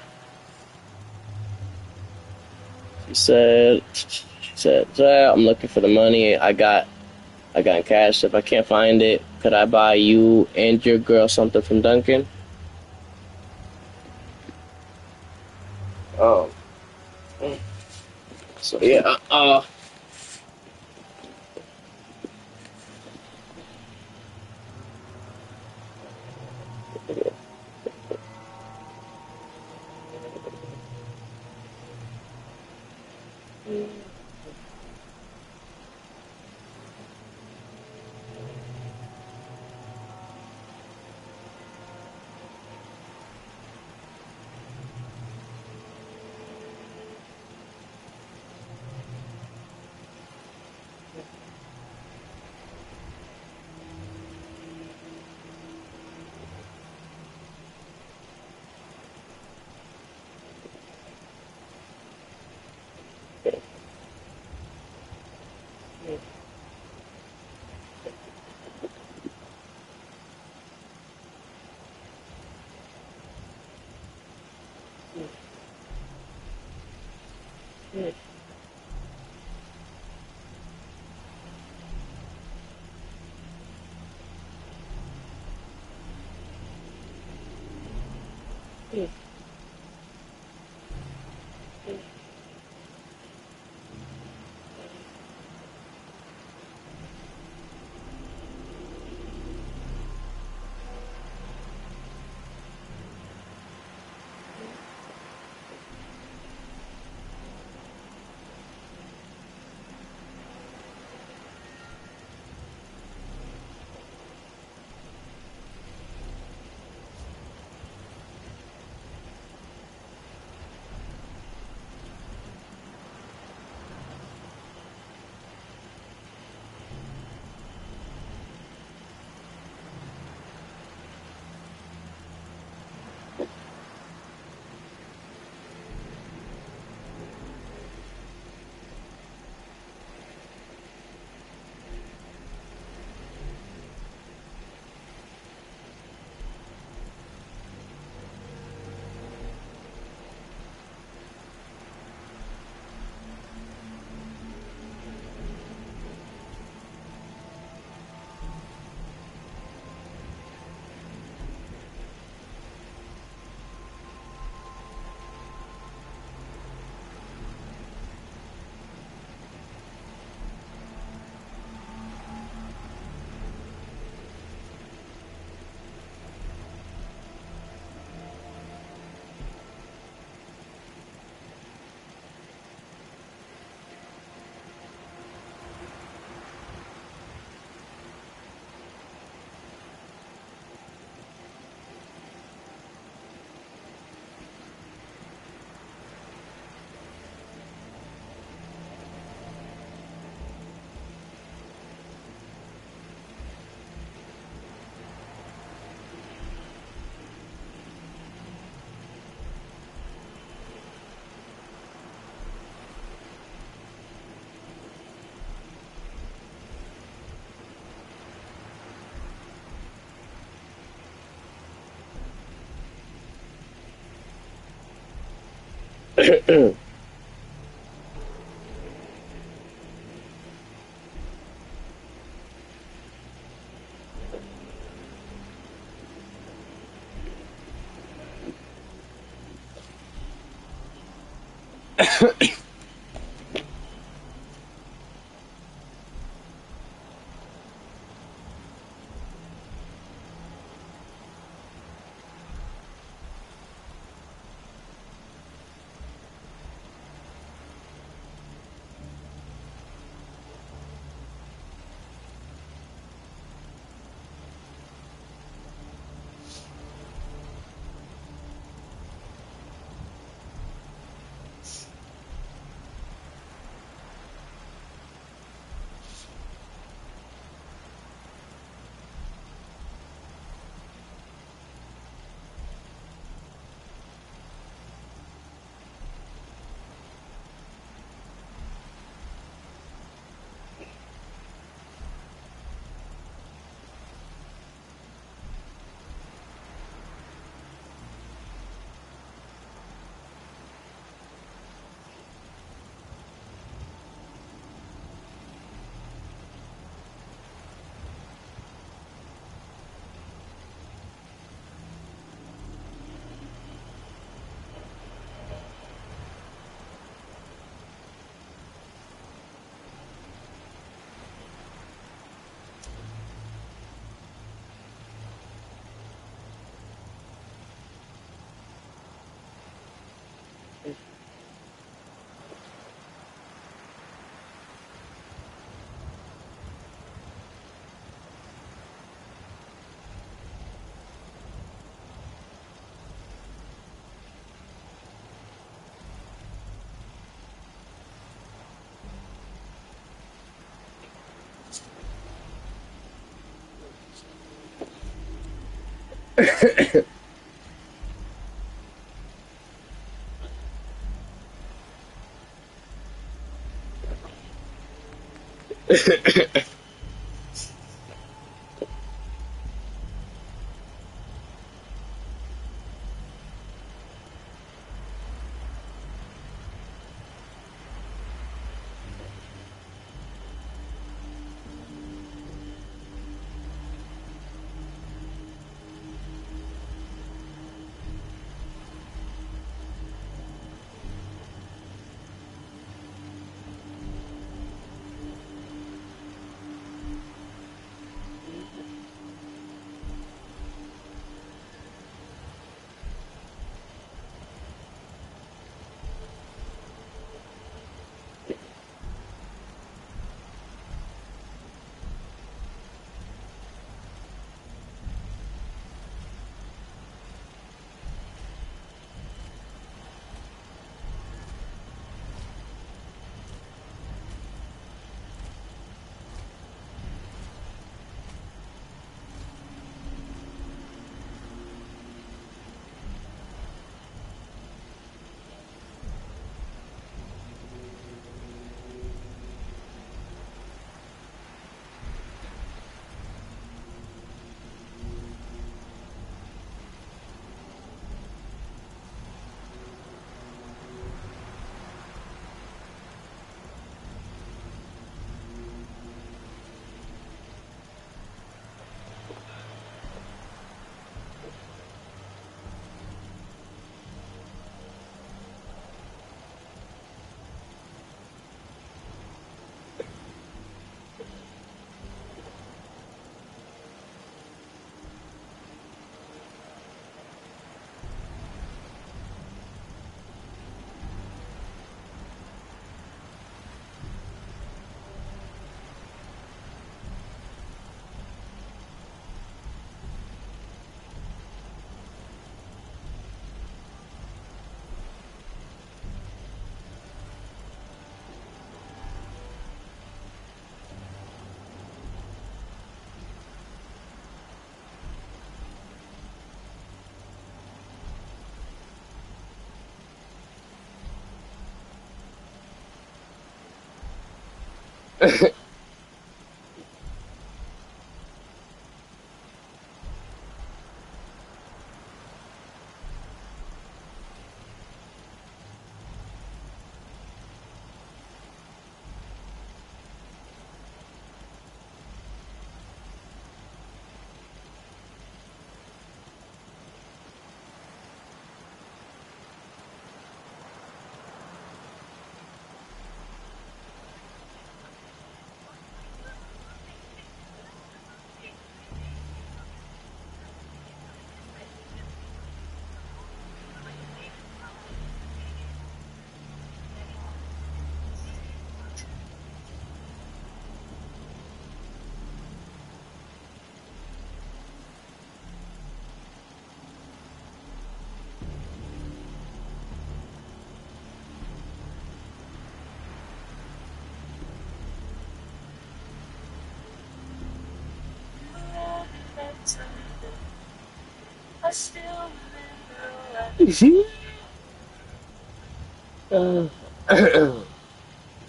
looking for the money. I got cash. If I can't find it, could I buy you and your girl something from Dunkin'? Um, so yeah,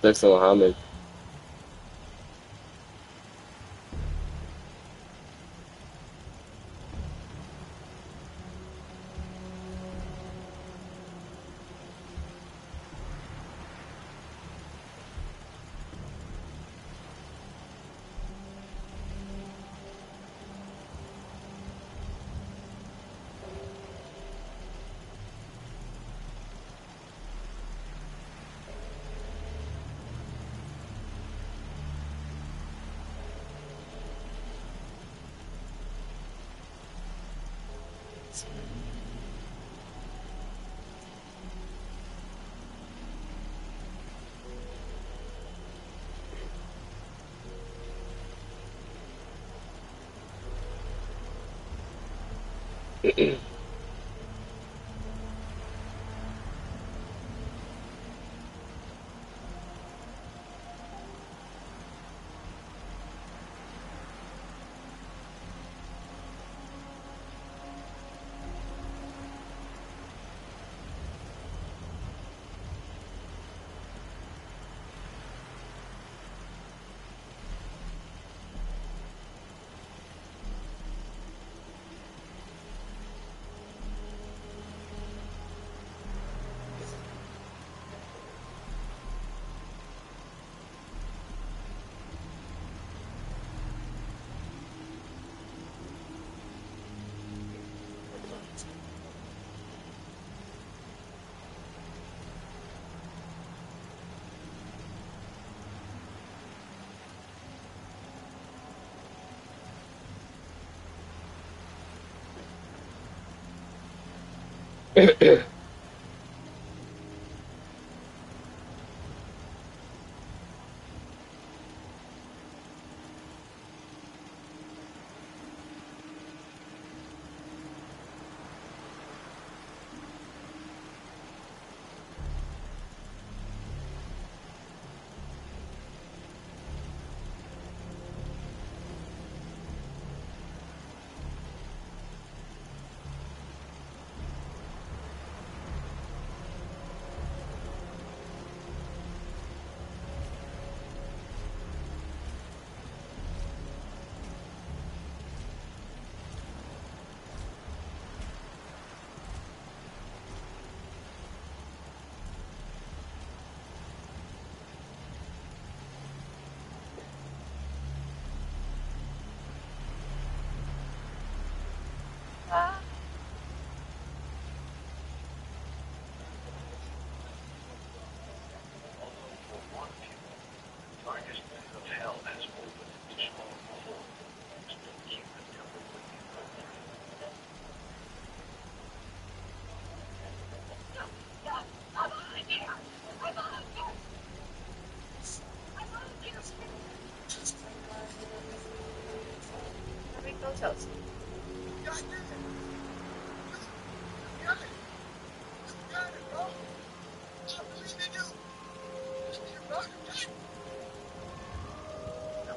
Dexter Muhammad.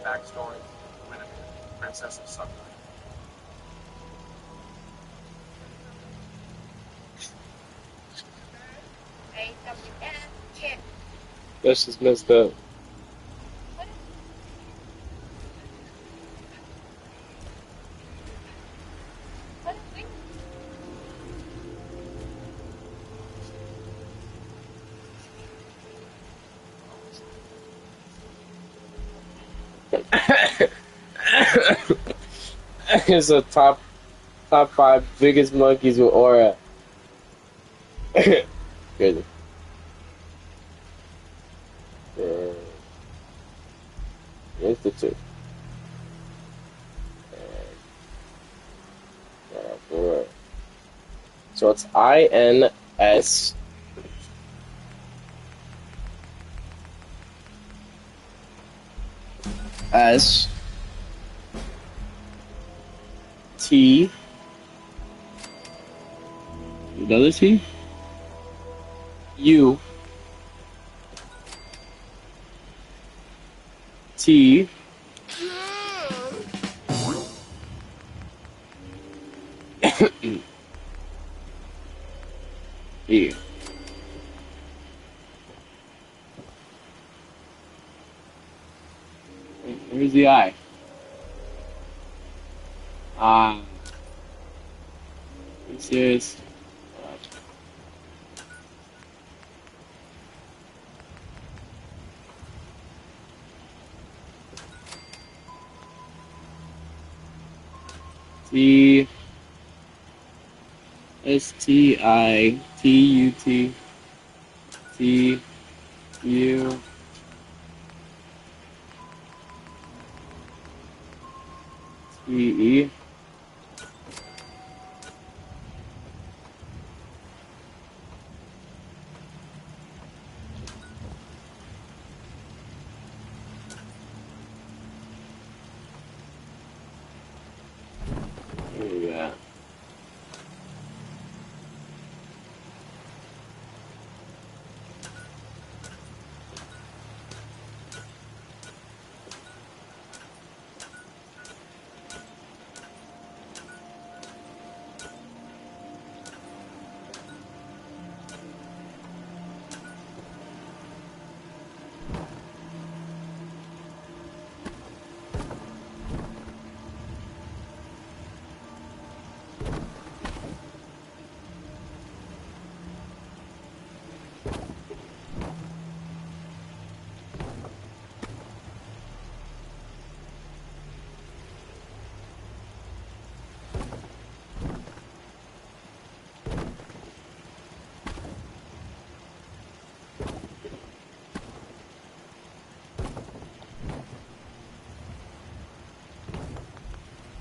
Backstory: Winifred, Princess of Sunlight. That's just messed up. It's a top five biggest monkeys with aura. Crazy. Yeah. Institute. So it's INS S T another T U T E. Where's the I? Ah, are you serious? T Stitut Tue. Yeah.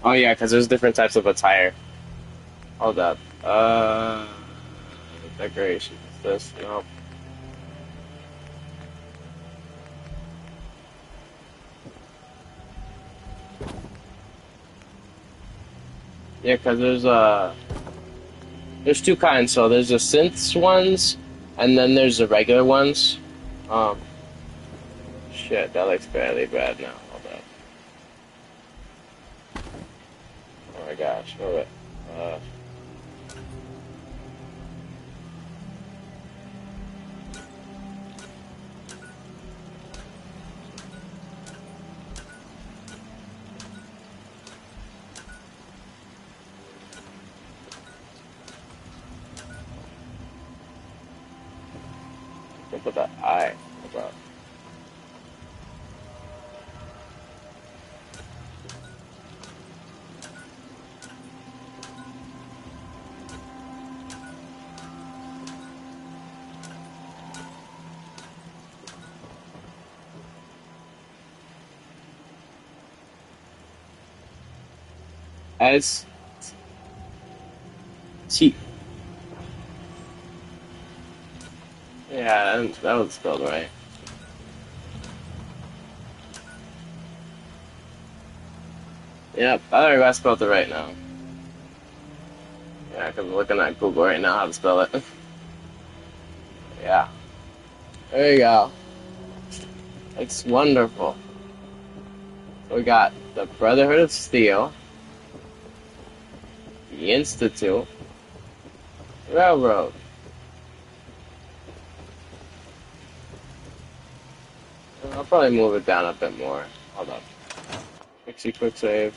Oh yeah, because there's different types of attire. Hold up. Decorations. This. Nope. Yeah, because there's two kinds. So there's the synths ones, and then there's the regular ones. Um, shit, that looks fairly bad now. Hold up. Oh my gosh. Hold it. Uh, Look at that eye. Hold up. S T. Yeah, that was spelled right. Yep, I think I spelled it right now. Yeah, because I'm looking at Google right now how to spell it. Yeah, there you go. It's wonderful. We got the Brotherhood of Steel, the Institute, Railroad. I'll probably move it down a bit more. Hold up. Pixie quick save.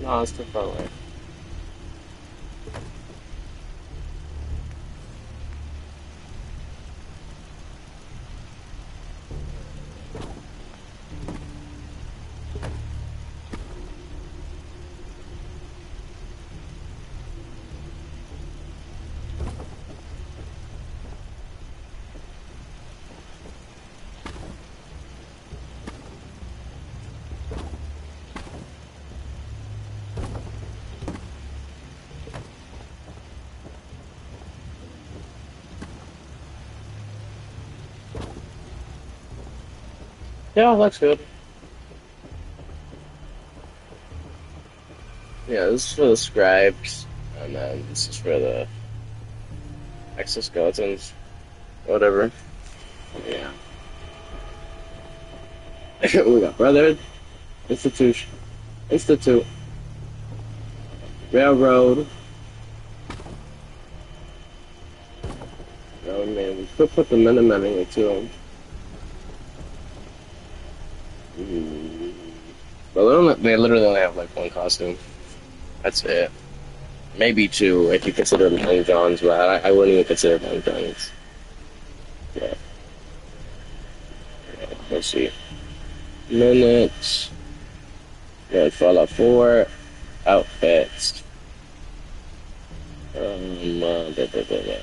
No, it's too far away. Yeah, looks good. Yeah, this is for the scribes, and then this is for the exoskeletons, whatever. Yeah. We got Brotherhood, Institution, Institute, Railroad. Oh man, we could put the Minutemen in it too. Mm. But they literally only have like one costume. That's it. Maybe two if you consider Long Johns, but I wouldn't even consider Long Johns. Yeah, let's see. Minutes. Yeah, Fallout 4. Outfits. Blah, blah, blah, blah.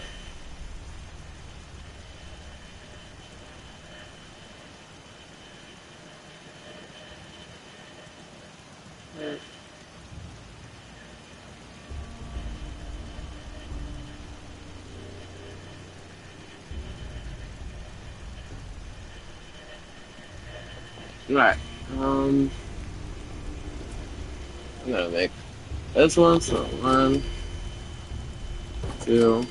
Right. I'm gonna make this one. So one, two.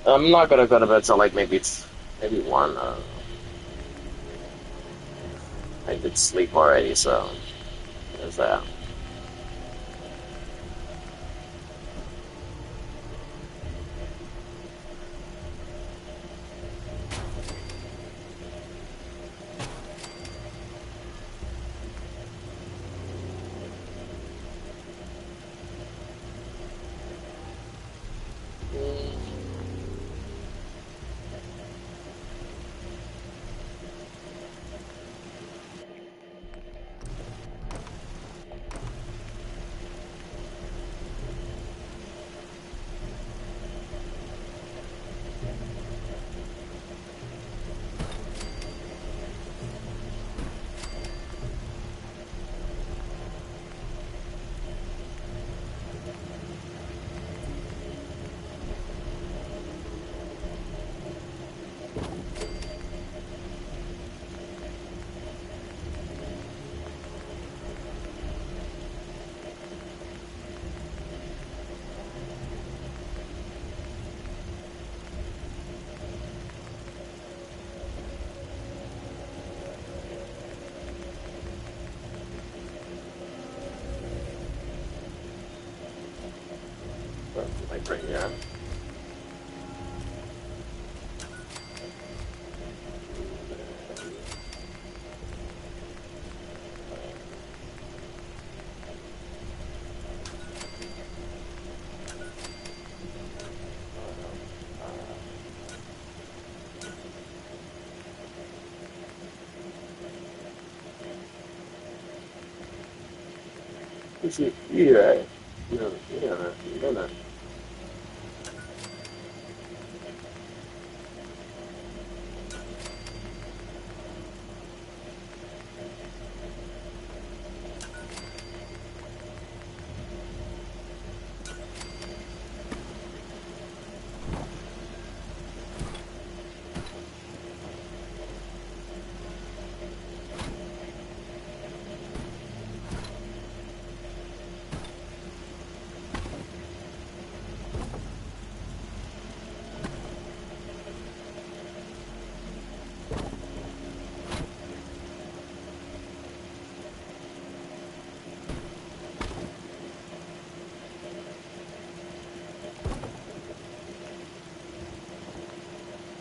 I'm not gonna go to bed till like maybe one. I did sleep already, so there's that. Like right here. You're right. You're not.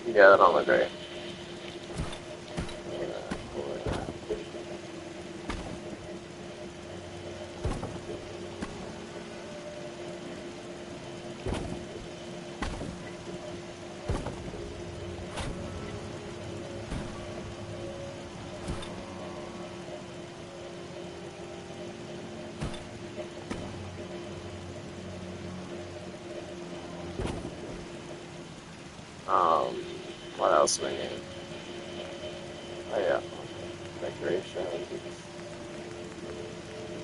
Yeah, that don't look great. Um, what else we need? Oh yeah, decorations,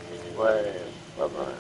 display, bye-bye.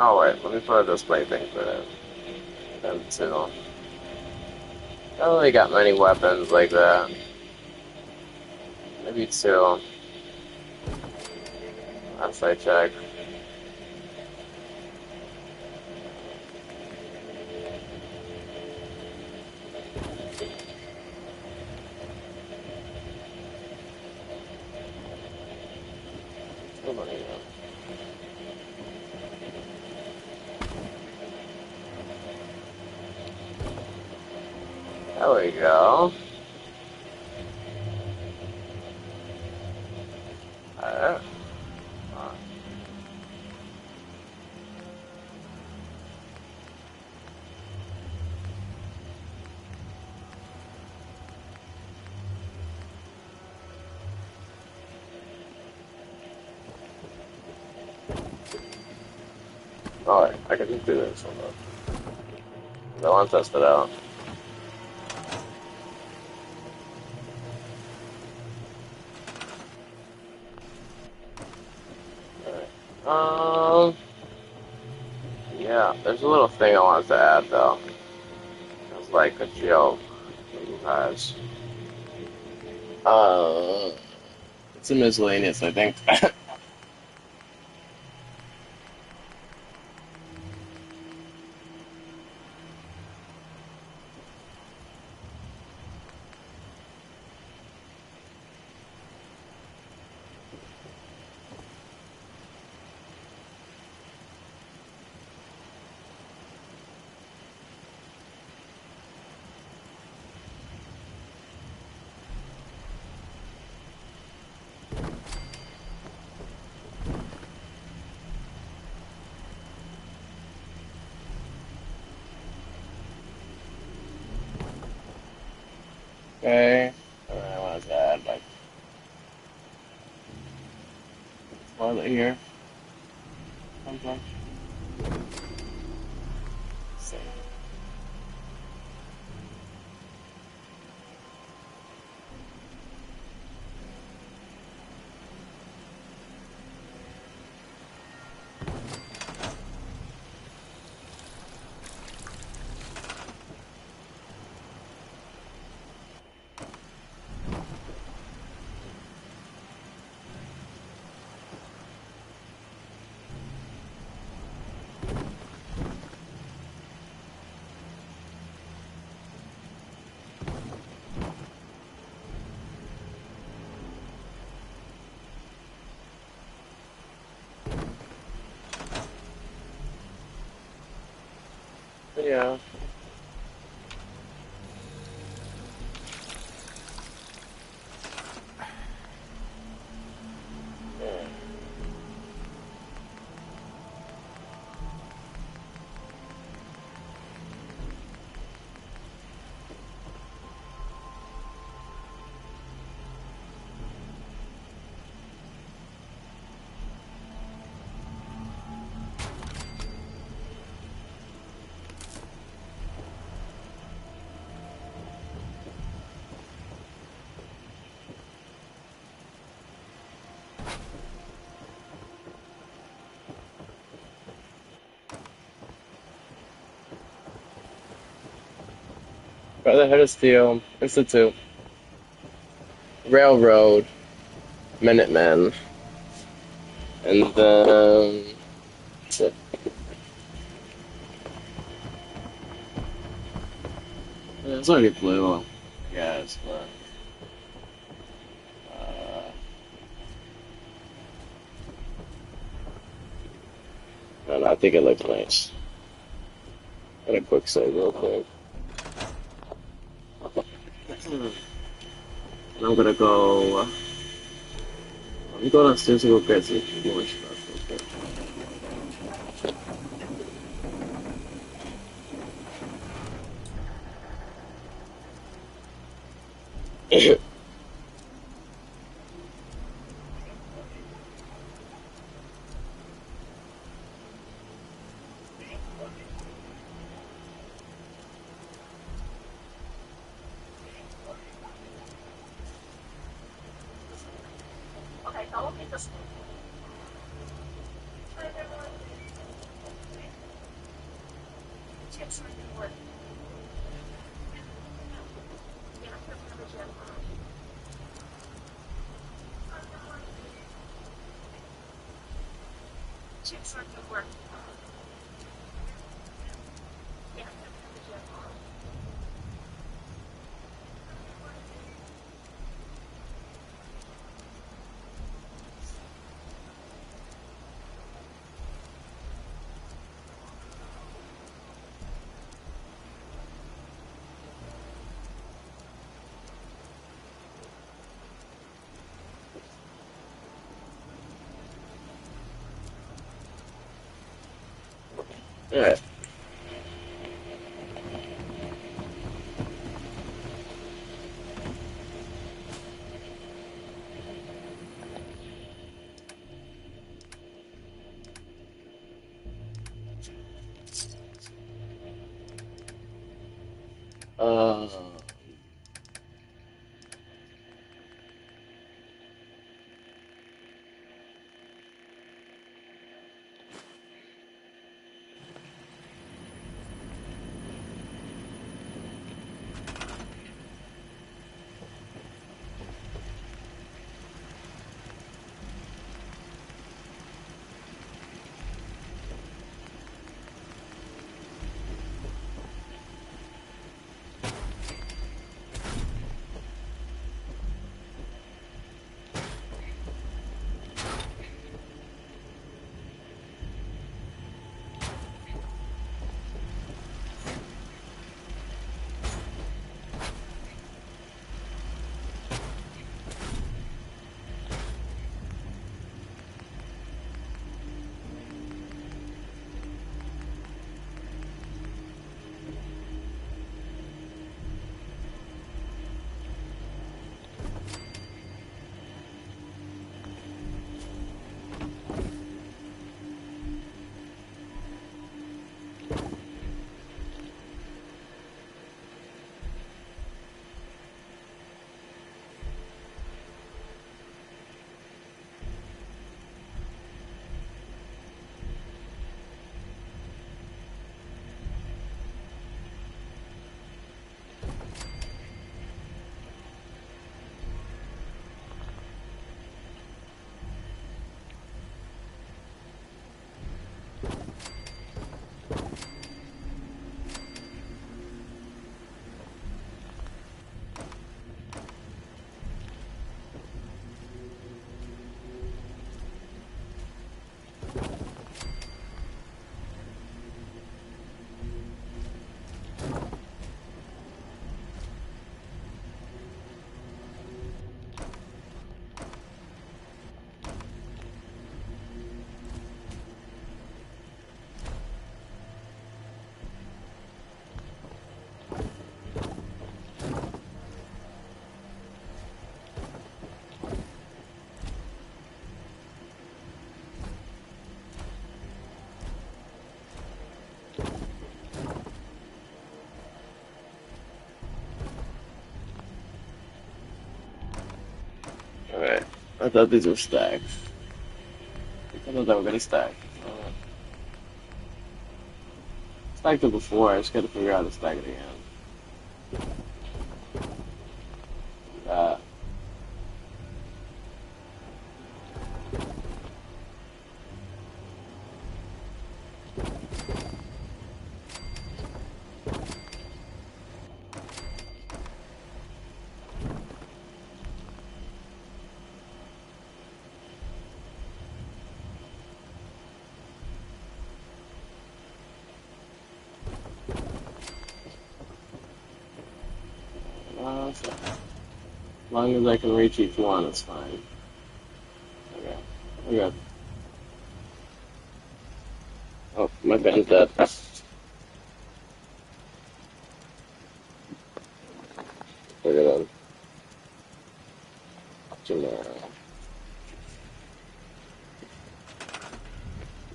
Oh wait, let me put a display thing for that. Them too. I don't really got many weapons like that. Maybe two. Last I checked. Still don't even know. There we go. Alright. Alright, I can just do this. Hold on. I want to test it out. Alright. Yeah, there's a little thing I wanted to add though. It's like a joke for you guys. Uh, it's a miscellaneous, I think. Okay. I wanted to add like toilet here. Something. So, but yeah. Yeah. Brotherhood of Steel, Institute, Railroad, Minutemen, and then that's it. Yeah, it's already blue, I guess, but I don't know, I think it looks nice. Got a quick save real quick. And I'm gonna go. Let me go downstairs and go get some more stuff real quick. Alright. Uh, alright. I thought these were stacked. I thought they were gonna stack. Stacked it before, I just gotta figure out how to stack it again. As long as I can reach each one, it's fine. Okay. Okay. Oh, my band's dead. Look at them. Tomorrow.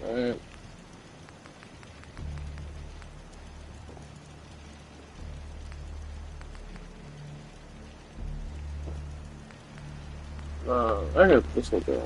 Alright. I heard this one go.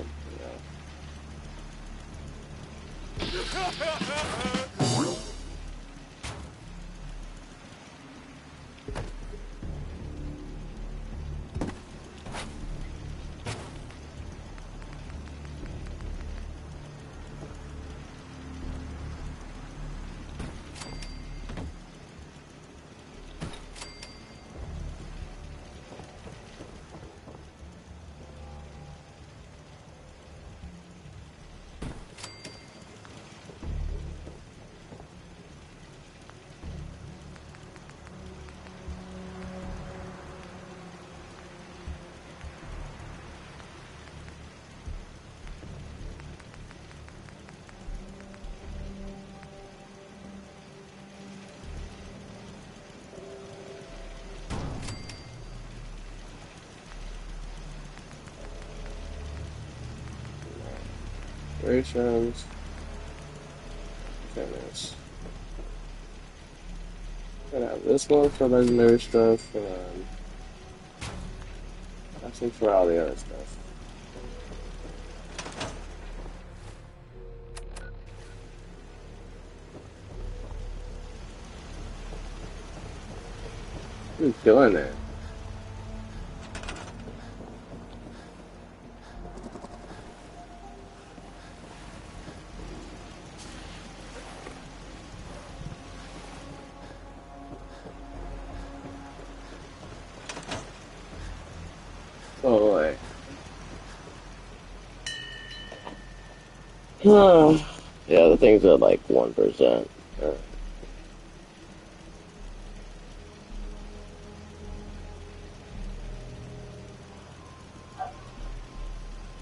Rations. Finish. Gonna have this one for legendary stuff, and I think for all the other stuff. Who's doing it? Oh boy. Yeah, the thing's at like 1%.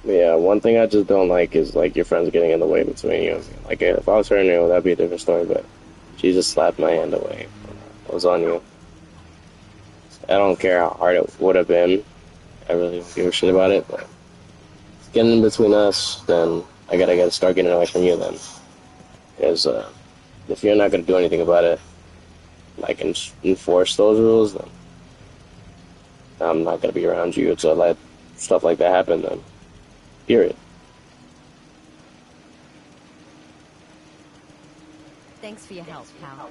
Yeah, one thing I just don't like is like your friends getting in the way between you. Like if I was hurting you, that'd be a different story. But she just slapped my hand away. It was on you. I don't care how hard it would have been. I really don't give a shit about it. But getting in between us, then I gotta get start getting away from you. Then, because if you're not gonna do anything about it, like enforce those rules, then I'm not gonna be around you to let stuff like that happen. Then, period. Thanks for your help, pal.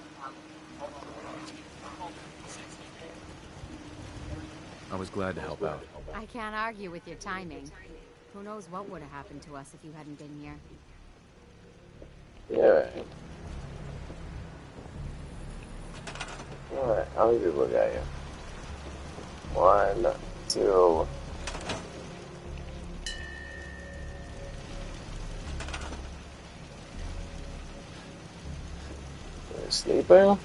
I was glad to help out. I can't argue with your timing. Who knows what would have happened to us if you hadn't been here. Yeah. Alright, how many people got you? 1, 2. They're sleeping?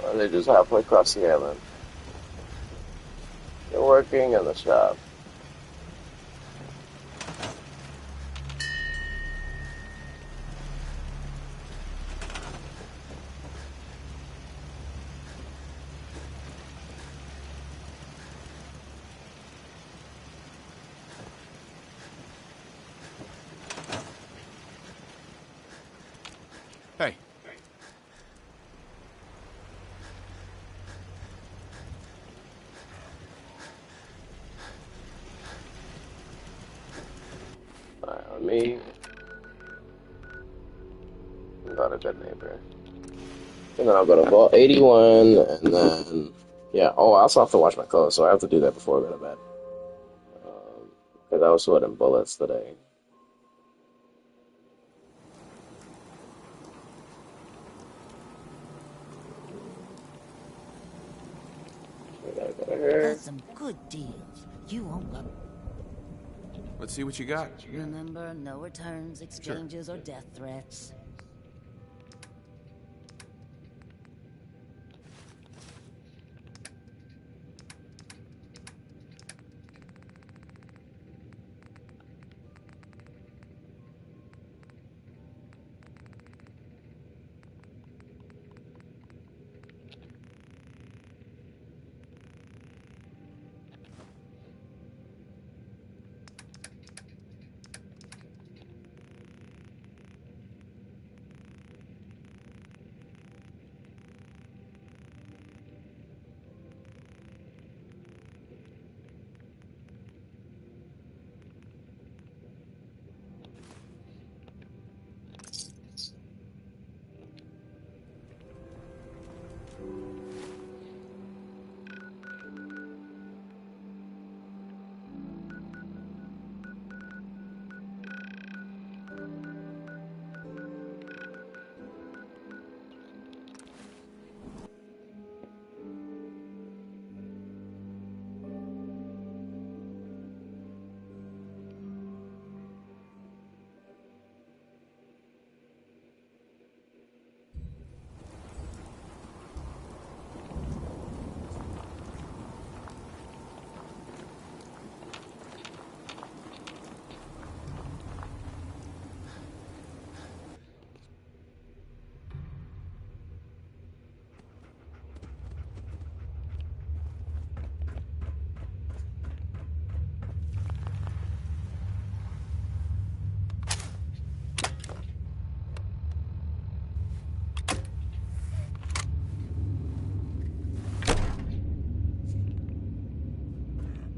Or are they just halfway across the island? They're working in the shop. Hey, Alright, me. I'm not a good neighbor. And then I'll go to Vault 81, and then, yeah. Oh, I also have to wash my clothes, so I have to do that before I go to bed. Because I was sweating bullets today. We gotta go to her. Got some good deals. You won't love. let's see what you got. Remember, no returns, exchanges, or death threats.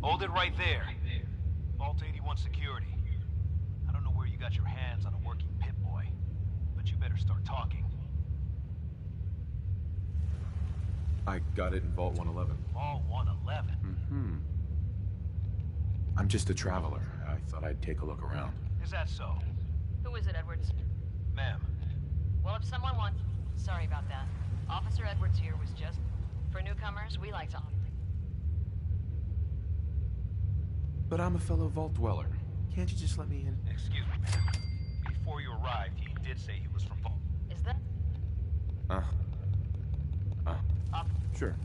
Hold it right there. Vault 81 security. I don't know where you got your hands on a working Pip-Boy, but you better start talking. I got it in Vault 111. Vault 111? Mm-hmm. I'm just a traveler. I thought I'd take a look around. Is that so? Who is it, Edwards? Ma'am. Well, if someone wants... Sorry about that. Officer Edwards here was just... For newcomers, we like to... But I'm a fellow Vault Dweller. Can't you just let me in? Excuse me, ma'am. Before you arrived, he did say he was from Vault. Is that... Sure.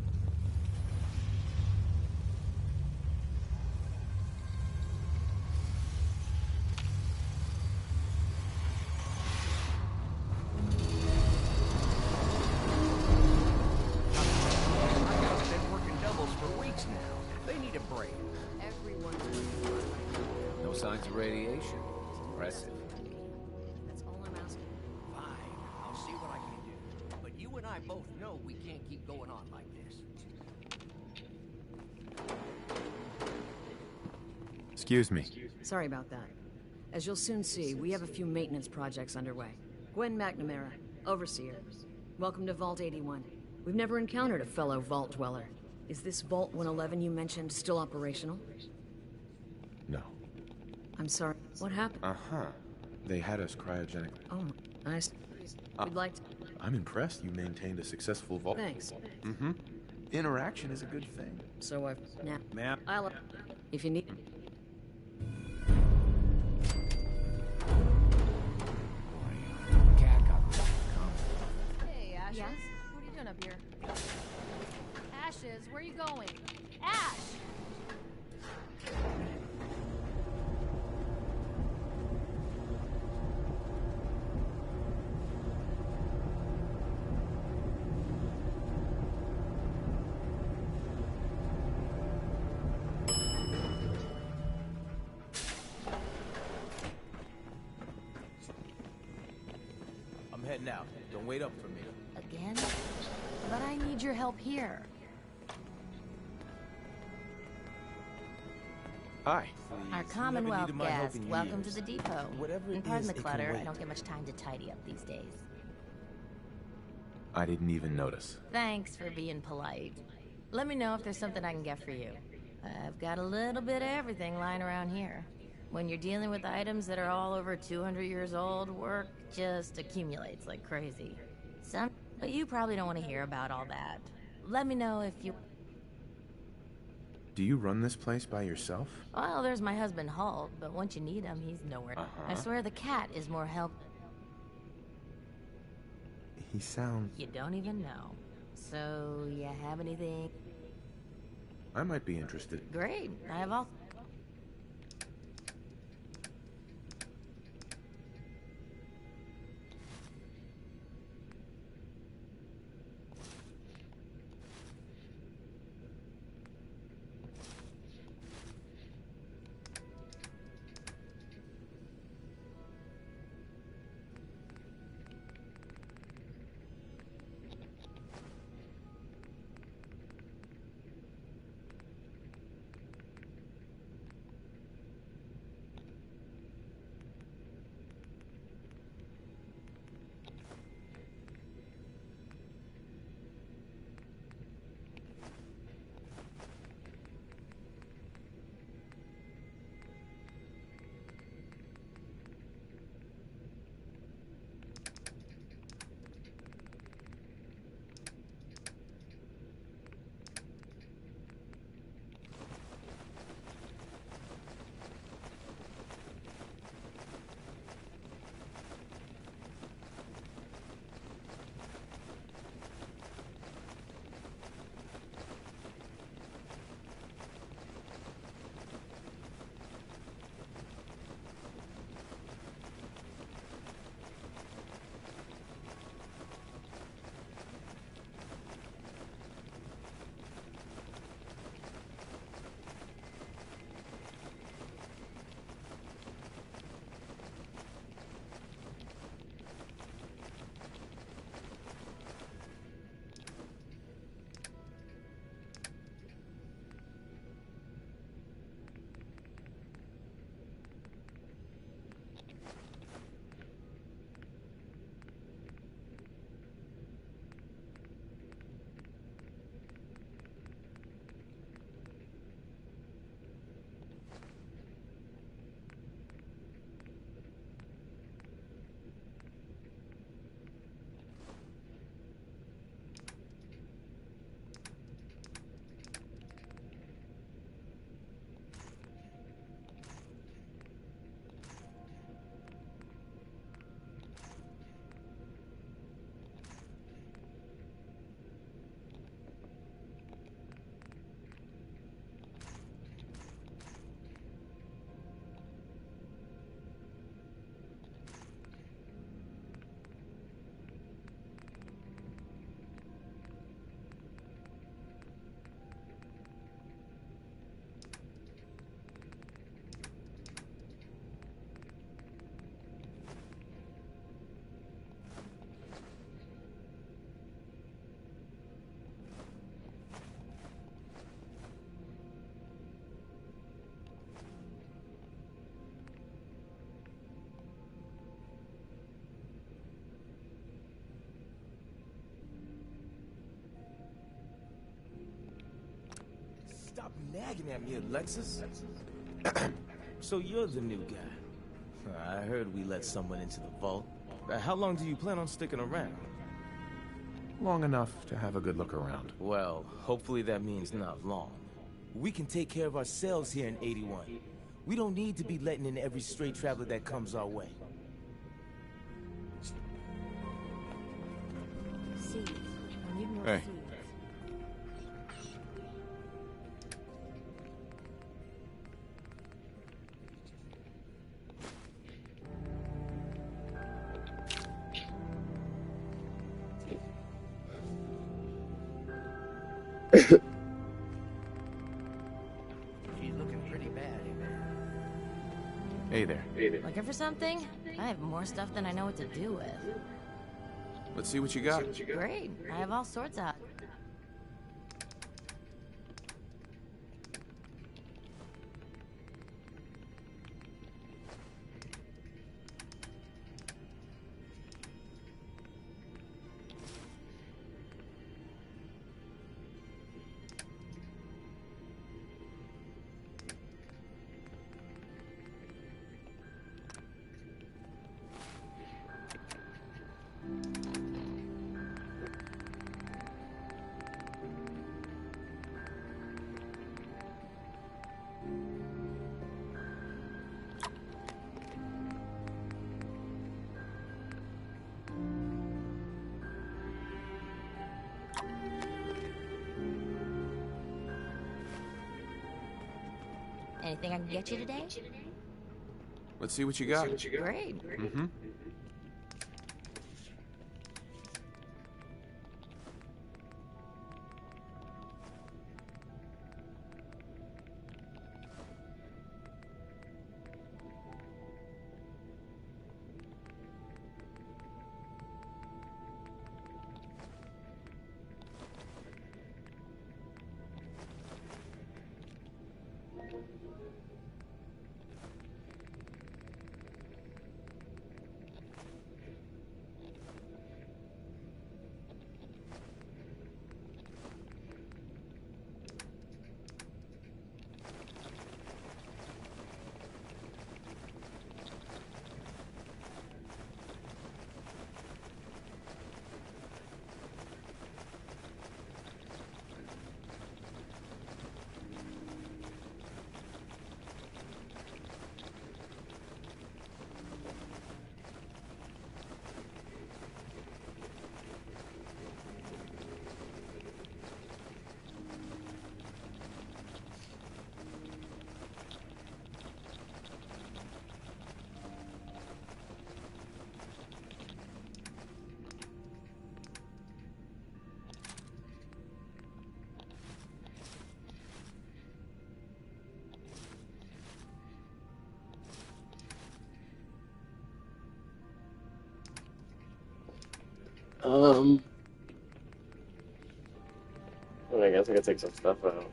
Been working doubles for weeks now. They need a break. Everyone. No signs of radiation. Impressive. That's all I'm asking. Fine. I'll see what I can do. But you and I both know we can't keep going on like this. Excuse me. Sorry about that. As you'll soon see, we have a few maintenance projects underway. Gwen McNamara, Overseer. Welcome to Vault 81. We've never encountered a fellow Vault Dweller. Is this Vault 111 you mentioned still operational? No. I'm sorry. What happened? Uh-huh. They had us cryogenically. Oh, nice. We'd like to... I'm impressed you maintained a successful vault. Thanks. Mm-hmm. Interaction is a good thing. So I've... Now, Ma'am? I'll... If you need... Hey, Ashes. Yes? What are you doing up here? Ashes, where are you going? Ash! I'm heading out. Don't wait up for me. Again? But I need your help here. Hi. Our Please, Commonwealth you never needed my help guest, in welcome to years. the depot. Whatever it And pardon is, the it can clutter, I wait. don't get much time to tidy up these days. I didn't even notice. Thanks for being polite. Let me know if there's something I can get for you. I've got a little bit of everything lying around here. When you're dealing with items that are all over 200 years old, work just accumulates like crazy. But you probably don't want to hear about all that. Let me know if you... Do you run this place by yourself? Well, there's my husband Hulk, but once you need him, he's nowhere. I swear the cat is more help... He sounds... You don't even know. So, you have anything? I might be interested. Great. I have all... nagging at me, Alexis? So you're the new guy. I heard we let someone into the vault. How long do you plan on sticking around? Long enough to have a good look around. Well, hopefully that means not long. We can take care of ourselves here in 81. We don't need to be letting in every stray traveler that comes our way. Seeds. I need more Hey. seeds. She's looking pretty bad. Hey there. Looking for something? I have more stuff than I know what to do with. Let's see what you got. Great. I have all sorts of... Anything I can get you today? Let's see what you got. Great. Mm-hmm. Well, I guess I could take some stuff out.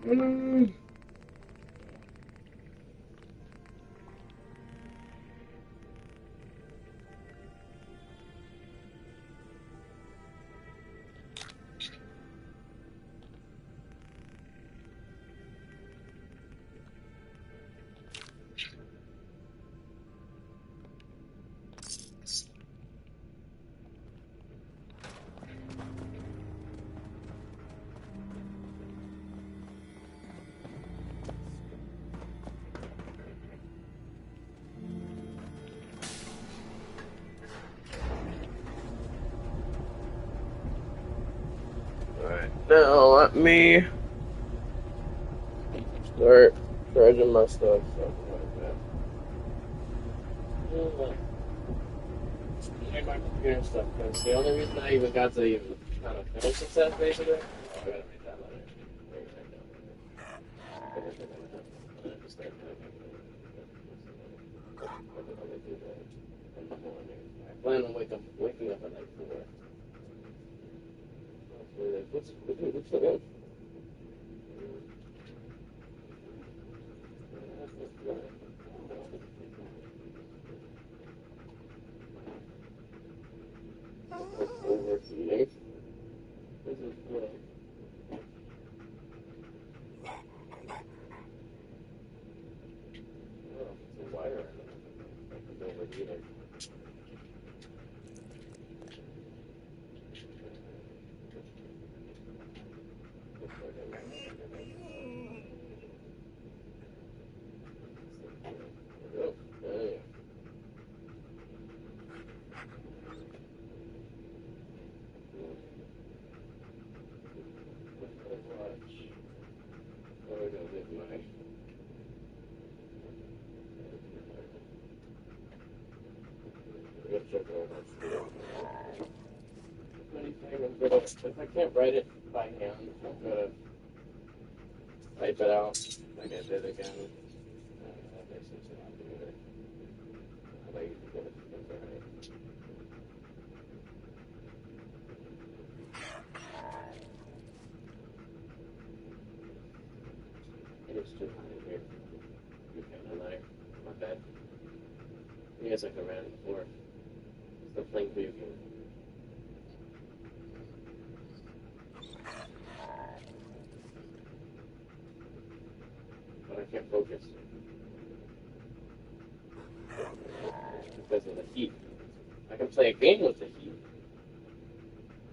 Mm. Alright, now let me start charging my stuff, something like that. Yeah, my computer stuff, because the only reason I even got to even kind of finish the test, basically, I gotta make that letter. I plan on waking up at like 4. What's the good? Overeating. If I can't write it by hand, I'm gonna type it out like I did again. That makes sense a lot better. I like to get it right. It is too high in here. You can't lie. My bad. I guess I can ran it before. It's the playing video game. But I can't focus. Because of the heat. I can play a game with the heat.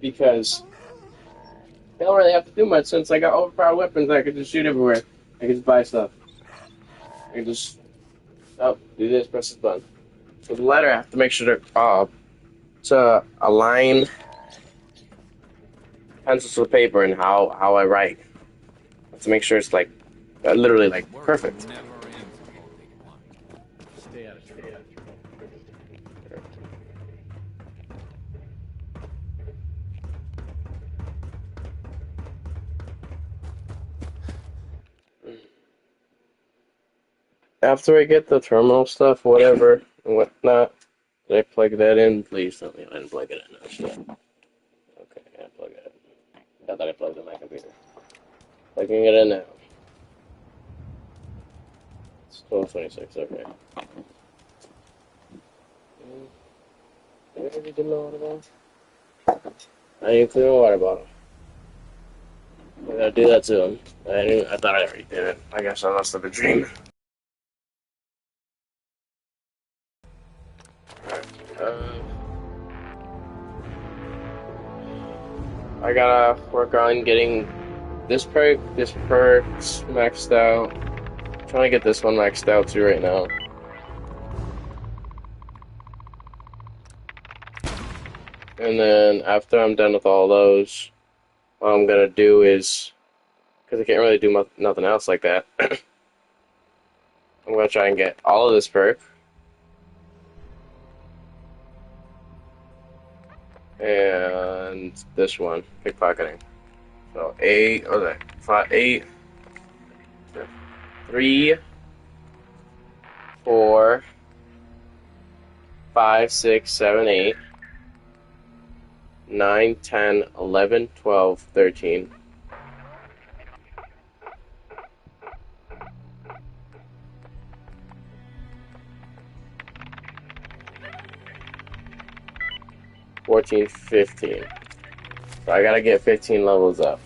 Because I don't really have to do much since I got overpowered weapons. I can just shoot everywhere. I can just buy stuff. I can just do this, press this button. With the letter, I have to make sure to align pencils to the paper and how I write. I have to make sure it's like literally like perfect. Stay out of trouble. After I get the terminal stuff, whatever, and whatnot, did I plug that in? Please tell me I didn't plug it in. No shit. Okay, I plug it in. I thought I plugged it in my computer. Plugging it in now. It's 12:26, okay. Did I already do my water bottle? I need to clean my water bottle. I gotta do that soon. I thought I already did it. I guess I must have been dreaming. I gotta work on getting this perk's maxed out. I'm trying to get this one maxed out too right now. And then after I'm done with all those, what I'm gonna do is, because I can't really do nothing else like that, I'm gonna try and get all of this perk. And this one, pickpocketing. So 8, 3, 4, 5, 6, 7, 8, 9, 10, 11, 12, 13. $14, 15. So I gotta get 15 levels up.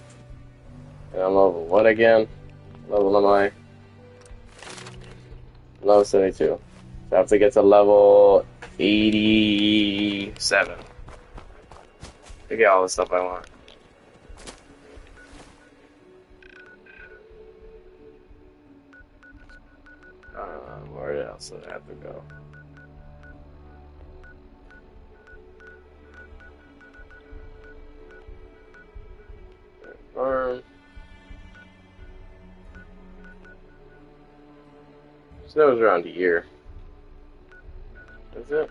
And I'm level what again? Level am I? Level 72. So I have to get to level 87 to get all the stuff I want. Where else do I have to go? Farm. So that was around a year. That's it.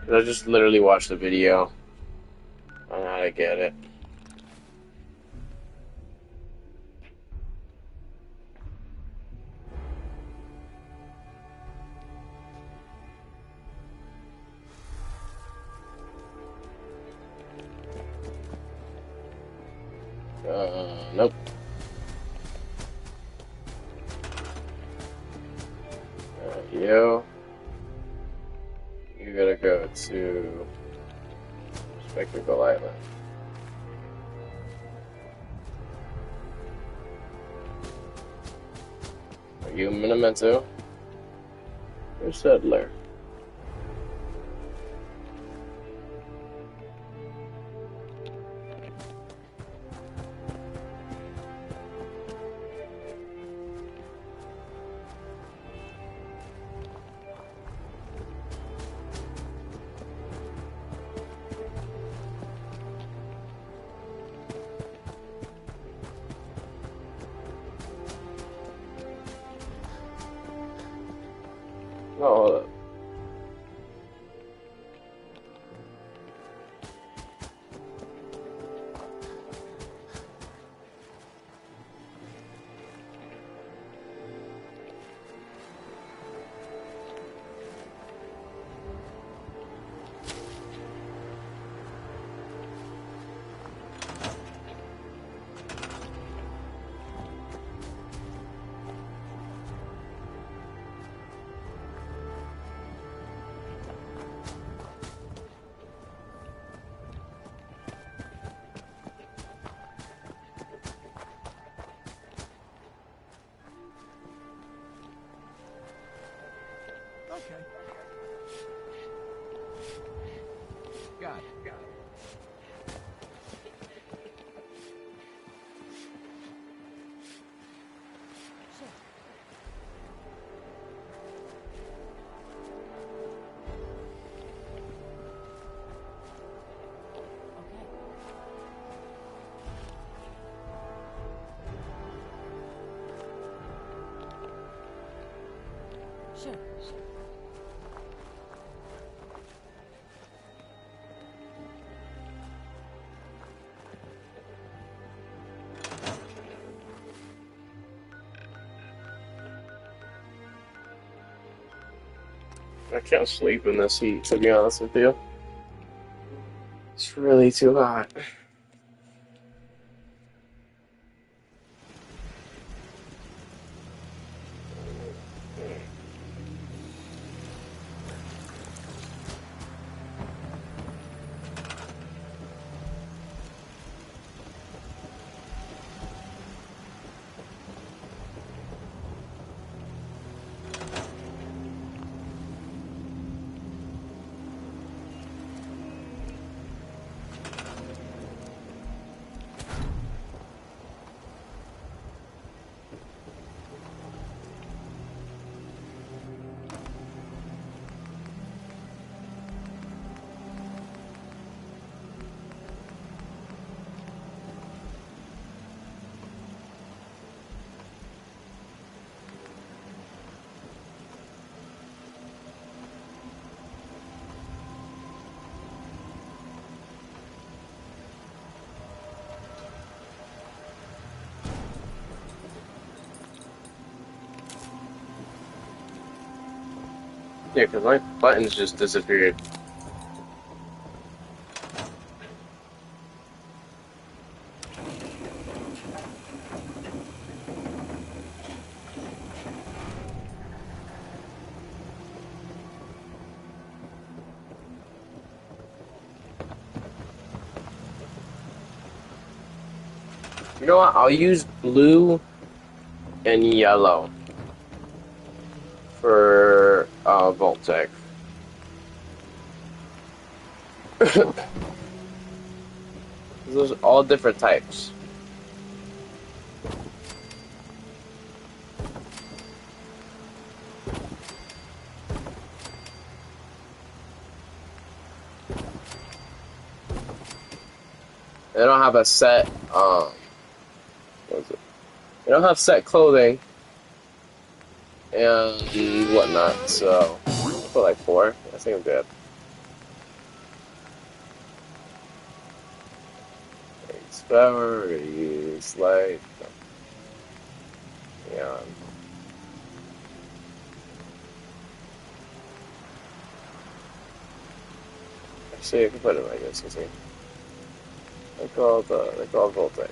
I just literally watched the video on how to get it. Nope. You gotta go to Spectacle Island. Are you Minamento? You're Settler. Oh, hold up. Okay. Got it. Sure. I can't sleep in this heat, to be honest with you. It's really too hot. Yeah, because my buttons just disappeared. You know what? I'll use blue and yellow for Voltec. Those are all different types. They don't have a set, what is it? They don't have set clothing and whatnot, so I'll put like 4. I think I'm good. Use power, use light. Yeah. Actually, I can put it like this, you see. They're called Voltec.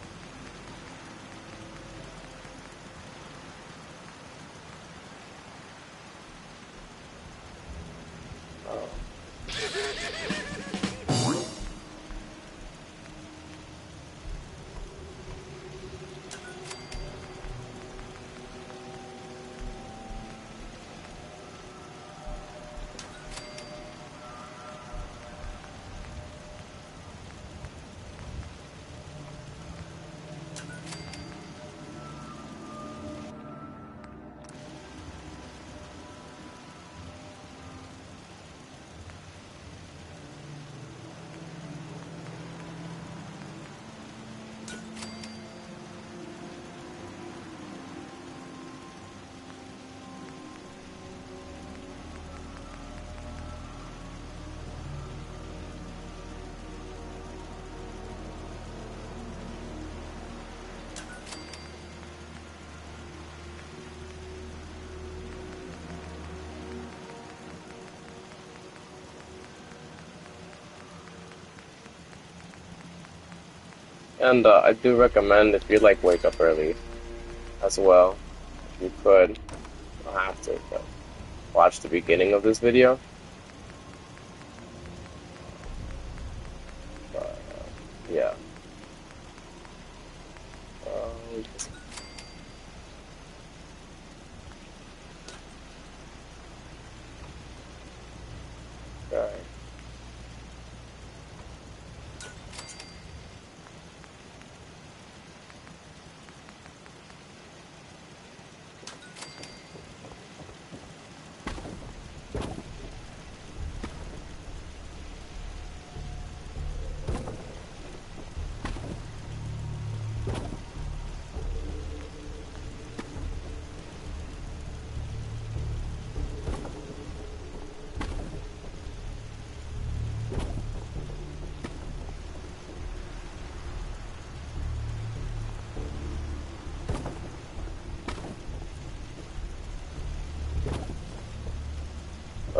And I do recommend if you like wake up early as well, if you could, you don't have to, but watch the beginning of this video. Yeah.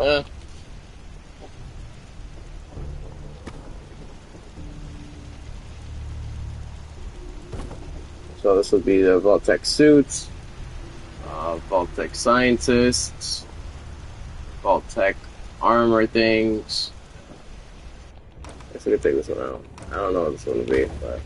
Okay. So this would be the Vault-Tec suits, Vault-Tec scientists, Vault-Tec armor things. I guess we could take this one out. I don't know what this one would be, but.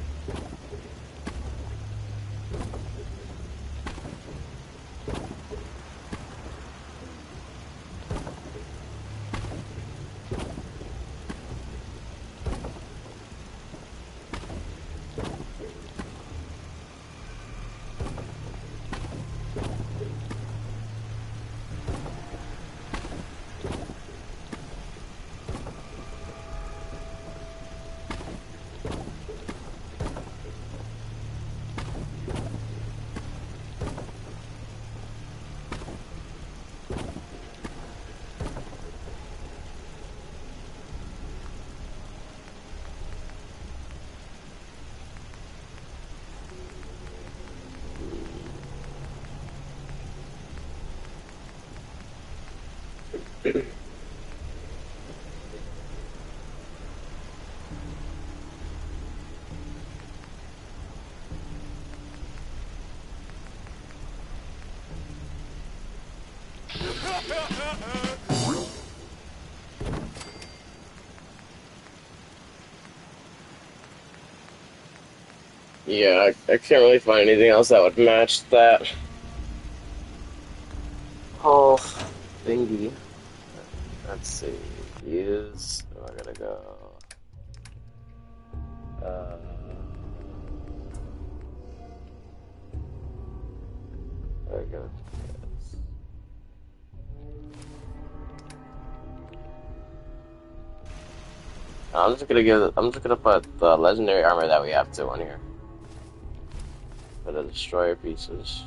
Yeah, I can't really find anything else that would match that whole thingy. Let's see. Use. Oh, I gotta go. There we go. Yes. I'm just gonna put the legendary armor that we have to on here. For the destroyer pieces.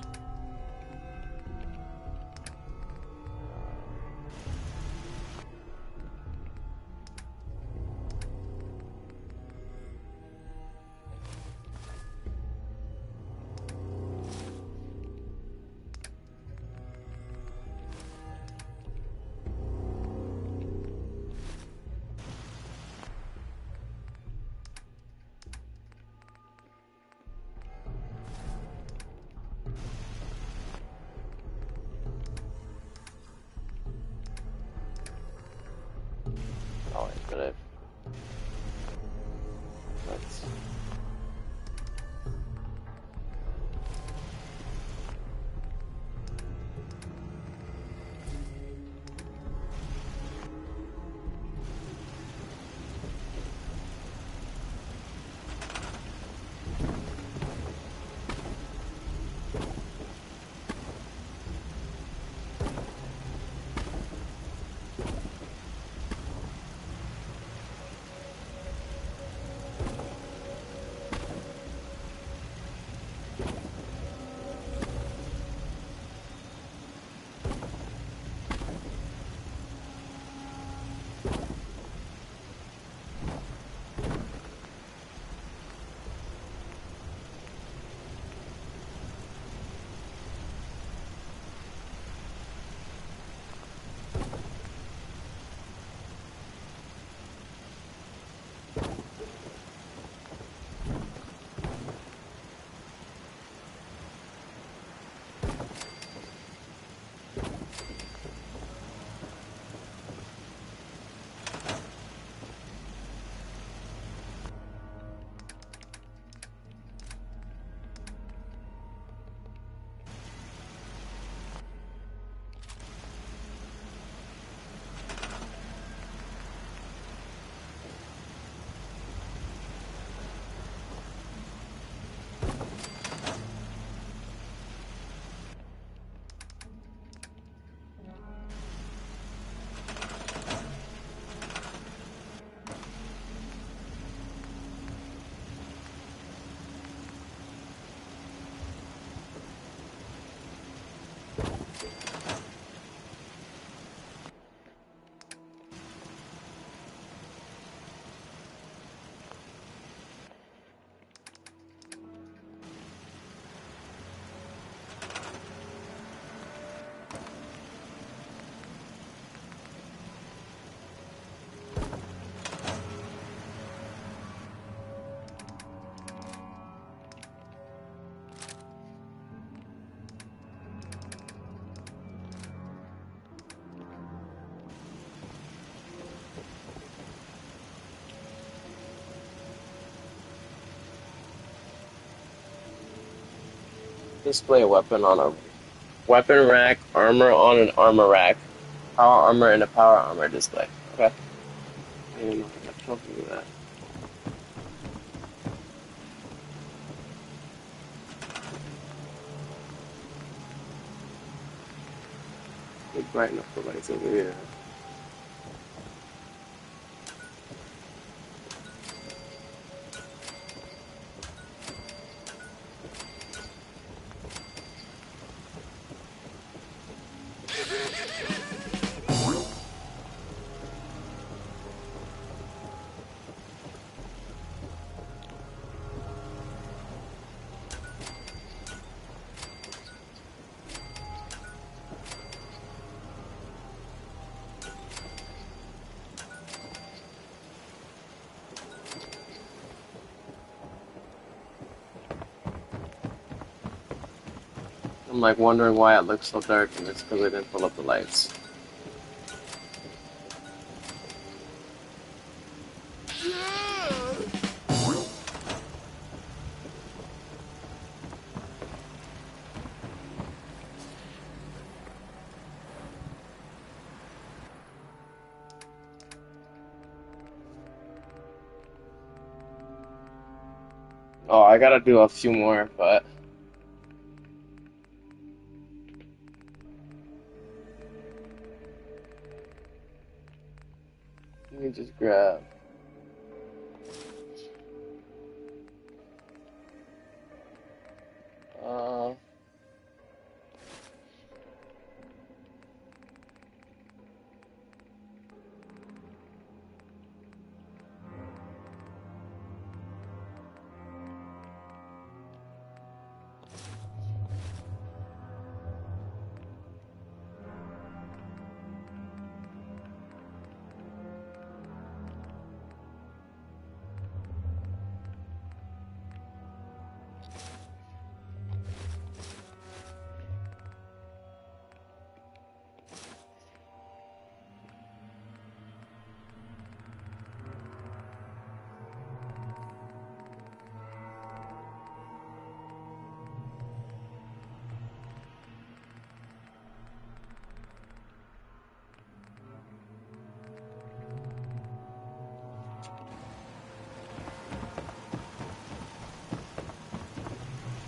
Display a weapon on a weapon rack, armor on an armor rack, power armor and a power armor display. Okay. I didn't know I got trouble with that. It's bright enough for lights over here. I'm like wondering why it looks so dark, and it's because I didn't pull up the lights. Oh, I gotta do a few more, but let me just grab. Uh,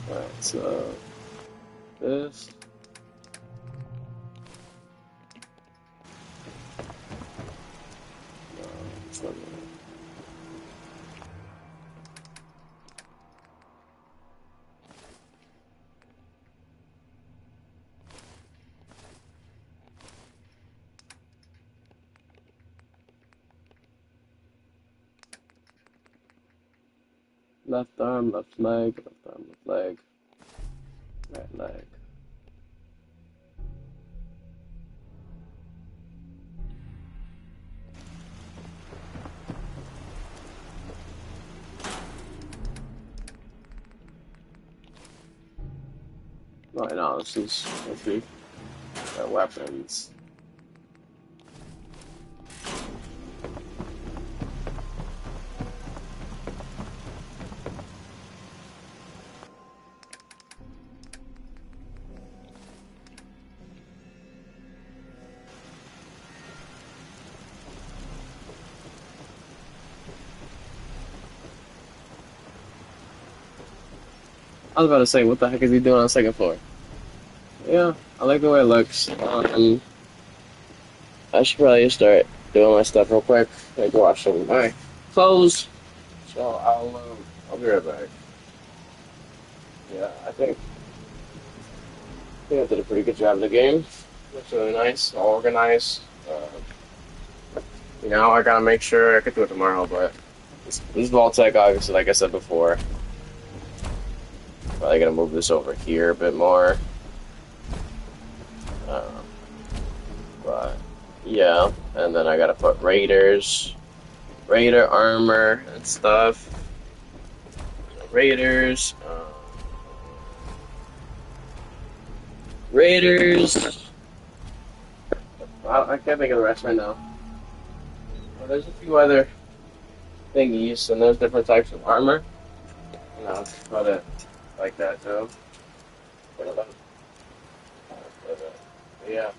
Alright, so this. No, it's not gonna- Left arm, left leg, left arm, left leg, right leg. Right now, this is supposed to be their weapons. I was about to say, what the heck is he doing on the second floor? Yeah, I like the way it looks. I should probably start doing my stuff real quick. Like washing my clothes. So I'll be right back. Yeah, I think I think I did a pretty good job of the game. Looks really nice, all organized. I gotta make sure I could do it tomorrow, but this Vault-Tec, obviously, like I said before, probably gonna move this over here a bit more. But yeah, and then I gotta put Raider armor and stuff. Raiders. I can't think of the rest right now. Well, there's a few other thingies, and there's different types of armor. Just put it like that too. But yeah.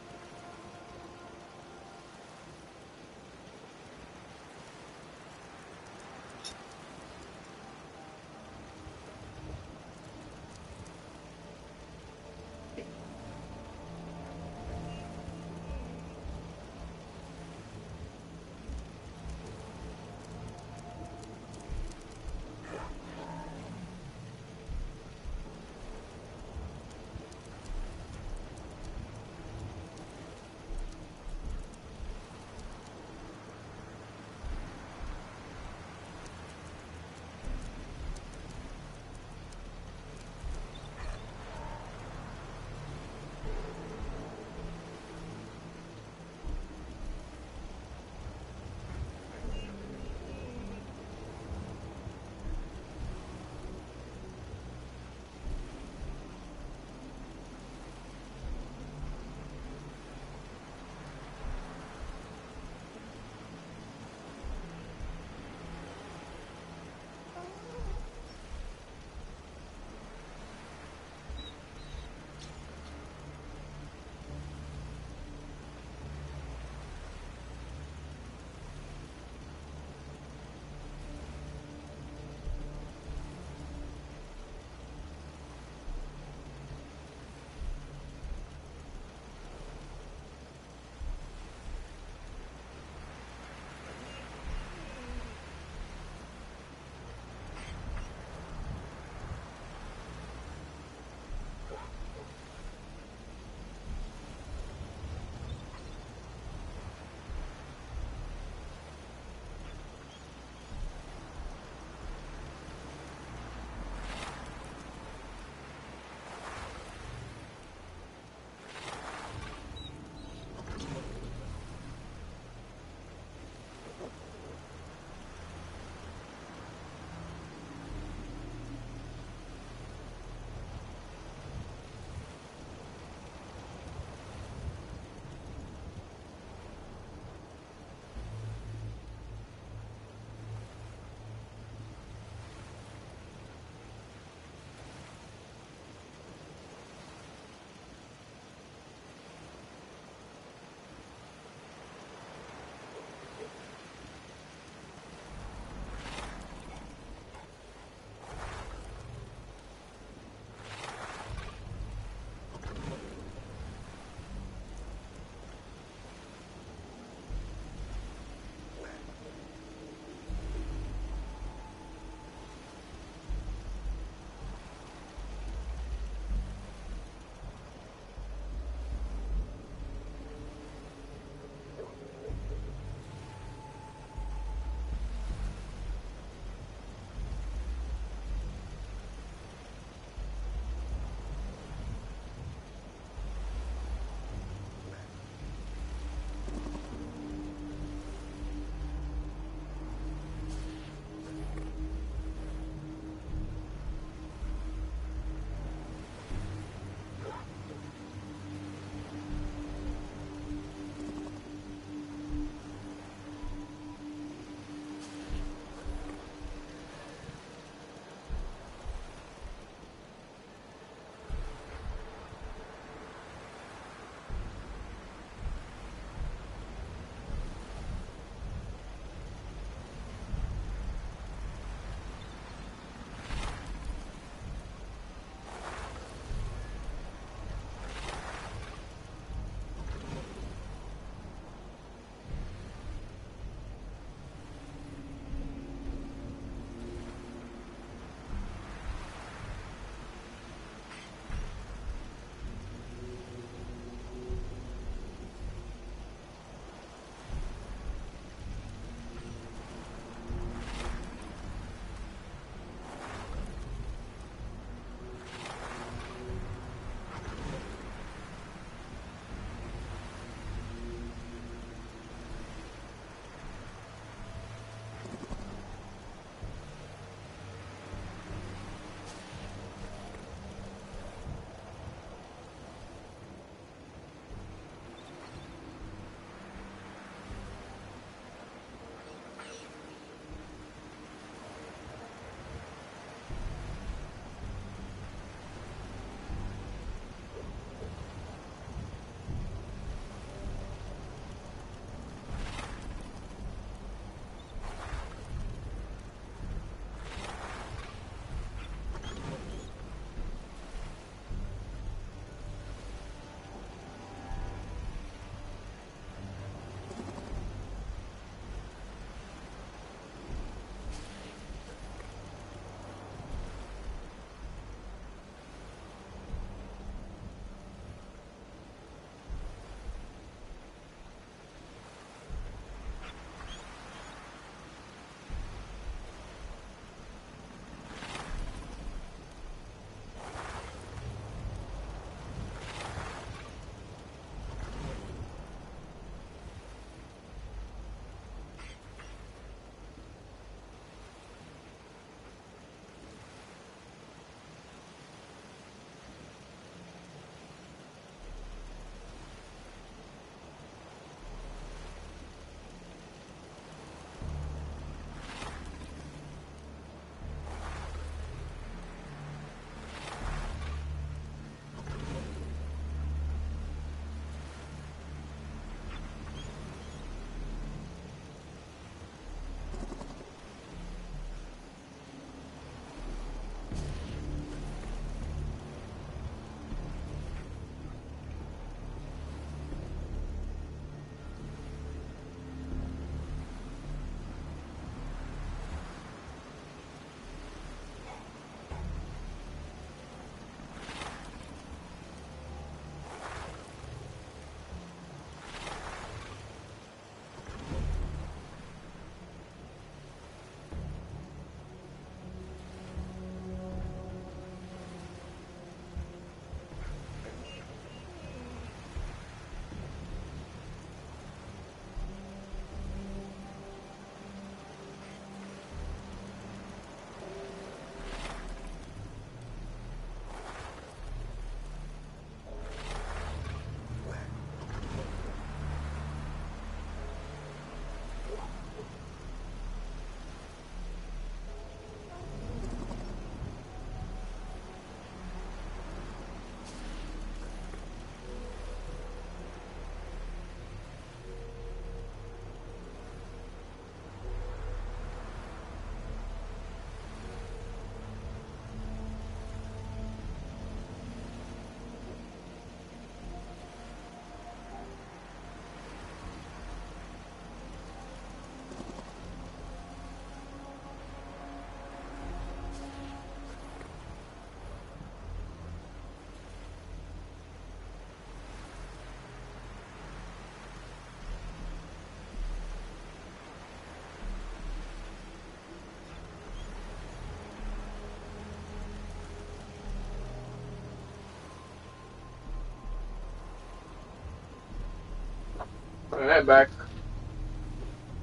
Alright, back.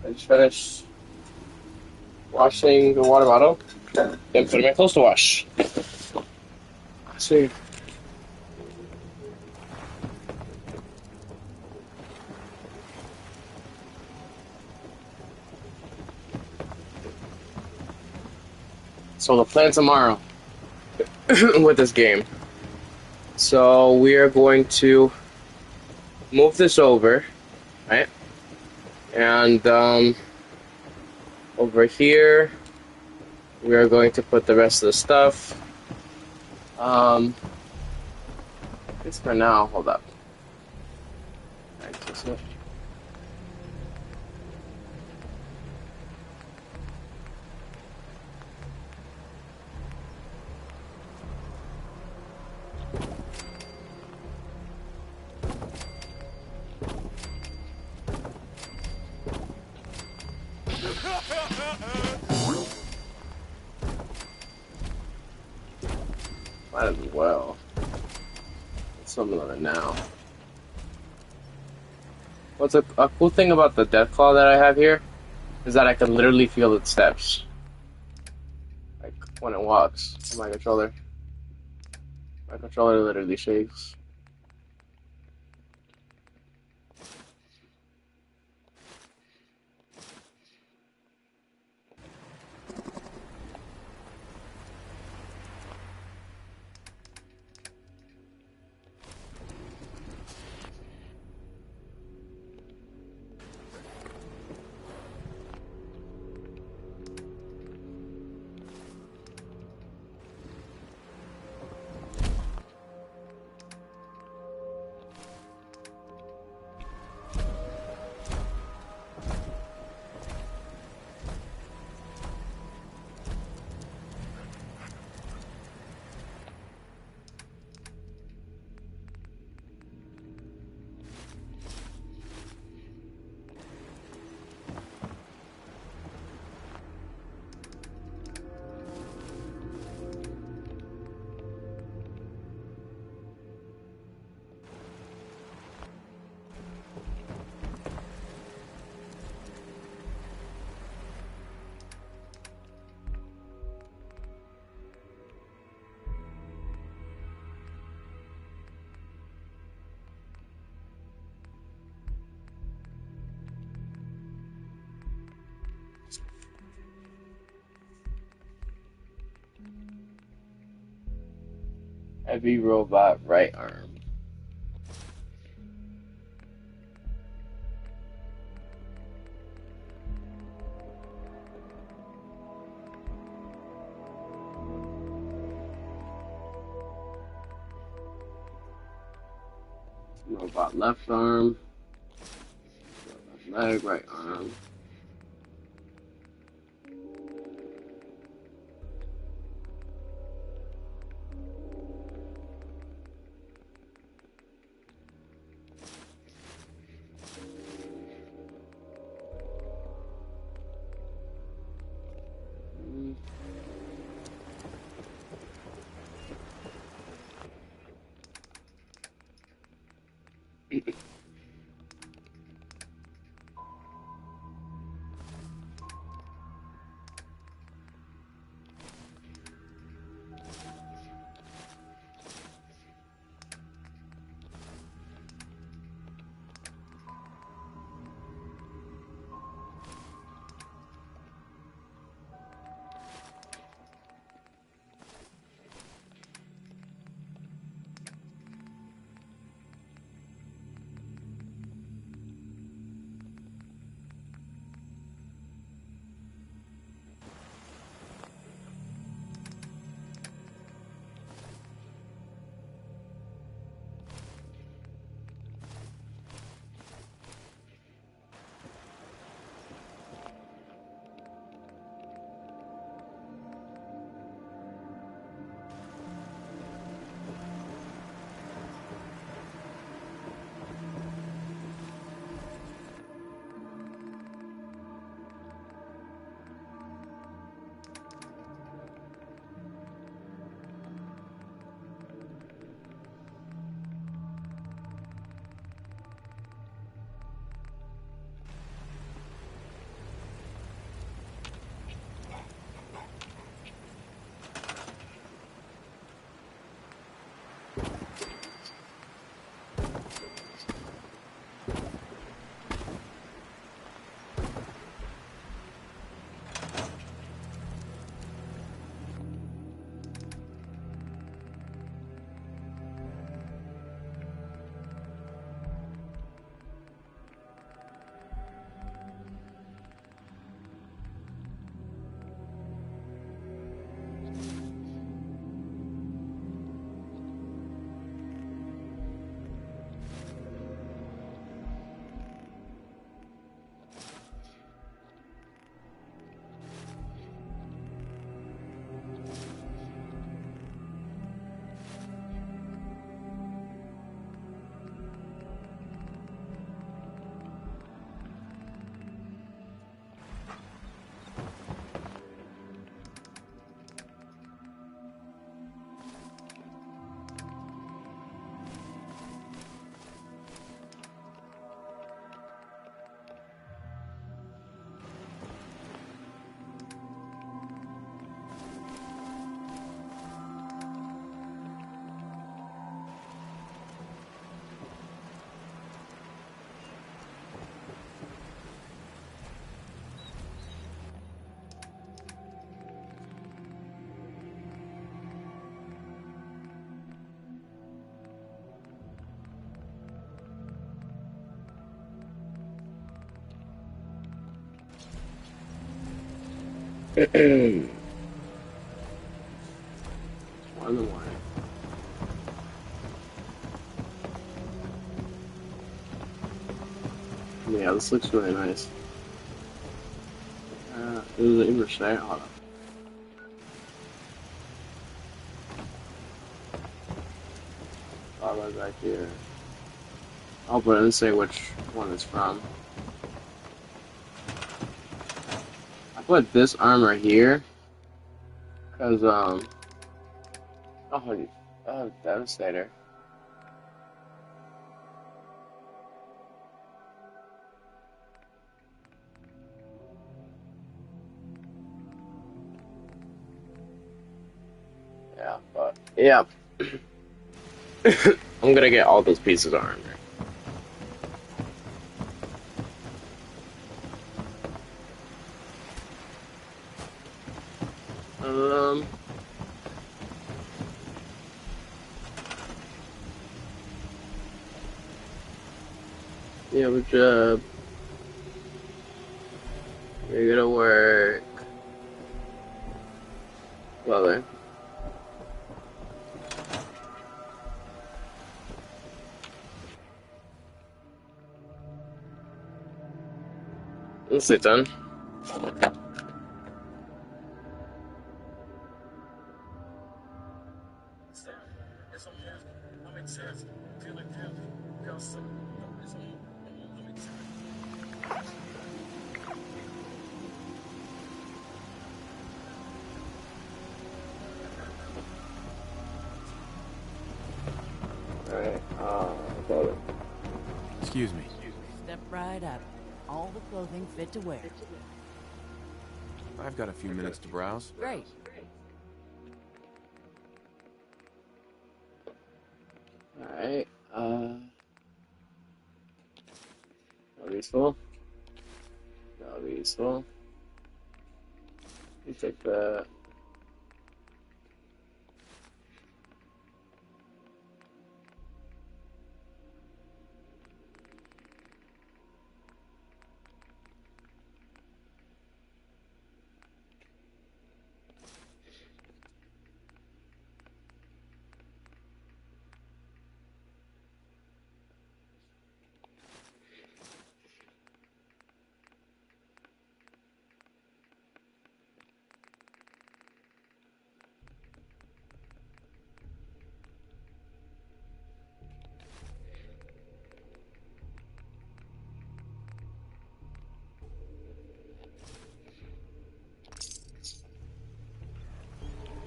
I just finished washing the water bottle. Then putting my clothes to wash. Let's see. So the plan tomorrow with this game. So we are going to move this over, right? And over here, we are going to put the rest of the stuff. It's for now. Hold up. Right, so might as well. Something on it now. What's a cool thing about the Deathclaw that I have here is that I can literally feel its steps. Like when it walks on my controller. My controller literally shakes. Heavy robot right arm. Robot left arm. Robot leg, right arm. One in the morning. Yeah, this looks really nice. This is an English there. Hold on. All back here. Oh, but it doesn't say which one it's from. I put this armor here because oh, Devastator. Yeah, but yeah, I'm gonna get all those pieces of armor. Yeah, good job. You're gonna work. Well then. Let's sit down. Alright, hold it. Excuse me. Step right up. All the clothing fit to wear. I've got a few minutes to browse. Great. Alright, that'll be useful. That'll be useful. You take that.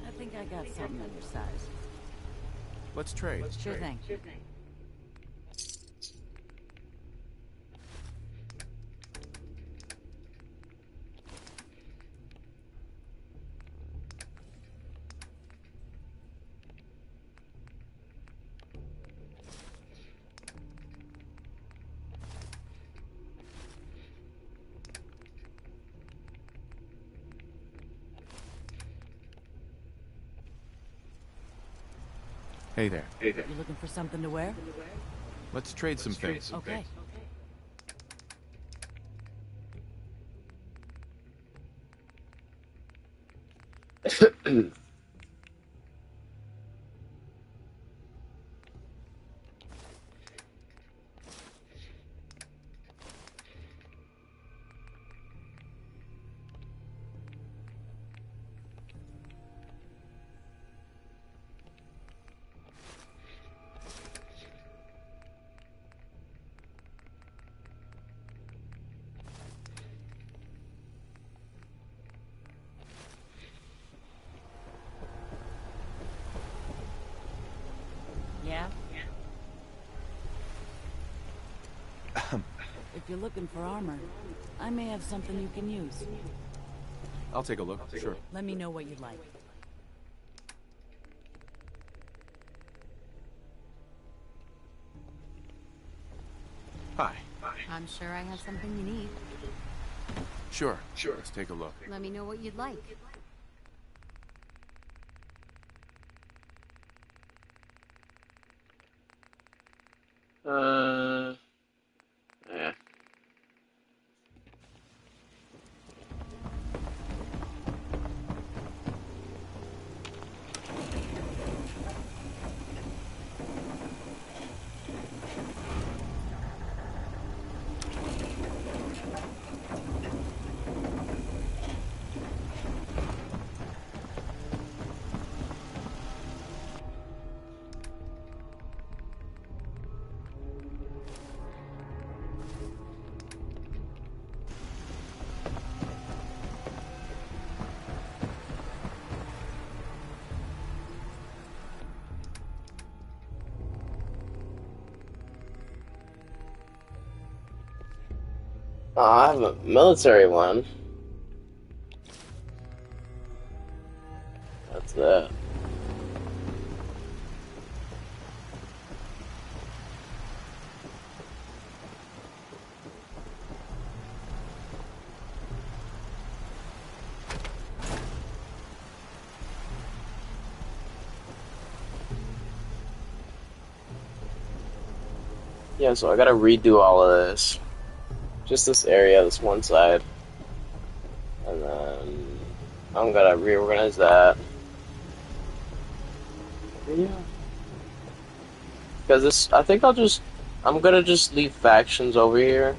I think I got something on your size. Let's trade. Sure thing. Hey there. You looking for something to wear? Let's trade some things. Okay. Yeah? If you're looking for armor, I may have something you can use. I'll take a look. Sure. Let me know what you'd like. Hi. I'm sure I have something you need. Sure. Let's take a look. Let me know what you'd like. Yeah. Oh, I have a military one. That's that. Yeah, so I gotta redo all of this. Just this area, this one side. And then I'm gonna reorganize that. Yeah. Because this, I think I'm gonna just leave factions over here.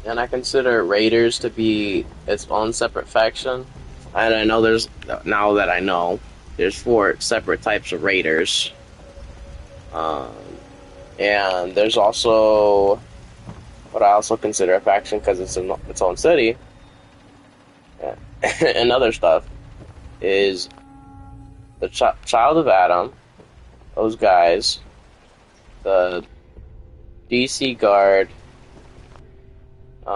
And I consider Raiders to be its own separate faction. And I know now that I know, there's 4 separate types of Raiders. And there's also what I also consider a faction because it's in its own city. And other stuff is the Child of Adam, those guys, the DC Guard. I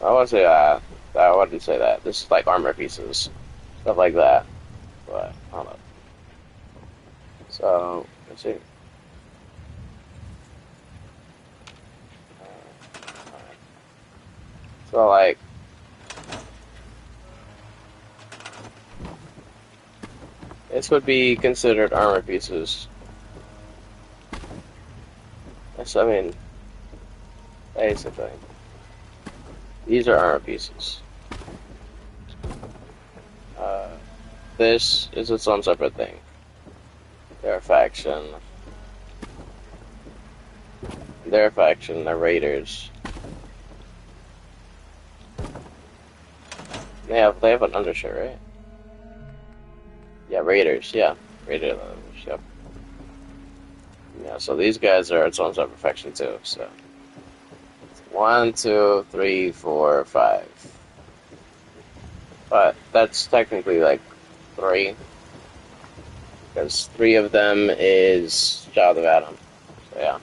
want to say that. I wouldn't say that. This is like armor pieces, stuff like that. But I don't know. So let's see. So like, this would be considered armor pieces. That's, I mean, basically, these are armor pieces. This is its own separate thing. They're a faction. They're Raiders. They have an undershirt, right? Yeah, Raiders, yeah. Raiders, yep. Yeah, so these guys are its own separate faction too, so. 1, 2, 3, 4, 5. But that's technically like 3. Because 3 of them is Child of Adam. So yeah.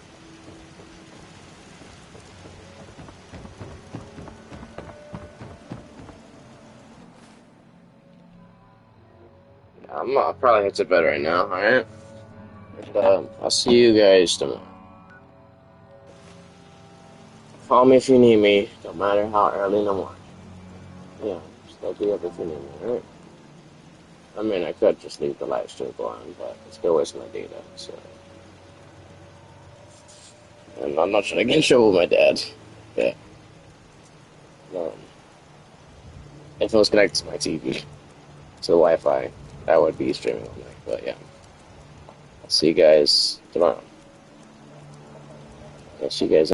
I'm probably head to bed right now, alright? And I'll see you guys tomorrow. Call me if you need me, no matter how early in the morning. Yeah, still be up if you need me, alright? I mean, I could just leave the live stream on, but it's gonna waste my data, so. And I'm not trying to get in trouble with my dad. Yeah. If it was connected to my TV, to the Wi-Fi, I would be streaming all night, but yeah. I'll see you guys tomorrow. I'll see you guys